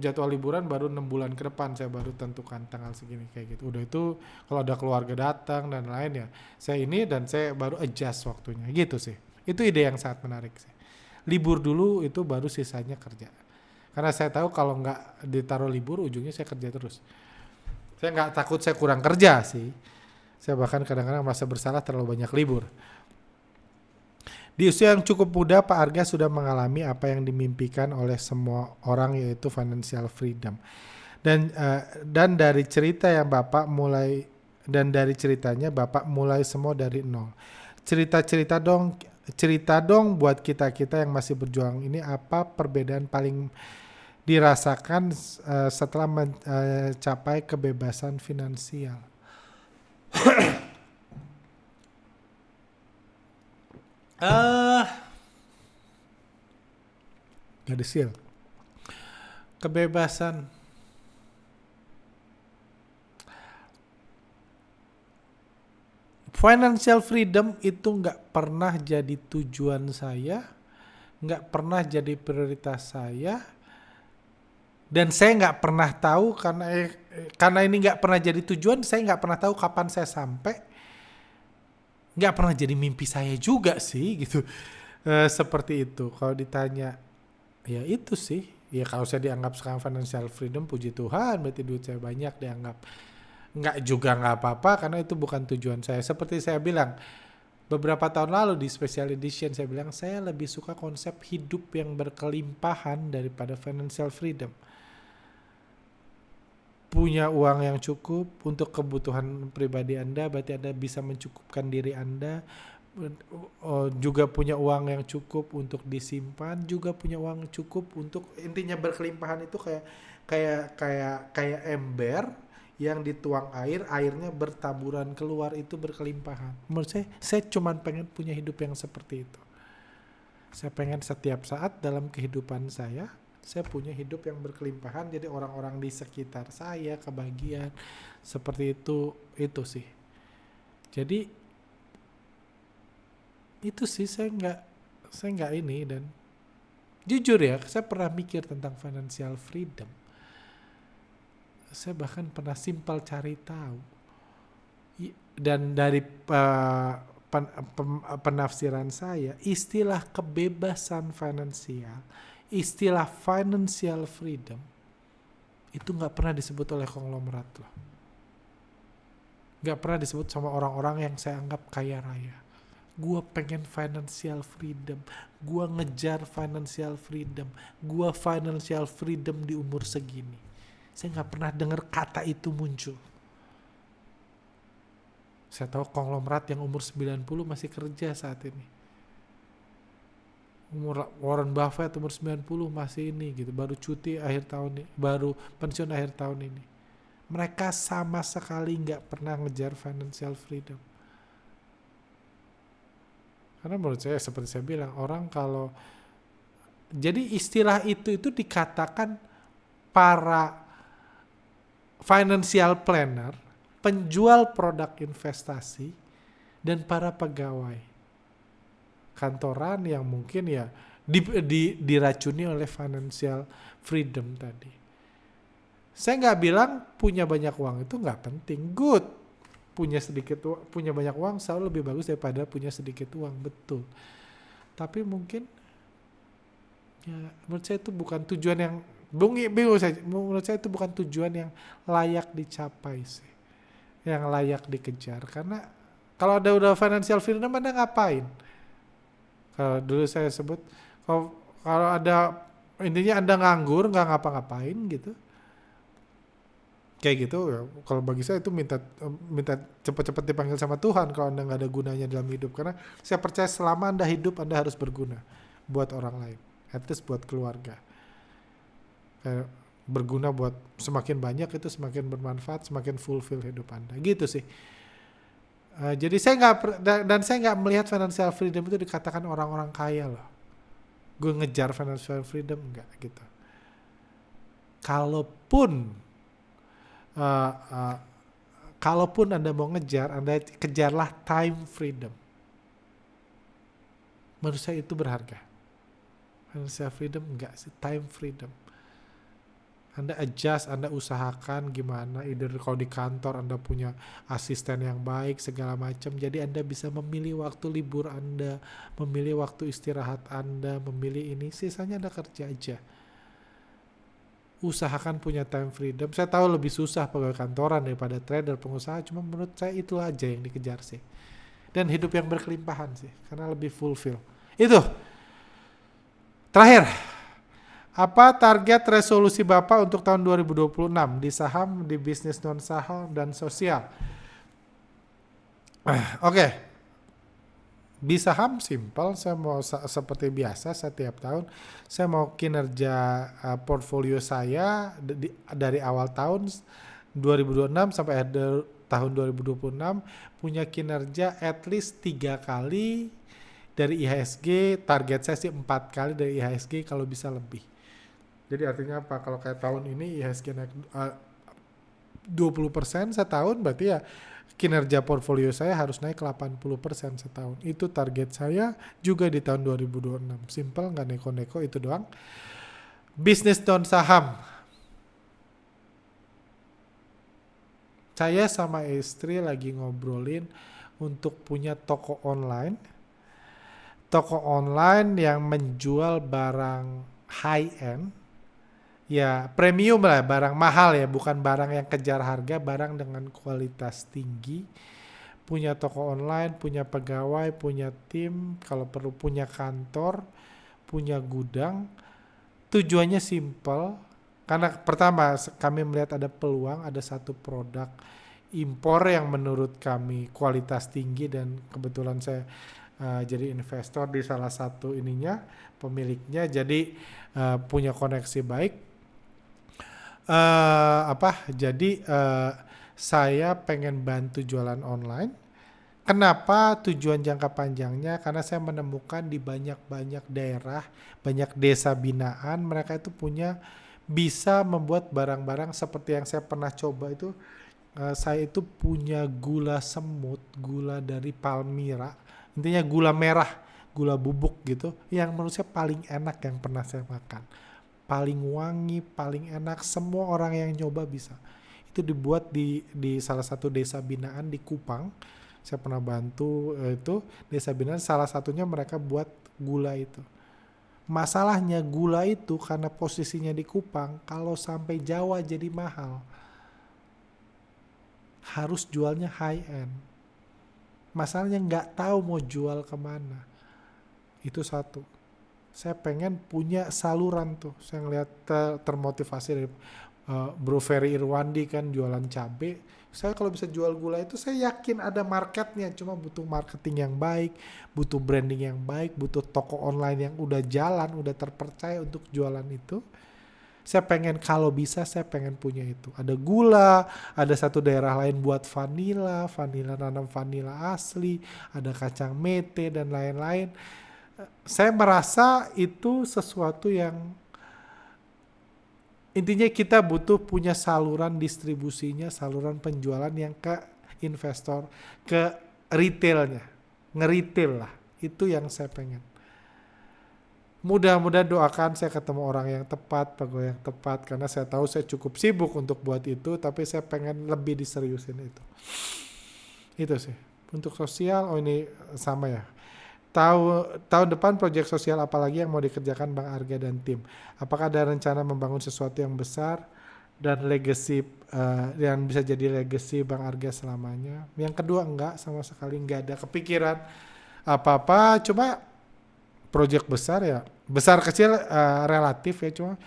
jadwal liburan baru 6 bulan ke depan saya baru tentukan tanggal segini kayak gitu. Udah itu kalau ada keluarga datang dan lain ya saya ini dan saya baru adjust waktunya gitu sih. Itu ide yang sangat menarik sih. Libur dulu itu baru sisanya kerja. Karena saya tahu kalau nggak ditaruh libur ujungnya saya kerja terus. Saya nggak takut saya kurang kerja sih. Saya bahkan kadang-kadang merasa bersalah terlalu banyak libur. Di usia yang cukup muda, Pak Arga sudah mengalami apa yang dimimpikan oleh semua orang yaitu financial freedom. Dan dari cerita yang dari ceritanya Bapak mulai semua dari nol. Cerita dong buat kita-kita yang masih berjuang ini apa perbedaan paling dirasakan setelah mencapai kebebasan finansial. Gadis kebebasan financial freedom itu nggak pernah jadi tujuan saya, nggak pernah jadi prioritas saya, dan saya nggak pernah tahu karena ini nggak pernah jadi tujuan, saya nggak pernah tahu kapan saya sampai, nggak pernah jadi mimpi saya juga sih gitu. Seperti itu. Kalau ditanya, ya itu sih. Ya kalau saya dianggap sekarang financial freedom, puji Tuhan, berarti duit saya banyak dianggap. Nggak apa-apa karena itu bukan tujuan saya. Seperti saya bilang, beberapa tahun lalu di special edition saya bilang, saya lebih suka konsep hidup yang berkelimpahan daripada financial freedom. Punya uang yang cukup untuk kebutuhan pribadi Anda, berarti Anda bisa mencukupkan diri Anda. Juga punya uang yang cukup untuk disimpan, juga punya uang cukup untuk intinya berkelimpahan itu kayak ember yang dituang air, airnya bertaburan keluar itu berkelimpahan. Menurut saya cuma pengen punya hidup yang seperti itu. Saya pengen setiap saat dalam kehidupan saya punya hidup yang berkelimpahan, jadi orang-orang di sekitar saya kebagian seperti itu sih. Jadi itu sih saya nggak ini, dan jujur ya saya pernah mikir tentang financial freedom. Saya bahkan pernah simpel cari tahu, dan dari penafsiran saya istilah kebebasan finansial, istilah financial freedom itu nggak pernah disebut oleh konglomerat loh, nggak pernah disebut sama orang-orang yang saya anggap kaya raya. Gua pengen financial freedom, gua ngejar financial freedom, gua financial freedom di umur segini. Saya nggak pernah dengar kata itu muncul. Saya tahu konglomerat yang umur 90 masih kerja saat ini. Warren Buffett umur 90 masih ini gitu, baru cuti akhir tahun ini, baru pensiun akhir tahun ini. Mereka sama sekali nggak pernah ngejar financial freedom. Karena menurut saya seperti saya bilang, orang kalau jadi istilah itu dikatakan para financial planner, penjual produk investasi, dan para pegawai kantoran yang mungkin ya diracuni oleh financial freedom tadi. Saya nggak bilang punya banyak uang itu nggak penting, good. Punya banyak uang selalu lebih bagus daripada punya sedikit uang, betul. Tapi mungkin ya menurut saya itu bukan tujuan yang menurut saya itu bukan tujuan yang layak dicapai sih, yang layak dikejar. Karena kalau udah financial freedom Anda ngapain? Kalau dulu saya sebut kalau ada intinya Anda nganggur nggak ngapa-ngapain gitu. Kayak gitu ya, kalau bagi saya itu minta cepat-cepat dipanggil sama Tuhan kalau Anda nggak ada gunanya dalam hidup. Karena saya percaya selama Anda hidup, Anda harus berguna buat orang lain, at least buat keluarga. Kayak berguna buat semakin banyak itu semakin bermanfaat, semakin fulfill hidup Anda. Gitu sih. Jadi saya dan saya nggak melihat financial freedom itu dikatakan orang-orang kaya loh. Gue ngejar financial freedom enggak gitu. Kalaupun uh, uh, kalaupun Anda mau ngejar, Anda kejarlah time freedom. Menurut saya itu berharga. Financial freedom enggak sih, time freedom. Anda adjust, Anda usahakan gimana, either kalau di kantor Anda punya asisten yang baik, segala macam. Jadi Anda bisa memilih waktu libur Anda, memilih waktu istirahat Anda, memilih ini, sisanya Anda kerja aja. Usahakan punya time freedom. Saya tahu lebih susah pegawai kantoran daripada trader, pengusaha, cuma menurut saya itulah aja yang dikejar sih. Dan hidup yang berkelimpahan sih, karena lebih fulfill. Itu. Terakhir, apa target resolusi Bapak untuk tahun 2026 di saham, di bisnis non saham, dan sosial? Oke. Di saham simple, saya mau seperti biasa setiap tahun, saya mau kinerja portfolio saya dari awal tahun 2026 sampai akhir tahun 2026 punya kinerja at least 3 kali dari IHSG, target saya sih 4 kali dari IHSG kalau bisa lebih. Jadi artinya apa? Kalau kayak tahun ini IHSG naik 20% setahun, berarti ya kinerja portfolio saya harus naik 80% setahun. Itu target saya juga di tahun 2026. Simple, nggak neko-neko, itu doang. Bisnis non saham. Saya sama istri lagi ngobrolin untuk punya toko online. Toko online yang menjual barang high-end. Ya, premium lah, barang mahal ya, bukan barang yang kejar harga, barang dengan kualitas tinggi. Punya toko online, punya pegawai, punya tim, kalau perlu punya kantor, punya gudang. Tujuannya simple, karena pertama kami melihat ada peluang, ada satu produk impor yang menurut kami kualitas tinggi dan kebetulan saya jadi investor di salah satu ininya, pemiliknya, jadi punya koneksi baik. Jadi saya pengen bantu jualan online. Kenapa tujuan jangka panjangnya? Karena saya menemukan di banyak daerah, banyak desa binaan, mereka itu bisa membuat barang-barang seperti yang saya pernah coba itu. Saya itu punya gula semut, gula dari Palmyra, intinya gula merah, gula bubuk gitu, yang menurut saya paling enak yang pernah saya makan. Paling wangi, paling enak, semua orang yang nyoba bisa. Itu dibuat di salah satu desa binaan di Kupang. Saya pernah bantu itu desa binaan, salah satunya mereka buat gula itu. Masalahnya gula itu karena posisinya di Kupang, kalau sampai Jawa jadi mahal. Harus jualnya high end. Masalahnya nggak tahu mau jual kemana. Itu satu. Saya pengen punya saluran tuh. Saya ngeliat termotivasi dari Bro Ferry Irwandi kan jualan cabe. Saya kalau bisa jual gula itu saya yakin ada marketnya. Cuma butuh marketing yang baik, butuh branding yang baik, butuh toko online yang udah jalan, udah terpercaya untuk jualan itu. Saya pengen kalau bisa saya pengen punya itu. Ada gula, ada satu daerah lain buat vanila nanam vanila asli, ada kacang mete dan lain-lain. Saya merasa itu sesuatu yang intinya kita butuh punya saluran distribusinya, saluran penjualan yang ke investor, ke retailnya, nge-retail lah. Itu yang saya pengen. Mudah-mudahan doakan saya ketemu orang yang tepat, pegawai yang tepat, karena saya tahu saya cukup sibuk untuk buat itu, tapi saya pengen lebih diseriusin itu. Itu sih. Untuk sosial, ini sama ya. Tahun depan proyek sosial apa lagi yang mau dikerjakan Bang Arga dan tim? Apakah ada rencana membangun sesuatu yang besar dan legacy yang bisa jadi legacy Bang Arga selamanya? Yang kedua enggak, sama sekali enggak ada kepikiran apa-apa, cuma. Proyek besar ya, besar kecil relatif ya, cuma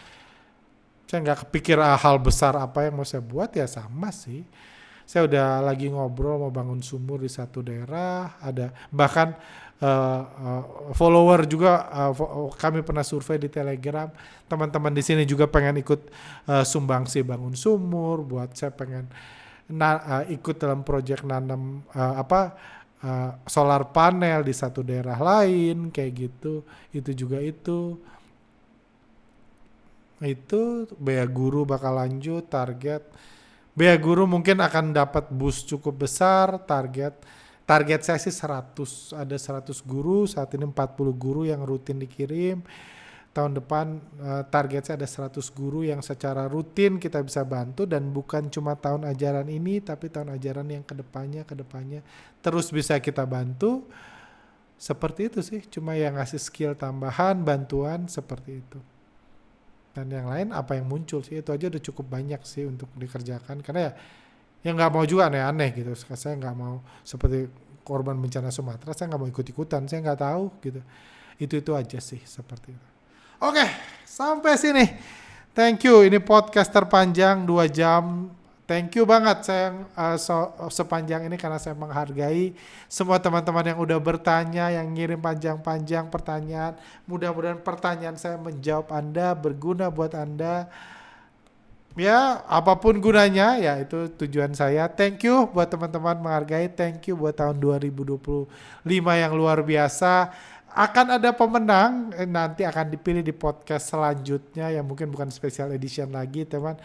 Saya nggak kepikir hal besar apa yang mau saya buat, ya sama sih. Saya udah lagi ngobrol mau bangun sumur di satu daerah, ada bahkan follower juga, kami pernah survei di Telegram, teman-teman di sini juga pengen ikut sumbangsi bangun sumur, buat saya pengen ikut dalam proyek nanam solar panel di satu daerah lain kayak gitu. Itu juga itu Bea Guru bakal lanjut, target Bea Guru mungkin akan dapat boost cukup besar. Target saya sih 100, ada 100 guru, saat ini 40 guru yang rutin dikirim. Tahun depan target saya ada 100 guru yang secara rutin kita bisa bantu, dan bukan cuma tahun ajaran ini tapi tahun ajaran yang kedepannya terus bisa kita bantu. Seperti itu sih, cuma yang ngasih skill tambahan, bantuan seperti itu. Dan yang lain apa yang muncul sih, itu aja udah cukup banyak sih untuk dikerjakan, karena ya nggak mau juga aneh-aneh gitu. Saya nggak mau seperti korban bencana Sumatera, saya nggak mau ikut-ikutan, saya nggak tahu gitu. Itu aja sih, seperti itu. Oke, sampai sini. Thank you, ini podcast terpanjang 2 jam. Thank you banget saya sepanjang ini, karena saya menghargai semua teman-teman yang udah bertanya, yang ngirim panjang-panjang pertanyaan. Mudah-mudahan pertanyaan saya menjawab Anda, berguna buat Anda. Ya, apapun gunanya, ya itu tujuan saya. Thank you buat teman-teman menghargai. Thank you buat tahun 2025 yang luar biasa. Akan ada pemenang, nanti akan dipilih di podcast selanjutnya, yang mungkin bukan special edition lagi, teman.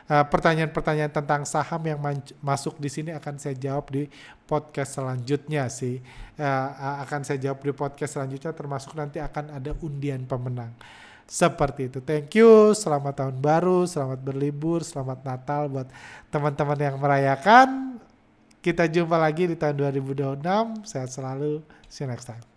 Pertanyaan-pertanyaan tentang saham yang masuk di sini akan saya jawab di podcast selanjutnya sih. Akan saya jawab di podcast selanjutnya, termasuk nanti akan ada undian pemenang. Seperti itu. Thank you. Selamat tahun baru, selamat berlibur, selamat Natal buat teman-teman yang merayakan. Kita jumpa lagi di tahun 2026. Sehat selalu. See you next time.